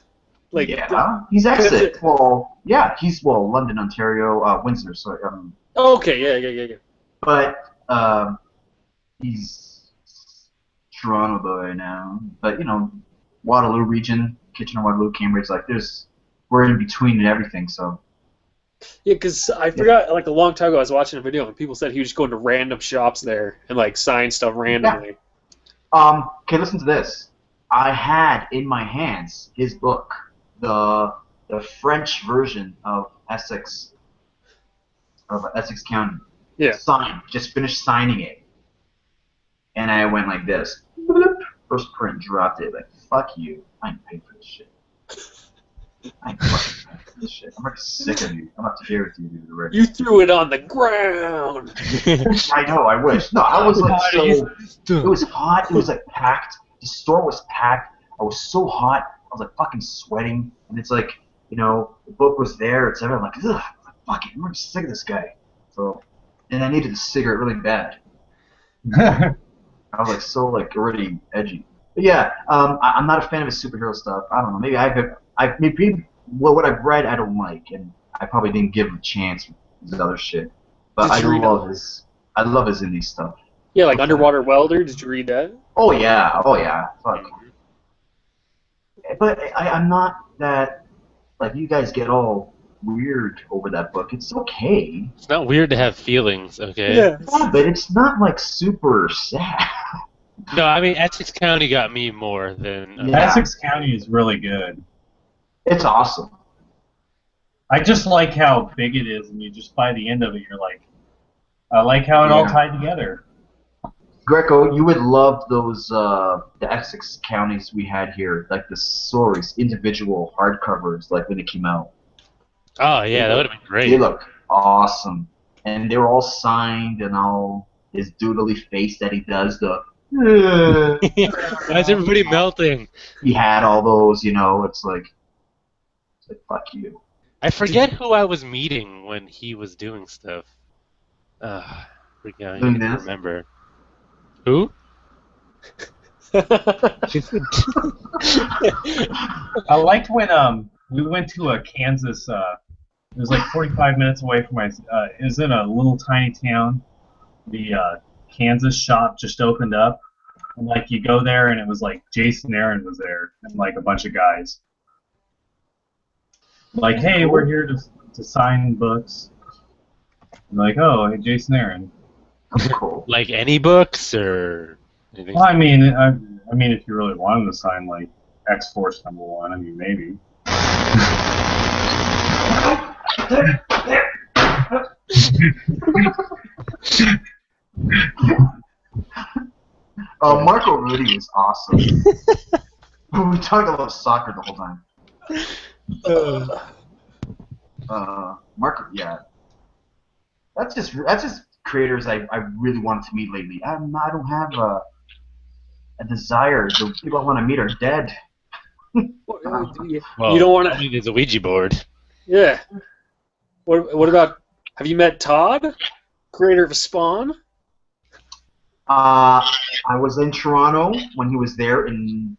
Like, Yeah, he's Cause exit. Well, yeah, he's London, Ontario, Windsor. Sorry, oh, okay, yeah. but he's Toronto boy now. But Waterloo region, Kitchener, Waterloo, Cambridge. Like, we're in between and everything. So Yeah, because I forgot, like, a long time ago I was watching a video and people said he was just going to random shops there and, like, sign stuff randomly. okay, listen to this. I had in my hands his book, the French version of Essex County. Yeah. Signed. Just finished signing it, and I went like this. First print, dropped it. Like, fuck you. I ain't paid for this shit. I ain't fucking paid for this shit. I'm already sick of you. I'm about to hear it to you, dude. You threw it on the ground! I know, I wish. No, I was like so. It was hot. It was like packed. The store was packed. I was so hot. I was like fucking sweating. And it's like, the book was there. It's everything. I'm like, ugh, fuck it. I'm already sick of this guy. So, and I needed a cigarette really bad. I was like so like already edgy. But yeah, I'm not a fan of his superhero stuff. I don't know. Maybe what I've read I don't like, and I probably didn't give him a chance with his other shit. But I love his indie stuff. Yeah, like Underwater Welder, did you read that? Oh yeah, fuck. But I'm not that like you guys get all weird over that book. It's okay. It's not weird to have feelings, okay? Yeah. Yeah, but it's not like super sad. No, I mean Essex County got me more than. Yeah. Essex County is really good. It's awesome. I just like how big it is, and you just by the end of it, you're like, I like how it all tied together. Greco, you would love those the Essex counties we had here, like the stories, individual hardcovers, like when it came out. Oh yeah, that would have been They great. look awesome, and they were all signed and all his doodly face that he does. Why is everybody melting? He had all those, It's like fuck you. I forget who I was meeting when he was doing stuff. I Doing can't this? remember. Who? I liked when we went to a Kansas. It was like 45 minutes away from my. It was in a little tiny town. The Kansas shop just opened up, and like you go there, and it was like Jason Aaron was there, and like a bunch of guys. Like, hey, we're here to sign books. I'm like, oh, hey, Jason Aaron. That's cool. Like any books or anything? Well, I mean, if you really wanted to sign like X-Force #1, I mean, maybe. Marco Rudy is awesome. We talked about soccer the whole time. Marco, yeah. That's just creators I really wanted to meet lately. I don't have a desire. The people I want to meet are dead. Well, you don't want I mean, there's a Ouija board. Yeah. What about? Have you met Todd, creator of Spawn? I was in Toronto when he was there in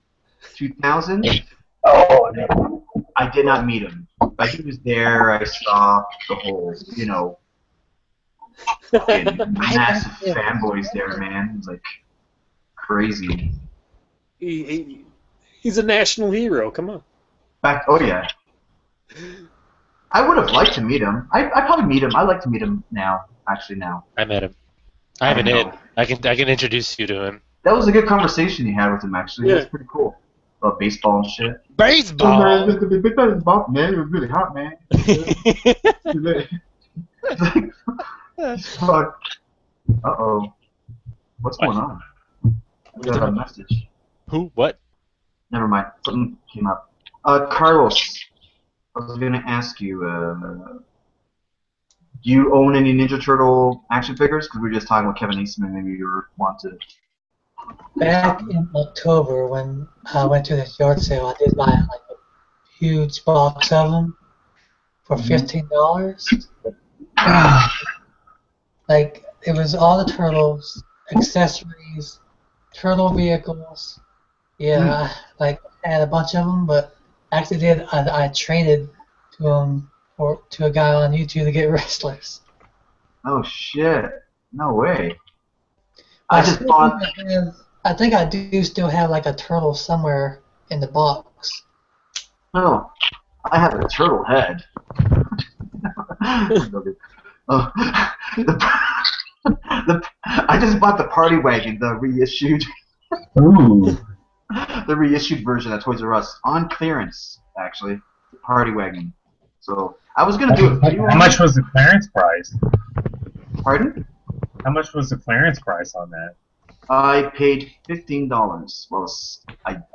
2000. Oh, no. I did not meet him, but he was there. I saw the whole, fucking massive fanboys there, man. It was like crazy. He's a national hero. Come on. Oh yeah. I would have liked to meet him. I probably meet him. I like to meet him now. Actually, now. I met him. I have an know. in. I can introduce you to him. That was a good conversation you had with him. Actually, Yeah. That's pretty cool. About baseball and shit. Baseball. Man, it was really hot, man. Fuck. Uh-oh. What's going on? I got a message. Who? What? Never mind. Something came up. Carlos. was gonna ask you, do you own any Ninja Turtle action figures? Because we were just talking about Kevin Eastman. Maybe you want to. Back in October when I went to this yard sale, I did buy like a huge box of them for $15. Like it was all the turtles, accessories, turtle vehicles. Yeah, like I had a bunch of them, but actually I traded to them to a guy on YouTube to get wrestlers. Oh shit! No way. I I just still bought. think I think I do still have like a turtle somewhere in the box. Oh, I have a turtle head. Oh, I just bought the party wagon, the reissued, Ooh. the reissued version at Toys R Us on clearance. Actually, the party wagon. So I was gonna do a video. How much was the clearance price? Pardon? How much was the clearance price on that? I paid $15. Well,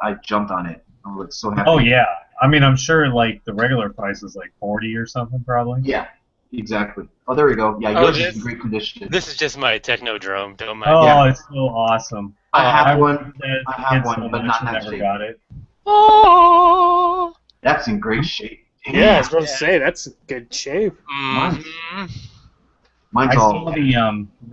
I jumped on it. I was like so happy. Oh yeah. I mean, I'm sure like the regular price is like 40 or something probably. Yeah, exactly. Oh, there we go. Yeah, Oh, yours is in great condition. This is just my Technodrome. Don't mind. Oh, Yeah. it's so awesome. I have one. wanted that I have kid one, so but much not in and that never shape. got it. Oh. That's in great shape. Damn. Yeah, I was about to say that's good shape. Mhm. Mine's I all. saw the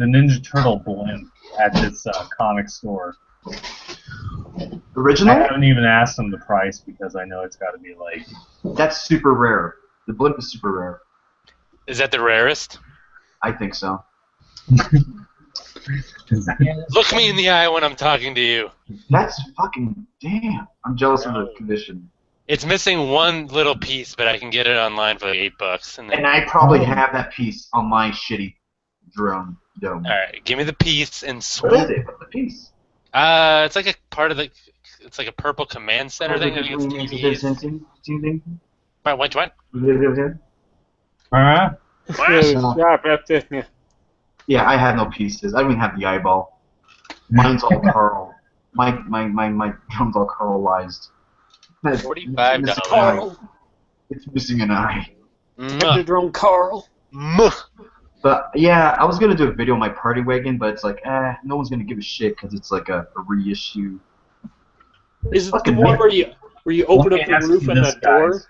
Ninja Turtle blimp at this comic store. I Original? haven't even asked them the price because I know it's got to be like. That's super rare. The blimp is super rare. Is that the rarest? I think so. Yeah, Look me in the eye when I'm talking to you. That's fucking damn. I'm jealous of the condition. It's missing one little piece, but I can get it online for like $8. And then, And I probably have that piece on my shitty drone dome. all right, give me the piece and What is swoop. it? What's the piece? It's like a part of the. It's like a purple command center thing. I think it's TVs. But which one? Huh? Yeah, I have no pieces. I don't even have the eyeball. Mine's all Carl. My drum's all Carlized. $45. Carl. It's missing an eye. Technodrome Carl. But yeah, I was gonna do a video on my party wagon, but it's like, no one's gonna give a shit because it's like a reissue. Is it the Fucking one where you open up the roof and the door?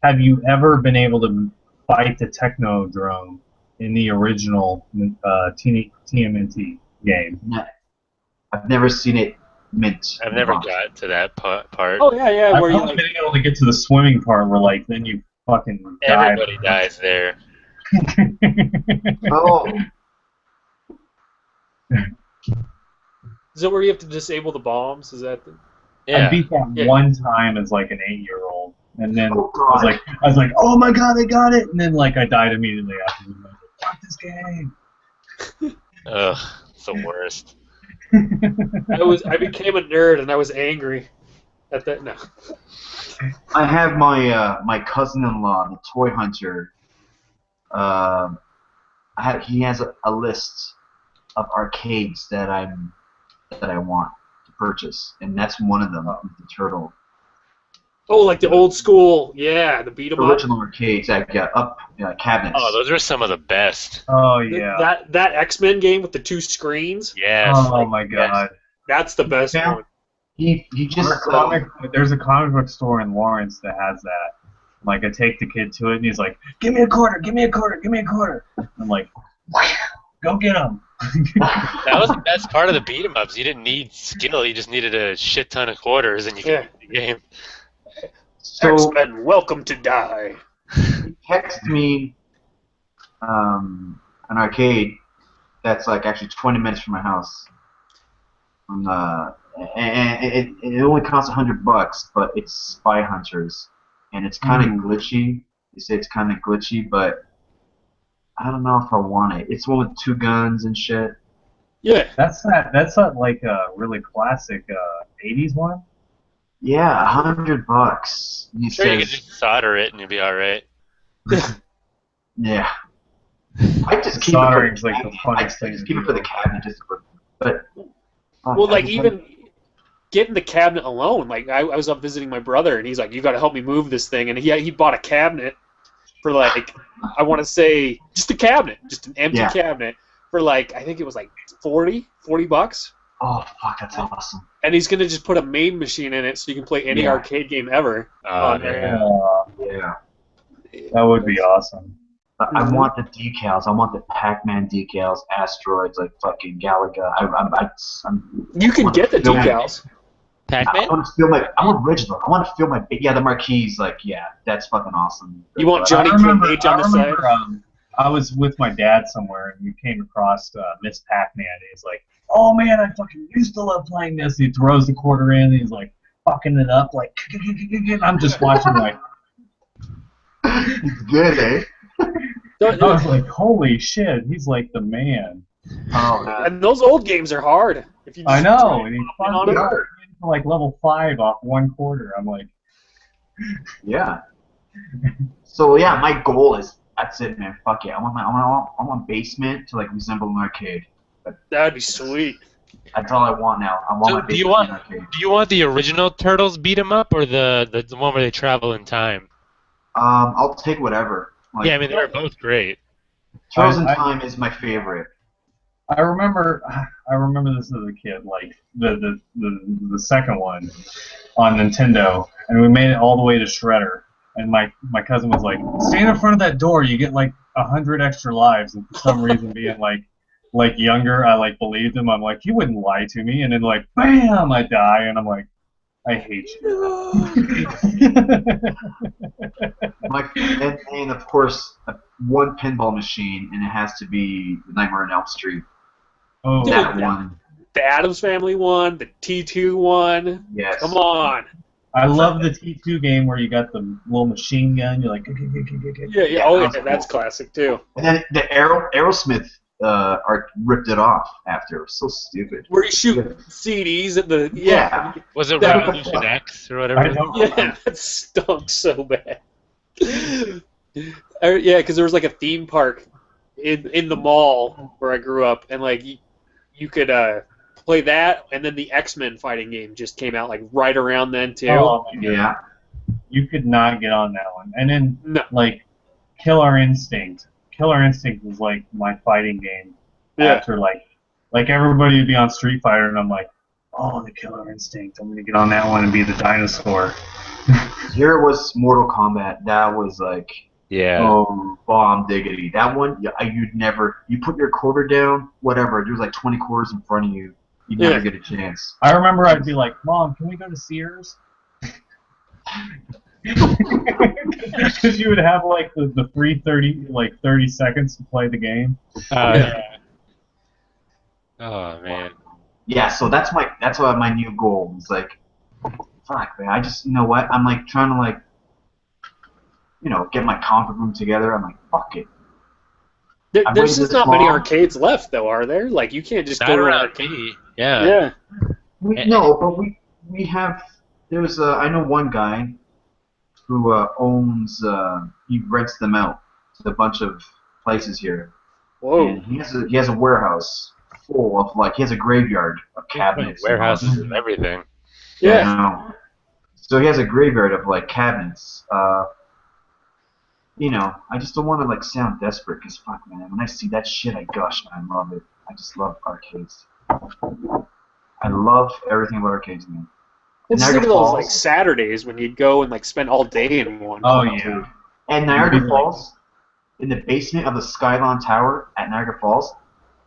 Have you ever been able to fight the Technodrome in the original TMNT game? No, I've never seen it mint. I've never got to that part. Oh yeah, I've where you only like been able to get to the swimming part where like then you fucking die. Everybody dies there. Oh, is it where you have to disable the bombs? Is that the... Yeah. I beat that Yeah. one time as like an 8-year-old, and then oh I god. was like, oh my god, I got it, and then like I died immediately after. I was like, fuck this game. Ugh, it's the worst. I became a nerd and I was angry at that. No. I have my cousin-in-law, the toy hunter. He has a list of arcades that I want to purchase, and that's one of them. The turtle. Oh, like the old school, yeah, the beat 'em up. Original arcades that got up cabinets. Oh, those are some of the best. Oh yeah. That X-Men game with the 2 screens. Yes. Oh my god. That's the best Yeah. one. He just There's a comic book store in Lawrence that has that. Like I take the kid to it, and he's like, "Give me a quarter, give me a quarter, give me a quarter." I'm like, "Go get him." That was the best part of the beat 'em ups. You didn't need skill. You just needed a shit ton of quarters, and you could beat the game. so X-Men, welcome to die. he texted me an arcade that's like actually 20 minutes from my house. And it only costs $100, but it's Spy Hunters, and it's kind of glitchy. They say it's kind of glitchy, but I don't know if I want it. It's one with 2 guns and shit. Yeah. That's not like a really classic 80s one. Yeah, $100. He Sure, you says, could just solder it, and you'll be all right. yeah. I just keep Soldering's it for like the the cabinet. funnest I thing just to keep it do. for the cabinet, just for. But Well, like even getting the cabinet alone. Like I was up visiting my brother, and he's like, "You got to help me move this thing." And he bought a cabinet for like, I want to say just a cabinet, just an empty cabinet for like, I think it was like $40 $40. Oh fuck, that's awesome. And he's gonna just put a main machine in it so you can play any arcade game ever on there. Yeah. That would be awesome. I want the decals. I want the Pac-Man decals, asteroids, like fucking Galaga. You can get the decals. Pac-Man? I want to feel I'm original. I want to feel the marquees. Like, yeah, that's fucking awesome. You want Johnny Cage on the side? I was with my dad somewhere, and we came across Miss Pac-Man. And he's like, "Oh man, I fucking used to love playing this." He throws the quarter in, and he's like fucking it up, like. I'm just watching like. It's good, eh? I was like, "Holy shit!" He's like the man. Oh man. And those old games are hard. If you I know, and he's on it. like level 5 off one quarter. I'm like, yeah. So yeah, my goal is that's it, man. Fuck yeah, I want basement to like resemble an arcade. That'd be sweet. That's all I want now. I want my basement to be an arcade. Do you want the original Turtles beat 'em up or the one where they travel in time? I'll take whatever. Like, yeah, I mean they're both great. Turtles in Time is my favorite. I remember this as a kid, like the second one on Nintendo, and we made it all the way to Shredder. And my cousin was like, "Stand in front of that door, you get like 100 extra lives." And for some reason, being like younger, I like believed him. I'm like, he wouldn't lie to me. And then like, bam, I die, and I'm like, I hate you. and of course, one pinball machine, and it has to be Nightmare on Elm Street. Oh, that one. The Addams Family one, the T2 one. Yes. Come on. I love the T2 game where you got the little machine gun. You're like, yeah. Oh, yeah, that's classic too. And then the Aerosmith ripped it off after. It was so stupid. Where you shoot CDs at the Was it Revolution X or whatever? Yeah, that stunk so bad. Yeah, because there was like a theme park in the mall where I grew up, and like you could play that, and then the X-Men fighting game just came out like right around then too. Oh, yeah. You could not get on that one. And then like Killer Instinct. Killer Instinct was like my fighting game. Yeah. After like everybody would be on Street Fighter, and I'm like, oh, the Killer Instinct. I'm gonna get on that one and be the dinosaur. Here it was Mortal Kombat. That was like, oh, bomb diggity. That one, you put your quarter down, whatever. There's like 20 quarters in front of you. You'd never get a chance. I remember I'd be like, Mom, can we go to Sears? Because you would have like the free 30 seconds to play the game. Yeah. Oh man. Yeah, so that's what my new goal is. Like, fuck, man. I just, you know what? I'm like trying to like, get my comfort room together. I'm like, fuck it. There's just not many arcades left, though, are there? Like, you can't just go to an arcade. Yeah. Yeah. No, but we have. There's I know one guy who owns. He rents them out to a bunch of places here. Whoa. And he has a warehouse full of he has a graveyard of cabinets. Warehouses and everything. Yeah. So he has a graveyard of cabinets. I just don't want to sound desperate because fuck, man, when I see that shit, I gush, man. I love it. I just love arcades. I love everything about arcades, man. Let's think of those Saturdays when you'd go and spend all day in one. Oh yeah. And Niagara Falls, in the basement of the Skyline Tower at Niagara Falls.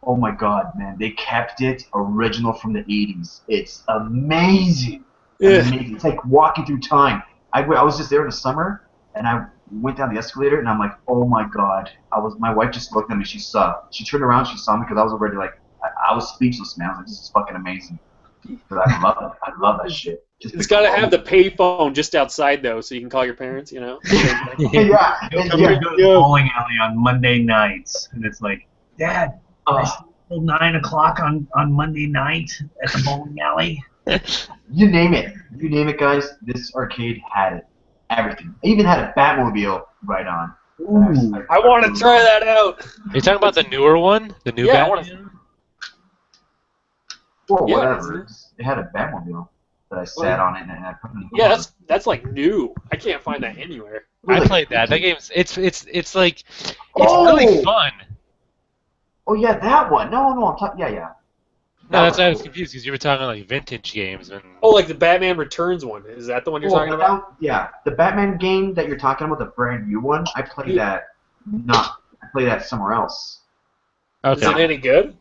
Oh my God, man, they kept it original from the 80s. It's amazing. Yeah. Amazing. It's like walking through time. I was just there in the summer, and I went down the escalator, and I'm like, oh my God. My wife just looked at me. She turned around, she saw me because I was already I was speechless, man. I was like, this is fucking amazing. Because I love it. I love that shit. It's got to have the payphone just outside, though, so you can call your parents, Yeah. Go to the bowling alley on Monday nights, and it's like, Dad, I stay till 9 o'clock on Monday night at the bowling alley. You name it, guys. This arcade had it. Everything. I even had a Batmobile right on. Ooh. I want to try that out. Are you talking about the newer one? The new Batman? Well, whatever. It had a Batmobile. that I sat on it and I put it in the Yeah, car. that's like new. I can't find that anywhere. I Really? played that. That game's it's like it's Oh! really fun. Oh yeah, that one. No, I'm talking. Yeah. No, That that's why I was cool. confused because you were talking like vintage games and Oh, like the Batman Returns one. Is that the one you're Well, talking about? yeah, the Batman game that you're talking about, the brand new one. I played that. I played that somewhere else. Is it okay. any good?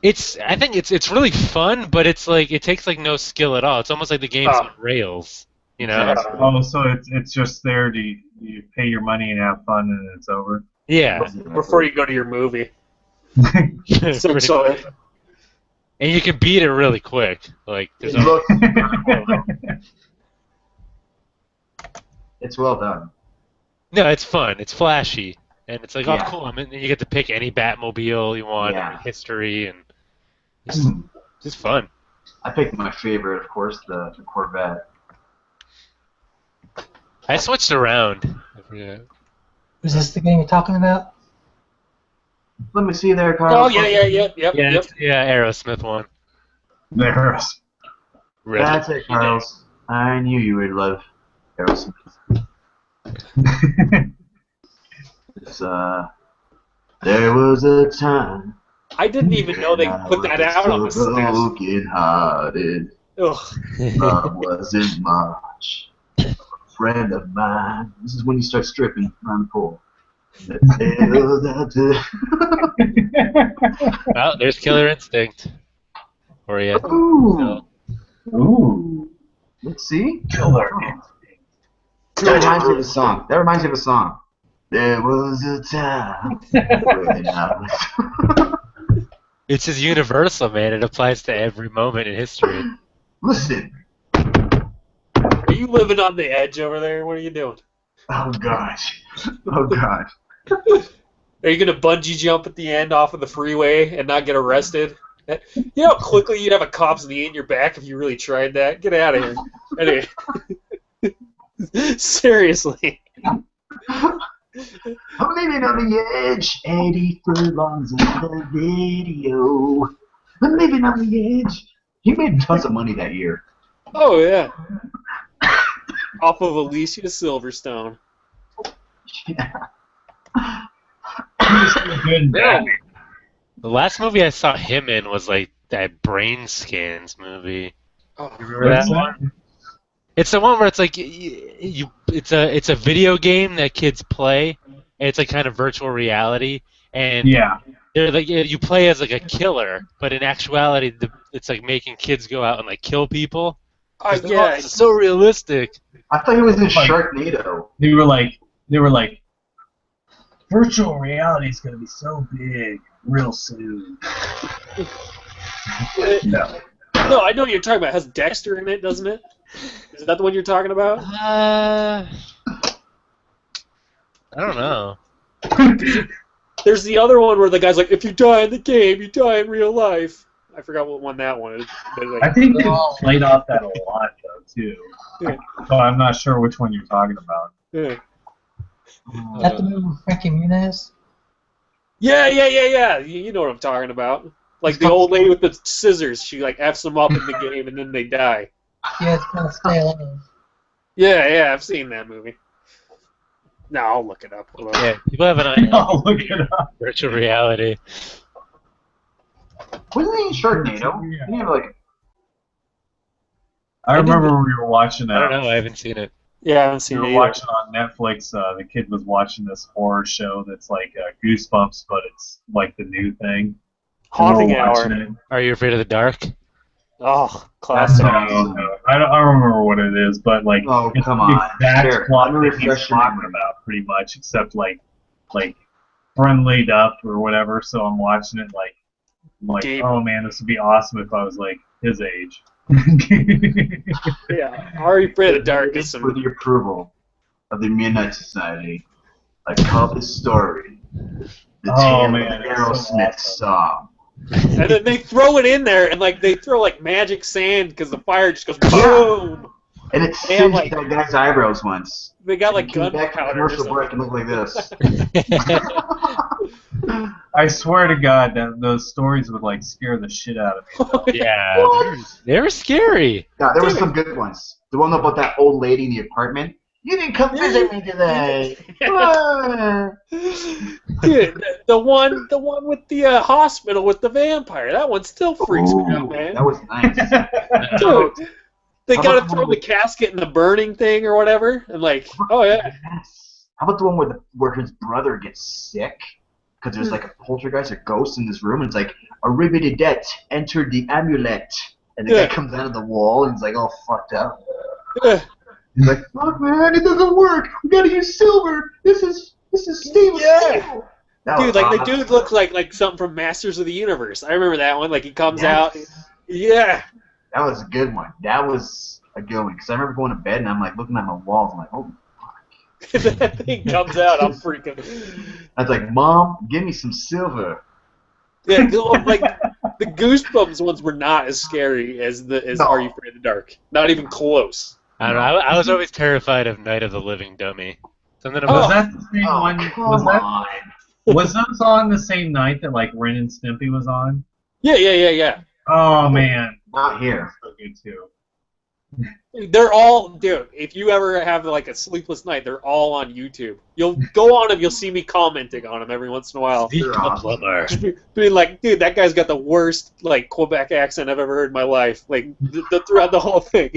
I think it's really fun, but it's like it takes like no skill at all. It's almost like the game's Oh. on rails, you know? Exactly. Oh, so it's just there to you pay your money and have fun and it's over. Yeah. Before you go to your movie. Pretty Essentially. much. And you can beat it really quick. Like there's It no looks it's well done. no, it's fun. It's flashy, and it's like oh Yeah. cool. I mean, you get to pick any Batmobile you want, Yeah. and history, and just fun. I picked my favorite, of course, the Corvette. I switched around. I forget. Was this the game you're talking about? Let me see there, Carl. Oh yeah, yep. Yeah, Aerosmith one. There's. Really. That's it, Carlos. I knew you would love Aerosmith. It's, there was a time I didn't even know they put that out on the so SNES. broken-hearted. Ugh. Love wasn't much. A friend of mine. This is when you start stripping around the pole. Well, there's Killer Instinct. Or yeah. Ooh. Ooh. Let's see. Killer. That reminds me of a song. There was a time when I was... It's just universal, man. It applies to every moment in history. Listen. Are you living on the edge over there? What are you doing? Oh, gosh. Oh, gosh. Are you gonna bungee jump at the end off of the freeway and not get arrested? You know how quickly you'd have a cop's knee in your back if you really tried that? Get out of here. Anyway. Seriously. I'm living on the edge. 80 furlongs in the video. I'm living on the edge. He made tons of money that year. Oh yeah. Off of Alicia Silverstone. Yeah. Good Yeah. The last movie I saw him in was like that Brain Scans movie. Oh, You remember that one? It's the one where it's like it's a video game that kids play, and it's like kind of virtual reality, and Yeah. they're like you play as like a killer, but in actuality, it's like making kids go out and like kill people. yeah. It's so realistic. I thought he was in Sharknado. They were like, virtual reality is gonna be so big real soon. No. No, I know what you're talking about. It has Dexter in it, doesn't it? Is that the one you're talking about? I don't know. There's the other one where the guy's like, if you die in the game, you die in real life. I forgot what one that one is. But like, I think they played off that a lot though too. Yeah. So I'm not sure which one you're talking about. yeah. Is that the movie with Frankie Muniz? Yeah. You know what I'm talking about. Like the old lady with the scissors. She like F's them up in the game and then they die. Yeah, it's called Stay Alive. Yeah, I've seen that movie. No, I'll look it up. Hold on. Yeah, people have an idea I'll look it up. virtual reality. Wasn't he in Sharknado? Yeah. Didn't he have like... I remember we were watching I don't know. I haven't seen it. Yeah, I haven't seen we it were either. watching on Netflix. The kid was watching this horror show that's like Goosebumps, but it's like the new thing. Haunting And we're watching Hour. it. Are you afraid of the dark? Oh, classic. No, I don't remember what it is, but like Oh, it's come the on. exact Here, plot let me that he's refresh your talking memory. about, pretty much, except like friendlied up or whatever. So I'm watching it like Game. oh man, this would be awesome if I was like his age. Yeah, Are You Afraid of the Dark is For some... the approval of the Midnight Society, I call this story the Oh, tale of man, the it's so Aerosmith awesome. song. And then they throw it in there, and like they throw like magic sand because the fire just goes boom. And it They have, singed like- that guy's eyebrows once. They got like He came back from gunpowder or commercial break something. and looked like this. I swear to God that those stories would like scare the shit out of me. Yeah, they were scary. Yeah, there were some good ones. The one about that old lady in the apartment. You didn't come visit me today. Ah. Dude, the one with the hospital with the vampire. That one still freaks me out, Ooh, man. that was nice. Dude, they How gotta about the throw one the with- casket in the burning thing or whatever, and like, oh yeah, Yes. How about the one where his brother gets sick? Because there's like a poltergeist or ghost in this room, and it's like, a ribbity-det entered the amulet. And the Yeah. guy comes out of the wall, and he's like all fucked up. yeah. He's like, fuck man, it doesn't work. We gotta use silver. This is stainless Yeah. steel. That Dude, was like the awesome. dude looks like something from Masters of the Universe. I remember that one. Like he comes out, Yes. yeah. That was a good one. That was a good one. Because I remember going to bed, and I'm like looking at my walls, I'm like, oh. That thing comes out, I'm freaking. I was like, Mom, give me some silver. Yeah, like the Goosebumps ones were not as scary as No. Are You Afraid of the Dark? Not even close. I don't know. I was always terrified of Night of the Living Dummy. Something Oh. about Was that the same Oh, one? come on. Was those on the same night that like Ren and Stimpy was on? Yeah. Oh man, Not here. so good too. They're all, dude. If you ever have like a sleepless night, they're all on YouTube. You'll go on them, you'll see me commenting on them every once in a while. the plumber. Being like, dude, that guy's got the worst like Quebec accent I've ever heard in my life. Like throughout the whole thing,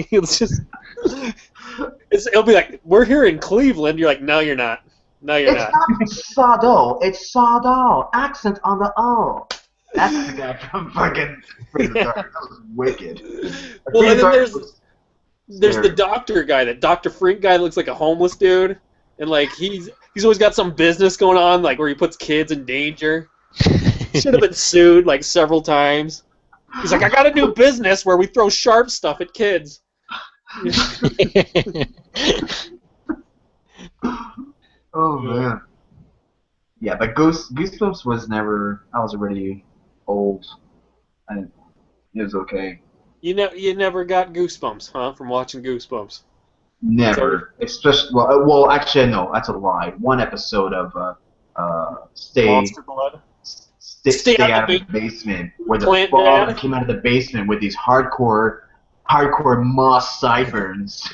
it'll be like, we're here in Cleveland. You're like, no, you're not. No, you're It's not. not Sawdo. It's Sawdo. Accent on the O. That's the guy from fucking Afraid of the Dark. That was wicked. Well, and then Afraid of the Dark there's was the scary. doctor guy, that Dr. Frink guy that looks like a homeless dude, and like he's always got some business going on, like where he puts kids in danger. Should have been sued like several times. He's like, I got a new business where we throw sharp stuff at kids. Oh man. Yeah, but Goosebumps was never. I was already old. It was okay. You never got goosebumps, huh? From watching Goosebumps. Never. Especially well, actually no, that's a lie. One episode of Stay Monster Blood. Stay out of the basement, where the Plant father Dad. came out of the basement with these hardcore moss sideburns.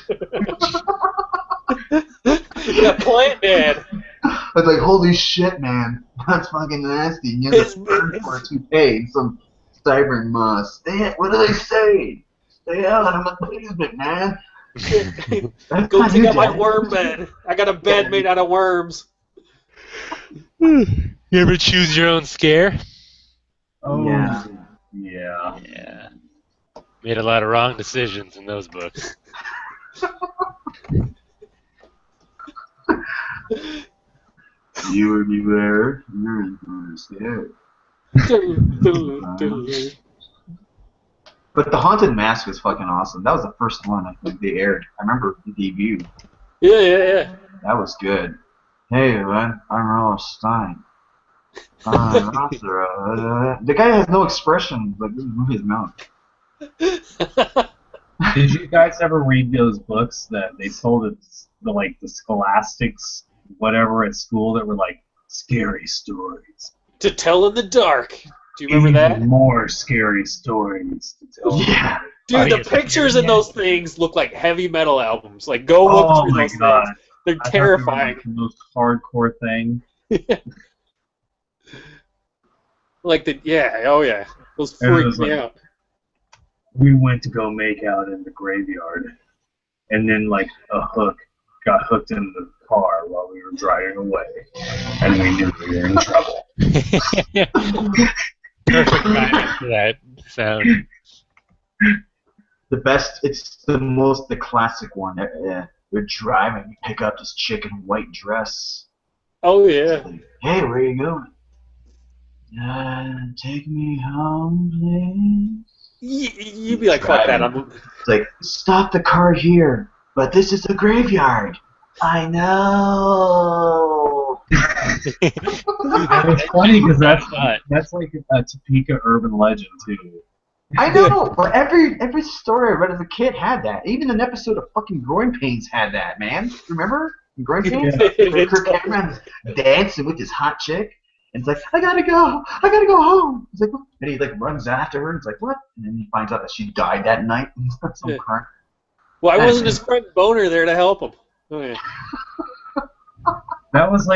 Yeah, Plant Dad. I was like, holy shit, man, that's fucking nasty. You have His- to burn for a toupee and some sideburn moss. What do they say? Stay out of my basement, man. That's Go not take you, out my Dad. worm bed. I got a bed made out of worms. You ever choose your own scare? Oh Yeah. yeah. Yeah. Made a lot of wrong decisions in those books. You were beware, you're scared. But the Haunted Mask was fucking awesome. That was the first one I think they aired. I remember the debut. Yeah. That was good. Hey, man, I'm Ross Stein. The guy has no expression, but doesn't move his mouth. Did you guys ever read those books that they told the scholastics, whatever at school that were like scary stories? To tell in the dark. Do you remember that? Even more scary stories to tell. Yeah. Dude, Oh, the yeah. pictures in those things look like heavy metal albums. Like, go look Oh through my those god. things. They're I thought they were, terrifying. like, the most hardcore thing. Like oh yeah. Those And it freak was me like- out. We went to go make out in the graveyard, and then like a hook got hooked in the car while we were driving away, and we knew we were in trouble. Perfect timing for that sound. The best, it's the classic one. We're driving, you pick up this chick in a white dress. Oh yeah. Like, hey, where you going? Take me home, please. You'd be like, fuck that. It's like, stop the car here, but this is a graveyard. I know. It's funny because that's like a Topeka urban legend too. I know, but every story I read as a kid had that. Even an episode of fucking Growing Pains had that, man. Remember? Growing Pains? Yeah. Kirk Cameron's dancing with his hot chick. And it's like, I gotta go home. He's like, what? And he like runs after her. And it's like, what? And then he finds out that she died that night. And some Yeah. crime. Why wasn't his friend Boner there to help him? Oh, yeah. That was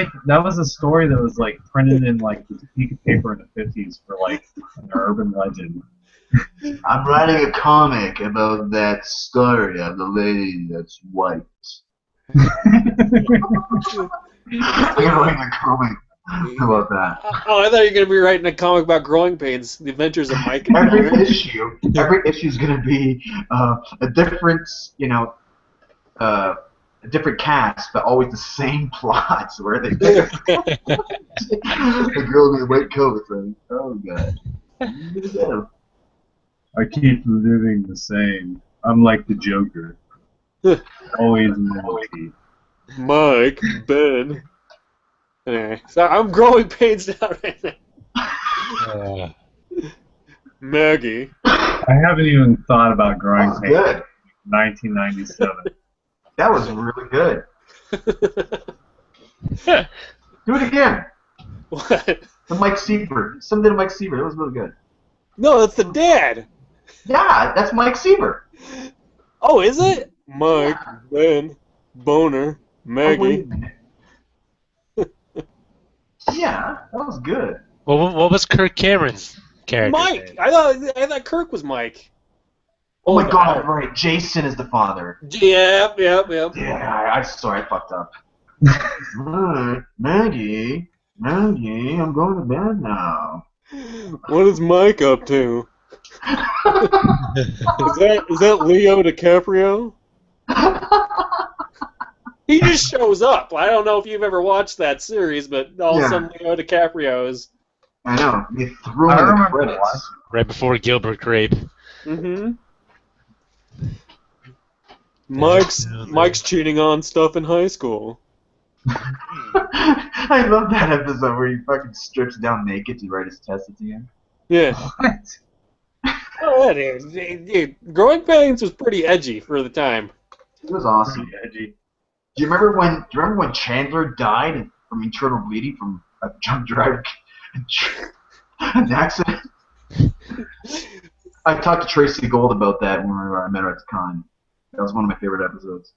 a story that was like printed in like the Topeka paper in the 50s for like an urban legend. I'm writing a comic about that story of the lady that's white. I'm writing a comic about that. Oh, I thought you were going to be writing a comic about growing pains, the adventures of Mike and Every Boner. issue is going to be a different, a different cast, but always the same plots where they the girl in the white coat. It's like, oh god. I keep living the same. I'm like the Joker. Always naughty. Mike, Ben. Anyway, so I'm growing pains now right now. Maggie. I haven't even thought about growing That was pains. good. 1997. That was really good. Do it again. What? The Mike Seaver. Something to Mike Seaver. That was really good. No, that's the dad. Yeah, that's Mike Seaver. Oh, is it? Mike, Ben, Boner, Oh, Maggie. wait a minute. Yeah, that was good. Well, what was Kirk Cameron's character? Mike. name? I thought Kirk was Mike. Oh my god, right. Jason is the father. Yep. Yeah, I sorry, I fucked up. Alright, Maggie, I'm going to bed now. What is Mike up to? Is that Leo DiCaprio? He just shows up. I don't know if you've ever watched that series, but all of a sudden Leo DiCaprio is. I know. They threw I him in the remember credits. Right before Gilbert Grape. Mm-hmm. Mike's cheating on stuff in high school. I love that episode where he fucking strips down naked to write his test at the end. Yeah. What? Oh, yeah, dude. Growing Pains was pretty edgy for the time. It was awesome. Edgy. Do you remember when Chandler died from internal bleeding from a drunk driver an accident? I talked to Tracy Gold about that when I met her at the con. That was one of my favorite episodes.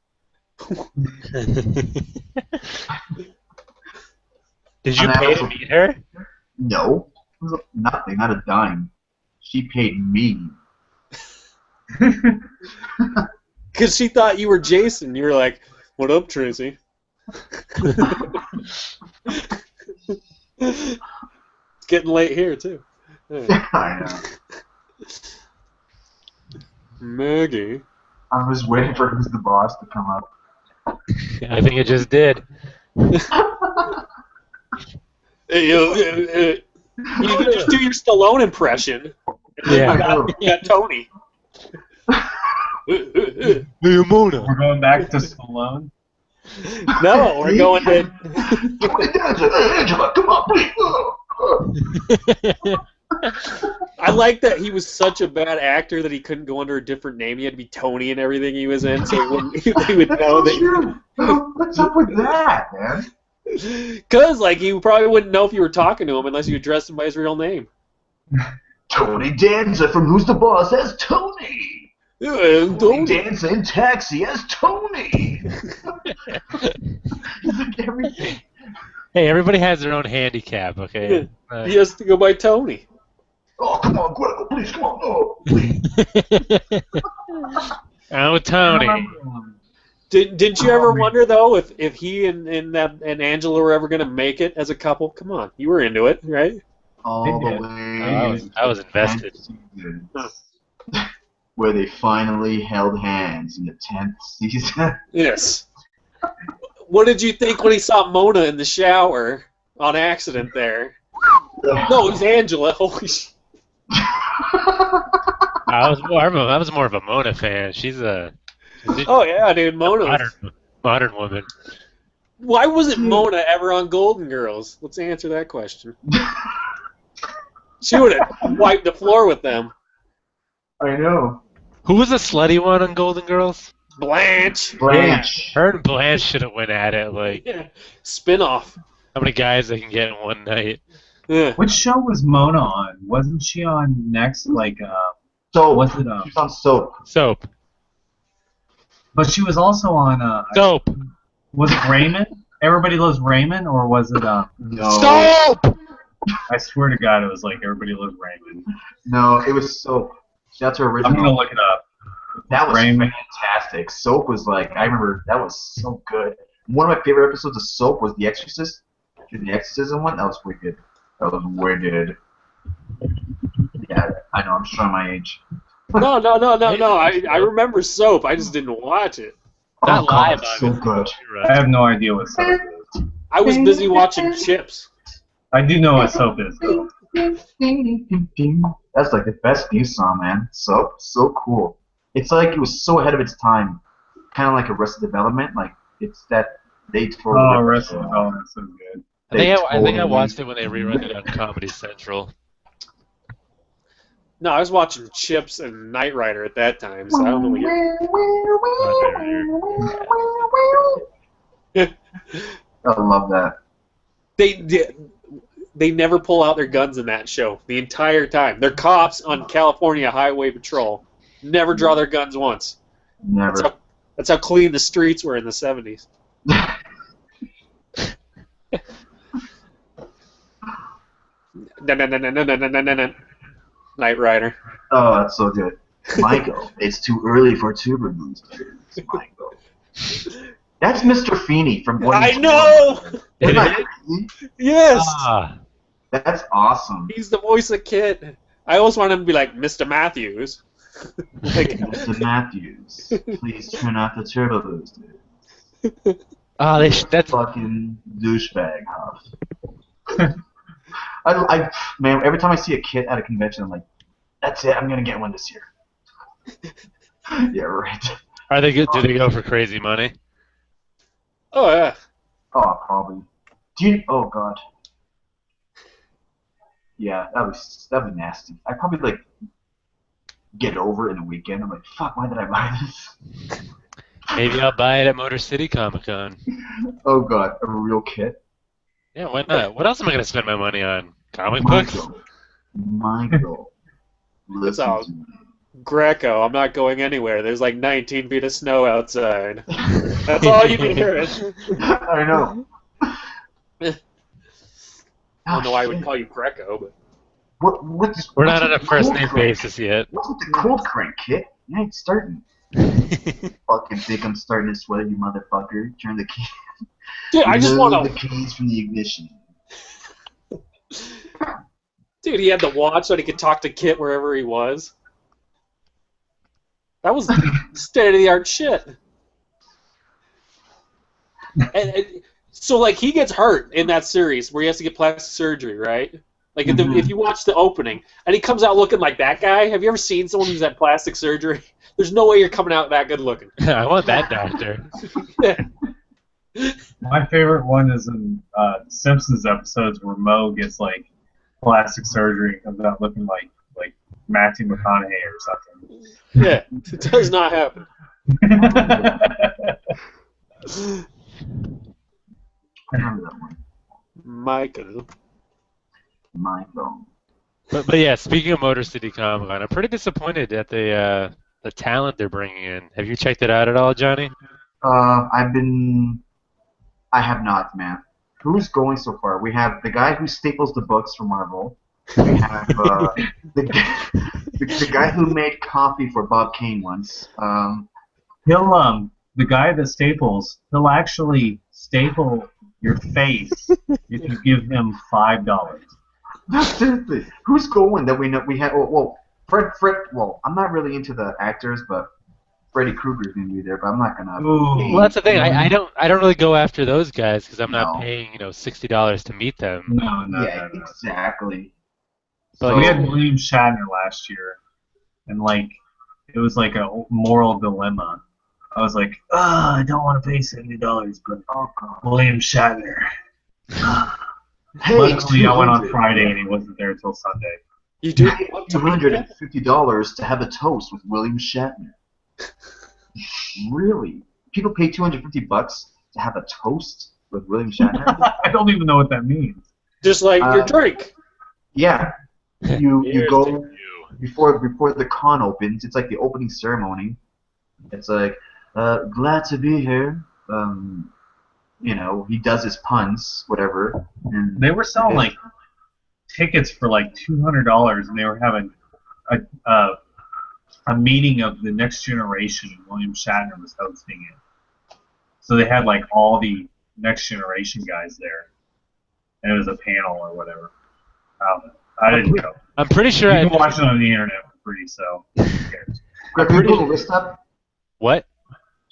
Did you And I pay to also- meet her? No, it was nothing, not a dime. She paid me. Because she thought you were Jason. You were like, what up, Tracy? It's getting late here, too. Yeah. I know. Maggie. I was waiting for Who's the Boss to come up. I think it just did. Hey, you just do your Stallone impression. Yeah. I know. You got Tony. Hey, Mona. We're going back to Stallone. No, we're going to. Angela, come on, please. I like that he was such a bad actor that he couldn't go under a different name. He had to be Tony in everything he was in, so he would know that. True. What's up with that, man? Because, like, you probably wouldn't know if you were talking to him unless you addressed him by his real name. Tony Danza from Who's the Boss as Tony. Tony Tony. Danza in Taxi as Tony. He's like everything. Hey, everybody has their own handicap, okay? He has to go by Tony. Oh, come on, Greco, please, come on. Oh, please. Oh, Tony. Didn't you ever wonder though if he and Angela were ever gonna make it as a couple? Come on, you were into it, right? All the Yeah. way. I was invested. Where they finally held hands in the 10th season. Yes. What did you think when he saw Mona in the shower on accident there? No, it was Angela. Holy sh! I was more of a Mona fan. She's a Oh yeah, dude, Mona. modern woman. Why wasn't Mona ever on Golden Girls? Let's answer that question. She would have wiped the floor with them. I know. Who was the slutty one on Golden Girls? Blanche. Blanche. Her and Blanche should have went at it. Like, Yeah. Spin-off. how many guys they can get in one night? Yeah. Which show was Mona on? Wasn't she on Next? So Was it she's on Soap. Soap. But she was also on Soap. Was it Raymond? Everybody Loves Raymond, or was it No, Soap. I swear to God, it was like Everybody Loves Raymond. no, it was Soap. That's her I'm gonna original. look it up. That was Raymond. fantastic. Soap was like, I remember that was so good. One of my favorite episodes of Soap was The Exorcist. The Exorcism one. That was wicked. That was wicked. Yeah, I know. I'm showing my age. No. I remember Soap. I just didn't watch it. Not Oh god, live, it's so good. I have no idea what soap is. I was busy watching Chips. I do know what soap is, though. That's like the best theme song, man. So cool. It's like it was so ahead of its time. Kind of like Arrested Development. Like it's that they totally. Oh, Arrested Development, so good. I think I watched it when they rerun it on Comedy Central. No, I was watching Chips and Knight Rider at that time, so I don't know what you're... I love that. They never pull out their guns in that show the entire time. They're cops on California Highway Patrol. Never draw their guns once. Never. That's how clean the streets were in the 70s. Knight Rider. Oh, that's so good. Michael, it's too early for tuber boosters. Michael. That's Mr. Feeney from Boy I Meets know! World. It Isn't that is? crazy? Yes! Ah, That's awesome. He's the voice of Kit. I always want him to be like Mr. Matthews. Like, Mr. Matthews, please turn off the turbo boosters. that's Fucking douchebag, Huff. Man, every time I see a kid at a convention, I'm like, that's it, I'm gonna get one this year. Yeah, right. Are they good? Do they go for crazy money? oh, yeah. Oh, probably. Oh god. Yeah, that'd be nasty. I'd probably like get over it in a weekend. I'm like, fuck, why did I buy this? Maybe I'll buy it at Motor City Comic Con. Oh god, a real kit. Yeah, why not? What else am I going to spend my money on? Comic books? Michael. That's Listen all. to me. Greco, I'm not going anywhere. There's like 19 feet of snow outside. That's all you can hear. I know. I don't know why I would call you Greco, but We're not on a first name basis yet. What's with the cold crank, kid? You ain't starting. Fucking think I'm starting to sweat, you motherfucker. Turn the key. dude, I just Remove want the to. keys from the ignition. Dude, he had the watch so he could talk to Kit wherever he was. That was state of the art shit. And so, like, he gets hurt in that series where he has to get plastic surgery, right? Like, if you watch the opening, and he comes out looking like that guy. Have you ever seen someone who's had plastic surgery? There's no way you're coming out that good looking. I want that doctor. My favorite one is in Simpsons episodes where Moe gets like plastic surgery and comes out looking like Matthew McConaughey or something. Yeah, it does not happen. I remember that one. Michael. Michael. But yeah, speaking of Motor City Comic Con, I'm pretty disappointed at the talent they're bringing in. Have you checked it out at all, Johnny? I have not, man. Who's going so far? We have the guy who staples the books for Marvel. We have the guy who made coffee for Bob Kane once. He'll the guy that staples, he'll actually staple your face if you give him $5. Seriously, who's going that we know? We have. Well, Fred. Well, I'm not really into the actors, but Freddy Krueger's gonna be there. But I'm not gonna. Ooh. Well, that's the thing. I don't really go after those guys because I'm not No. paying $60 to meet them. No. Yeah, exactly. But We had William Shatner last year, and it was like a moral dilemma. I was like, I don't want to pay $70, but William Shatner. Hey, Luckily, I went on Friday and he wasn't there until Sunday. You do? $250 to have a toast with William Shatner. Really? People pay $250 to have a toast with William Shatner? I don't even know what that means. Just like your drink. Yeah, you Here's to go you. before the con opens. It's like the opening ceremony. It's like, glad to be here. He does his puns, whatever. And They were selling like tickets for like $200, and they were having a a meeting of the next generation, and William Shatner was hosting it. So they had like all the next generation guys there, and it was a panel or whatever. I don't know. I didn't go. I'm pretty sure You can watch it on the internet for free, so who cares? Greg, did you pull the list up? What?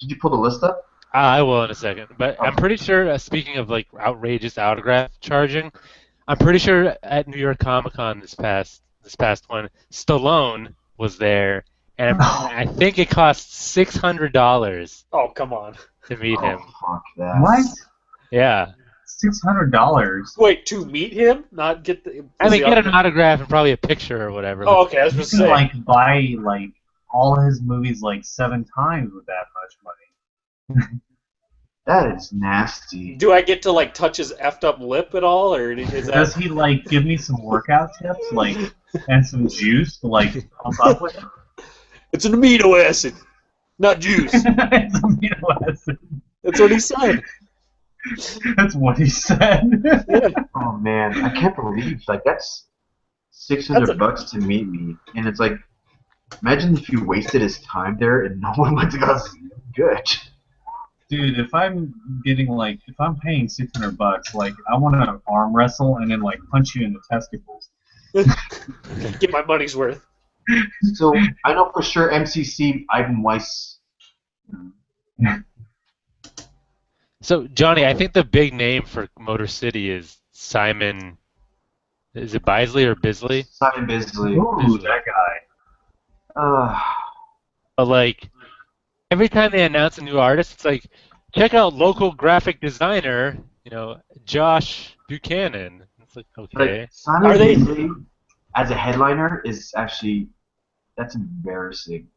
Did you pull the list up? I will in a second. But I'm pretty sure, speaking of like outrageous autograph charging, I'm pretty sure at New York Comic Con this past one, Stallone was there, and I think it cost $600 Oh, come on. to meet him. Fuck that. What? Yeah. $600? Wait, to meet him? Not get the... I mean, get an autograph and probably a picture or whatever. Oh, okay, I was You just can saying. like buy like all his movies like 7 times with that much money. That is nasty. Do I get to, like, touch his effed up lip at all, or is that... Does he like give me some workout tips, like, and some juice to like pump up with? It's an amino acid, not juice. It's amino acid. That's what he said. That's what he said. Yeah. Oh man, I can't believe that's That's $600 to meet me, and it's like, imagine if you wasted his time there and no one went to go see him. Good. Dude, if I'm paying $600, like, I want to arm wrestle and then like punch you in the testicles. Get my money's worth. So I know for sure MCC Ivan Weiss. So, Johnny, I think the big name for Motor City is Simon. Is it Bisley or Bisley? Simon Bisley. Ooh, that guy. But like, every time they announce a new artist, it's like, check out local graphic designer, Josh Buchanan. It's like, okay. Like, Simon Are they- Bisley as a headliner is actually, that's embarrassing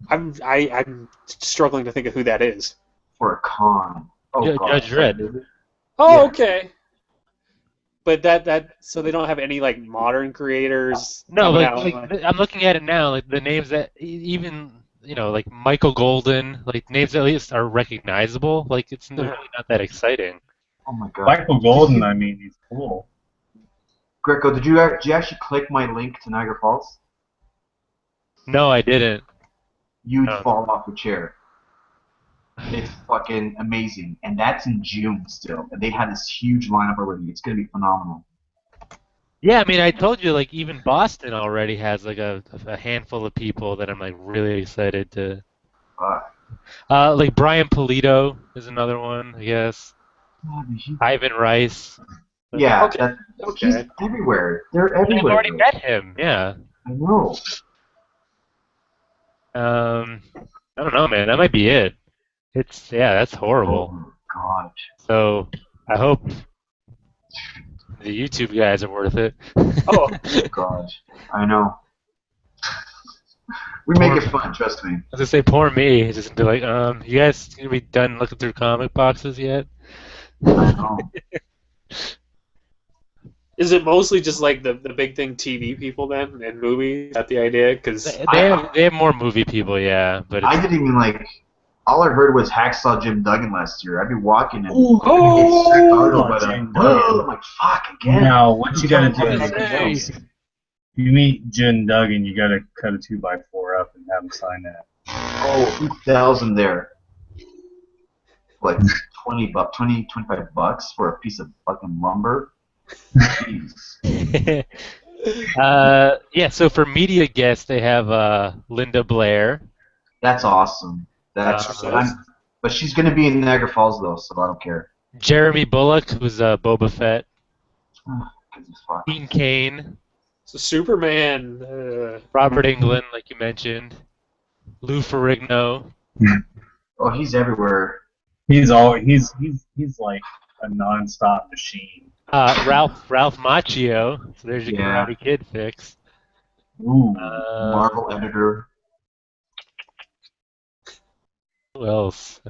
I'm struggling to think of who that is. for a con. Oh, Judge God. Dredd. Oh, Yeah. okay. But so they don't have any like modern creators. No, coming like, out, I'm looking at it now, like the names that even, like Michael Golden, like names that at least are recognizable. Like, it's really not that exciting. Oh my God. Michael Golden, I mean, he's cool. Greco, did you actually click my link to Niagara Falls? No, I didn't. You'd No. fall off the chair. It's fucking amazing, and that's in June still. And they had this huge lineup already. It's gonna be phenomenal. Yeah, I mean, I told you, like, even Boston already has like a handful of people that I'm like really excited to. Like Brian Polito is another one, I guess. Ivan Rice. Yeah, Okay. he's Okay. everywhere. They're I've everywhere. already met him. Yeah. I know. I don't know, man. That might be it. That's horrible. Oh God. So I hope the YouTube guys are worth it. Oh, God. I know. We make it fun, trust me. I was gonna say, poor me. Just be like, you guys gonna be done looking through comic boxes yet? I know. is it mostly just like the big thing TV people then and movies? Is that the idea? Because They have more movie people, yeah, but I it's, didn't even like. All I heard was Hacksaw Jim Duggan last year. I'd be walking and Oh! it's startled by Jim that. Duggan. I'm like, fuck again. Now, what you gotta do Jim is, Duggan. if you meet Jim Duggan, you gotta cut a 2x4 up and have him sign that. Oh, 2,000 there. Like 25 bucks for a piece of fucking lumber. Jeez. yeah. So for media guests, they have Linda Blair. That's awesome. But she's gonna be in Niagara Falls though, so I don't care. Jeremy Bullock, who's Boba Fett. 'Cause it's fun. Dean Cain. So Superman. Robert Englund, like you mentioned. Lou Ferrigno. Oh, he's everywhere. He's like a non-stop machine. Ralph Macchio. So there's your Yeah. Karate Kid fix. Ooh. Marvel editor. Who else?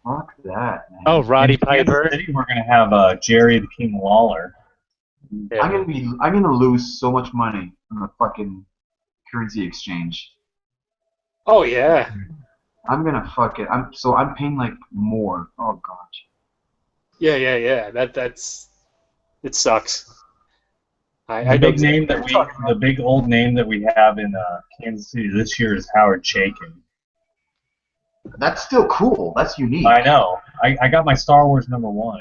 Fuck that, man. Oh, Roddy In Kansas Piper. City, we're gonna have Jerry the King Lawler. Yeah. I'm gonna lose so much money on the fucking currency exchange. Oh yeah, I'm gonna fuck it. I'm paying like more. Oh gosh. yeah. That's it sucks. I The know big exactly name what that you're we, talking the about. big old name that we have in Kansas City this year is Howard Chaykin. That's still cool. That's unique. I know. I got my Star Wars #1,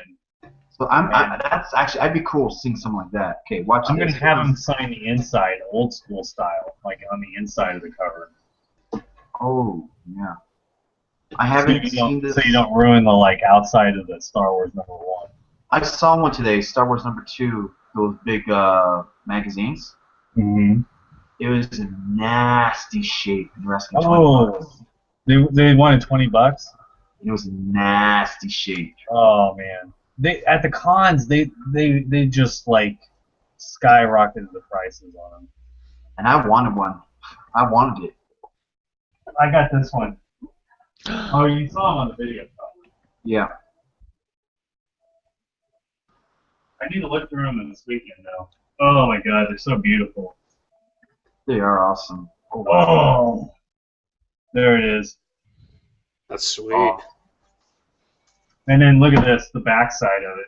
So and that's actually I'd be cool seeing something like that. Okay, watch I'm this. gonna have him sign the inside, old school style, like on the inside of the cover, Oh yeah. I so haven't you don't seen so this. you don't ruin the like outside of the Star Wars #1. I saw one today, Star Wars #2, those big magazines. Mm-hmm. It was in nasty shape and they're asking Oh, $20. they wanted $20. It was in nasty shape. Oh man, they at the cons they just like skyrocketed the prices on them. And I wanted one. I wanted it. I got this one. Oh, you saw him on the video. Yeah. I need to look through them this weekend though. Oh my god, they're so beautiful. They are awesome. Oh wow. Oh, there it is. That's sweet. Oh, And then look at this, the backside of it.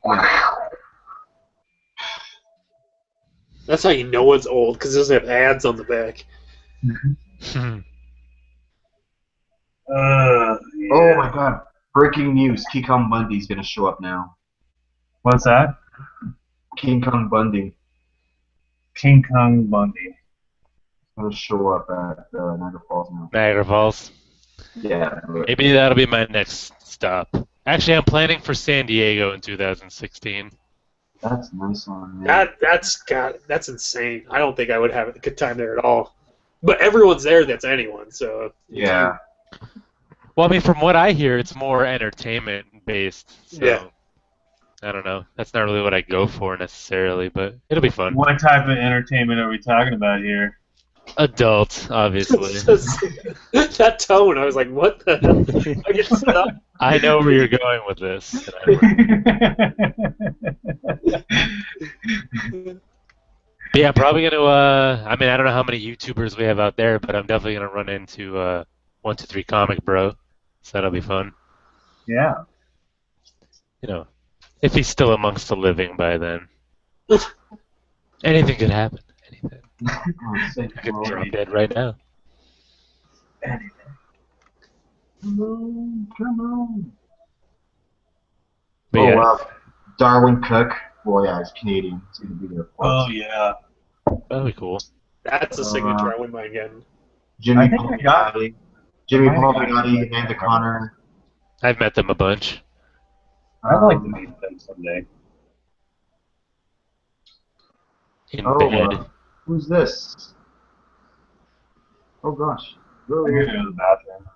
yeah. That's how you know it's old because it doesn't have ads on the back. Yeah. Oh my god. Breaking news. King Kong Bundy's gonna show up now. What's that? King Kong Bundy King Kong Bundy. is gonna show up at Niagara Falls now. Niagara Falls. Yeah. Maybe that'll be my next stop. Actually, I'm planning for San Diego in 2016. That's nice on man. That's insane. I don't think I would have a good time there at all. But everyone's there that's anyone, so Yeah. Well, I mean, from what I hear, it's more entertainment based. So Yeah. I don't know. That's not really what I go for necessarily, but it'll be fun. What type of entertainment are we talking about here? Adult, obviously. that tone, I was like, what the hell? I get set up. I know where you're going with this. But yeah, I'm probably gonna. I mean, I don't know how many YouTubers we have out there, but I'm definitely gonna run into 123 Comic Bro, so that'll be fun. Yeah. You know, if he's still amongst the living by then. Anything could happen. Anything. Oh, sick. I could drop dead right now. Come on, come on. But Oh yeah, wow. Darwin Cook. Well, yeah, he's Canadian. He's gonna be there. Oh yeah. that'll be cool. That's a signature I wouldn't mind getting. Jimmy I think I got- Palmiotti. Jimmy I think I got- Palmiotti, Amanda Connor. I've met them a bunch. I'd like to meet them someday. In Oh, bed. who's this? Oh gosh. I'm gonna go to the bathroom.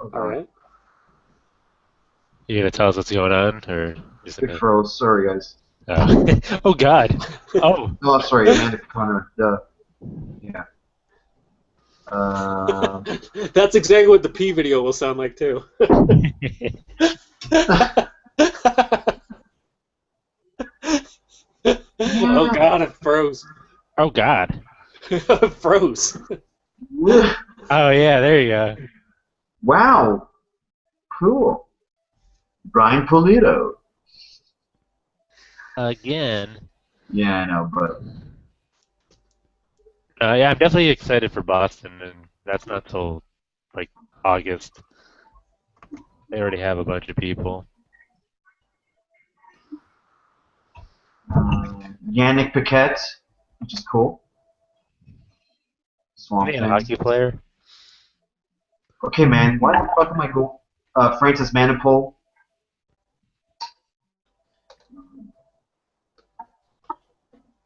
All right. You gonna tell us what's going on, or just Big froze. Sorry, guys. Oh God. Oh. No, I'm sorry, Amanda Connor. Yeah. That's exactly what the P video will sound like too. Oh God, it froze. Oh God. It froze. Oh yeah, there you go. Wow. Cool. Brian Pulido. Again. Yeah, I know, but Yeah, I'm definitely excited for Boston, and that's not till like August. They already have a bunch of people. Yannick Paquette, which is cool. Swamp Isn't he a Thing. hockey player? Okay, man. Why the fuck am I go? Francis Manipul.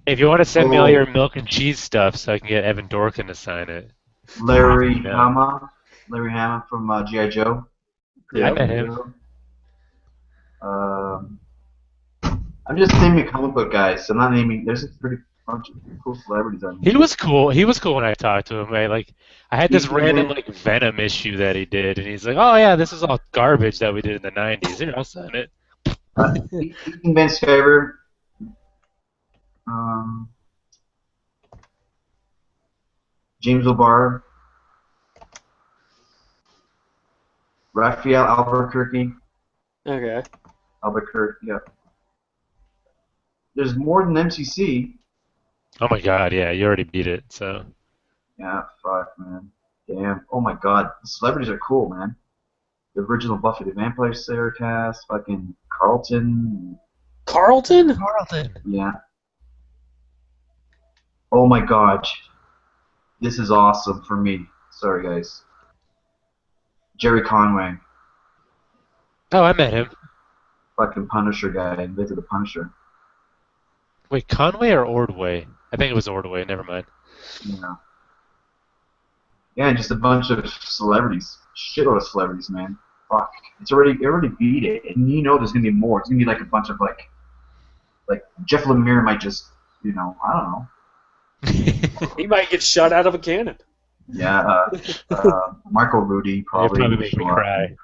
If you want to send me all Oh. your milk and cheese stuff, so I can get Evan Dorkin to sign it. Larry No. Hama. Larry Hama from G.I. Joe. I met him. I'm just naming comic book guys. I'm not naming. There's a pretty bunch of cool celebrities on He here. was cool. He was cool when I talked to him. I had this Ethan random Van, like Venom issue that he did, and he's like, "Oh yeah, this is all garbage that we did in the '90s. Here, I'll sign it." Ethan Van Sciver, um, James O'Barr, Raphael Okay. Albuquerque, yeah. There's more than MCC. Oh my God, yeah, you already beat it. So Yeah, fuck, man. Damn. Oh my god, the celebrities are cool, man. The original Buffy the Vampire Slayer cast, fucking Carlton. Carlton? Carlton. Yeah. Oh my god. This is awesome for me. Sorry, guys. Jerry Conway, Oh, I met him. fucking Punisher guy, invented the Punisher. Wait, Conway or Ordway? I think it was Ordway. Never mind. Yeah. Yeah, and just a bunch of celebrities. Shitload of celebrities, man. Fuck. It already beat it. And you know there's gonna be more. It's gonna be like a bunch of like Jeff Lemire might just, I don't know. He might get shot out of a cannon. Yeah, Marco Rudy You'd probably. probably make me show up. cry.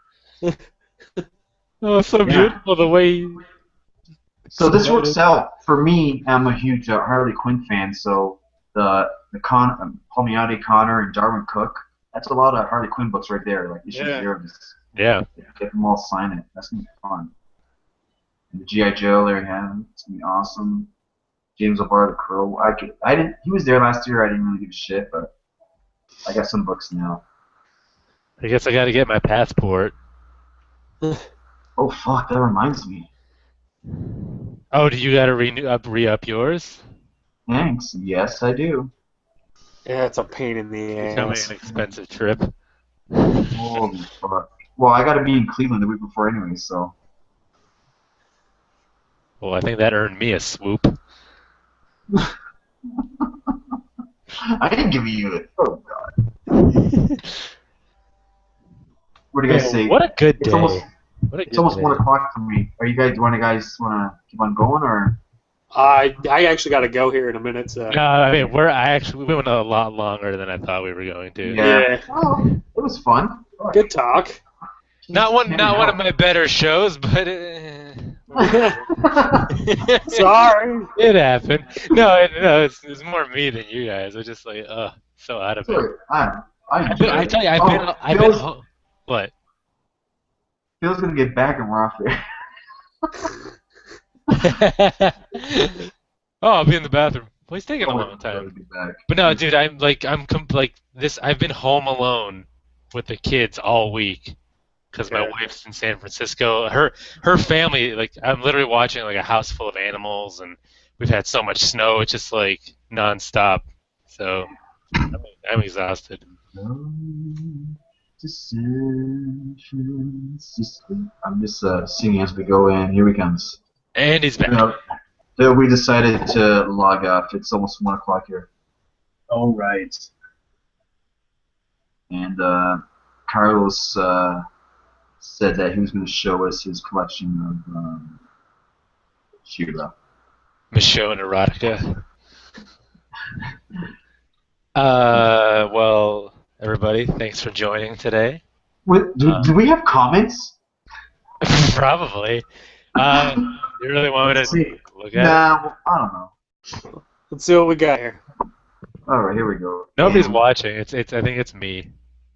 Oh, so Yeah. beautiful the way. So this works out for me. I'm a huge Harley Quinn fan, so the Palmiotti Connor and Darwin Cook. That's a lot of Harley Quinn books right there. Like issue Yeah. 0. Just Yeah. get them all, sign it. That's gonna be fun. And the GI Joe, there you have it. It's gonna be awesome. James O'Barr, the Crow. I didn't. He was there last year. I didn't really give a shit, but I got some books now. I guess I got to get my passport. Oh fuck! That reminds me. Oh, do you got to re-up yours? Thanks. Yes, I do. Yeah, it's a pain in the Becoming ass. an expensive trip. Holy fuck. Well, I gotta be in Cleveland the week before anyway, so. Well, I think that earned me a swoop. I didn't give you it. Oh god. What do you guys Man, say? what a good It's day. almost What a it's good almost day. 1 o'clock for me. Are you guys wanna keep on going or? I actually got to go here in a minute. So. No, I mean we went a lot longer than I thought we were going to. Yeah. Oh, it was fun. Good talk. Not one of my better shows, but Sorry. it happened. No, it's more me than you guys. I'm just like, so out of it. Sorry, I enjoyed I it. tell you, I've Phil's, been what? Phil's gonna get back and we're off there. Oh, I'll be in the bathroom. Well, he's taking a Oh, long he's time. gonna be back. But no, dude, I've been home alone with the kids all week because my Okay. wife's in San Francisco. Her family, like, I'm literally watching like a house full of animals, and we've had so much snow. It's just like nonstop. So I'm exhausted. I'm just singing as we go in. Here he comes. And he's back. So we decided to log off. It's almost 1 o'clock here. All right. And Carlos said that he was going to show us his collection of Shira. Michonne erotica. Well, everybody, thanks for joining today. Do we have comments? Probably. You really want me Let's see. to look at it? Nah, well, I don't know. Let's see what we got here. All right, here we go. Nobody's Damn, watching. I think it's me.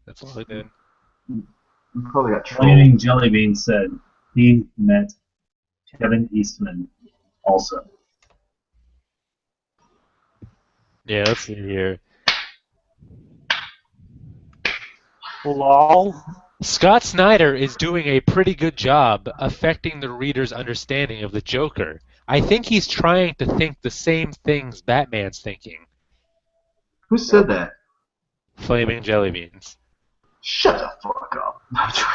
That's all I did. we probably got trolled. Flaming Jellybean said he met Kevin Eastman also. Yeah, let's see here. Lol. Scott Snyder is doing a pretty good job affecting the reader's understanding of the Joker. I think he's trying to think the same things Batman's thinking. Who said that? Flaming jelly beans. Shut the fuck up.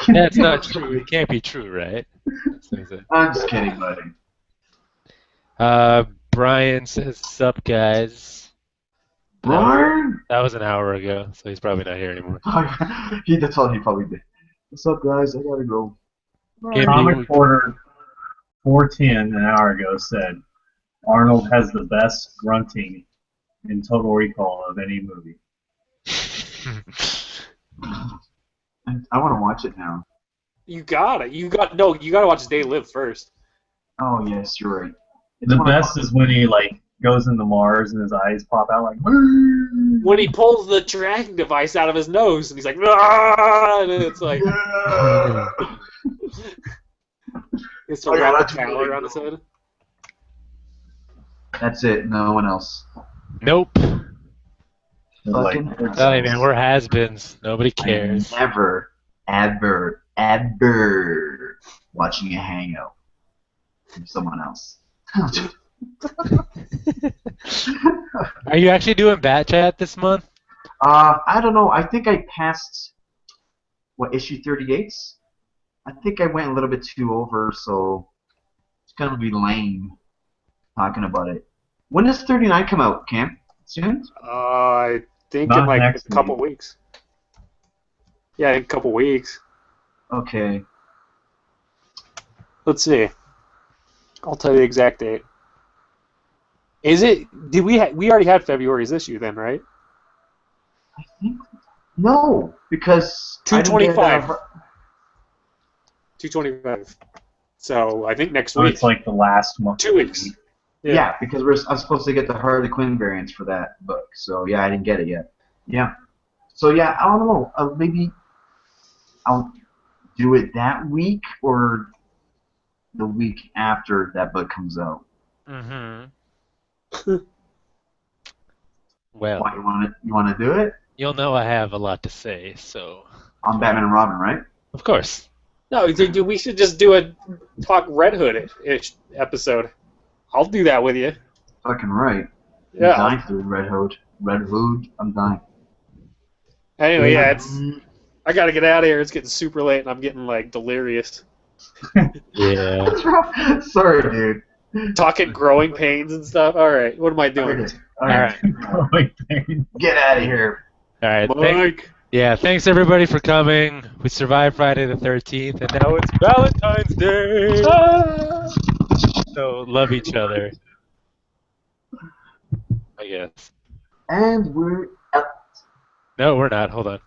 That's not true. It can't be true, right? I'm just kidding, buddy. Brian says, "Sup, guys." Brian? That was an hour ago, so he's probably not here anymore. That's all he probably did. What's up, guys? I gotta go. Give me- Comic Porter 410 an hour ago said, Arnold has the best grunting in Total Recall of any movie. I want to watch it now. You gotta watch They Live first. Oh yes, you're right. It's The one of best is when he like goes into Mars and his eyes pop out like. When he pulls the tracking device out of his nose and he's like, "Ah!" And it's like, it's to Oh, yeah, wrap the that's towel really around his head. That's it. No one else. Nope. Fucking Tell you, man, we're has-beens. Nobody cares. I'm never, ever watching a hangout from someone else. Are you actually doing Bat Chat this month? I don't know. I think I passed issue 38. I think I went a little bit too over, so it's gonna be lame talking about it. When does 39 come out, Cam? Soon? I think Not in like a next couple week. weeks. Yeah, in a couple weeks. Okay. Let's see. I'll tell you the exact date. Is it? Did we already had February's issue then, right? I think no, because I didn't get, 225. 225. So I think next So week. it's like the last month. 2 weeks. Yeah, because I'm supposed to get the Harley Quinn variants for that book. So yeah, I didn't get it yet. Yeah. So yeah, I don't know. Maybe I'll do it that week or the week after that book comes out. Mm-hmm. Well, Why you want to do it? you'll know I have a lot to say, so On Batman and Robin, right? of course. No, dude, we should just do a talk Red Hood-ish episode. I'll do that with you. Fucking right. Yeah. I'm dying for Red Hood. Red Hood. I'm dying. Anyway, yeah, I gotta get out of here. It's getting super late, and I'm getting like delirious. Yeah. Sorry, dude. Talking growing pains and stuff. All right, what am I doing? All right. Growing pain. Get out of here. All right. Mike. Thanks everybody for coming. We survived Friday the 13th, and now it's Valentine's Day. Ah! So love each other, I guess. And we're out. No, we're not. Hold on.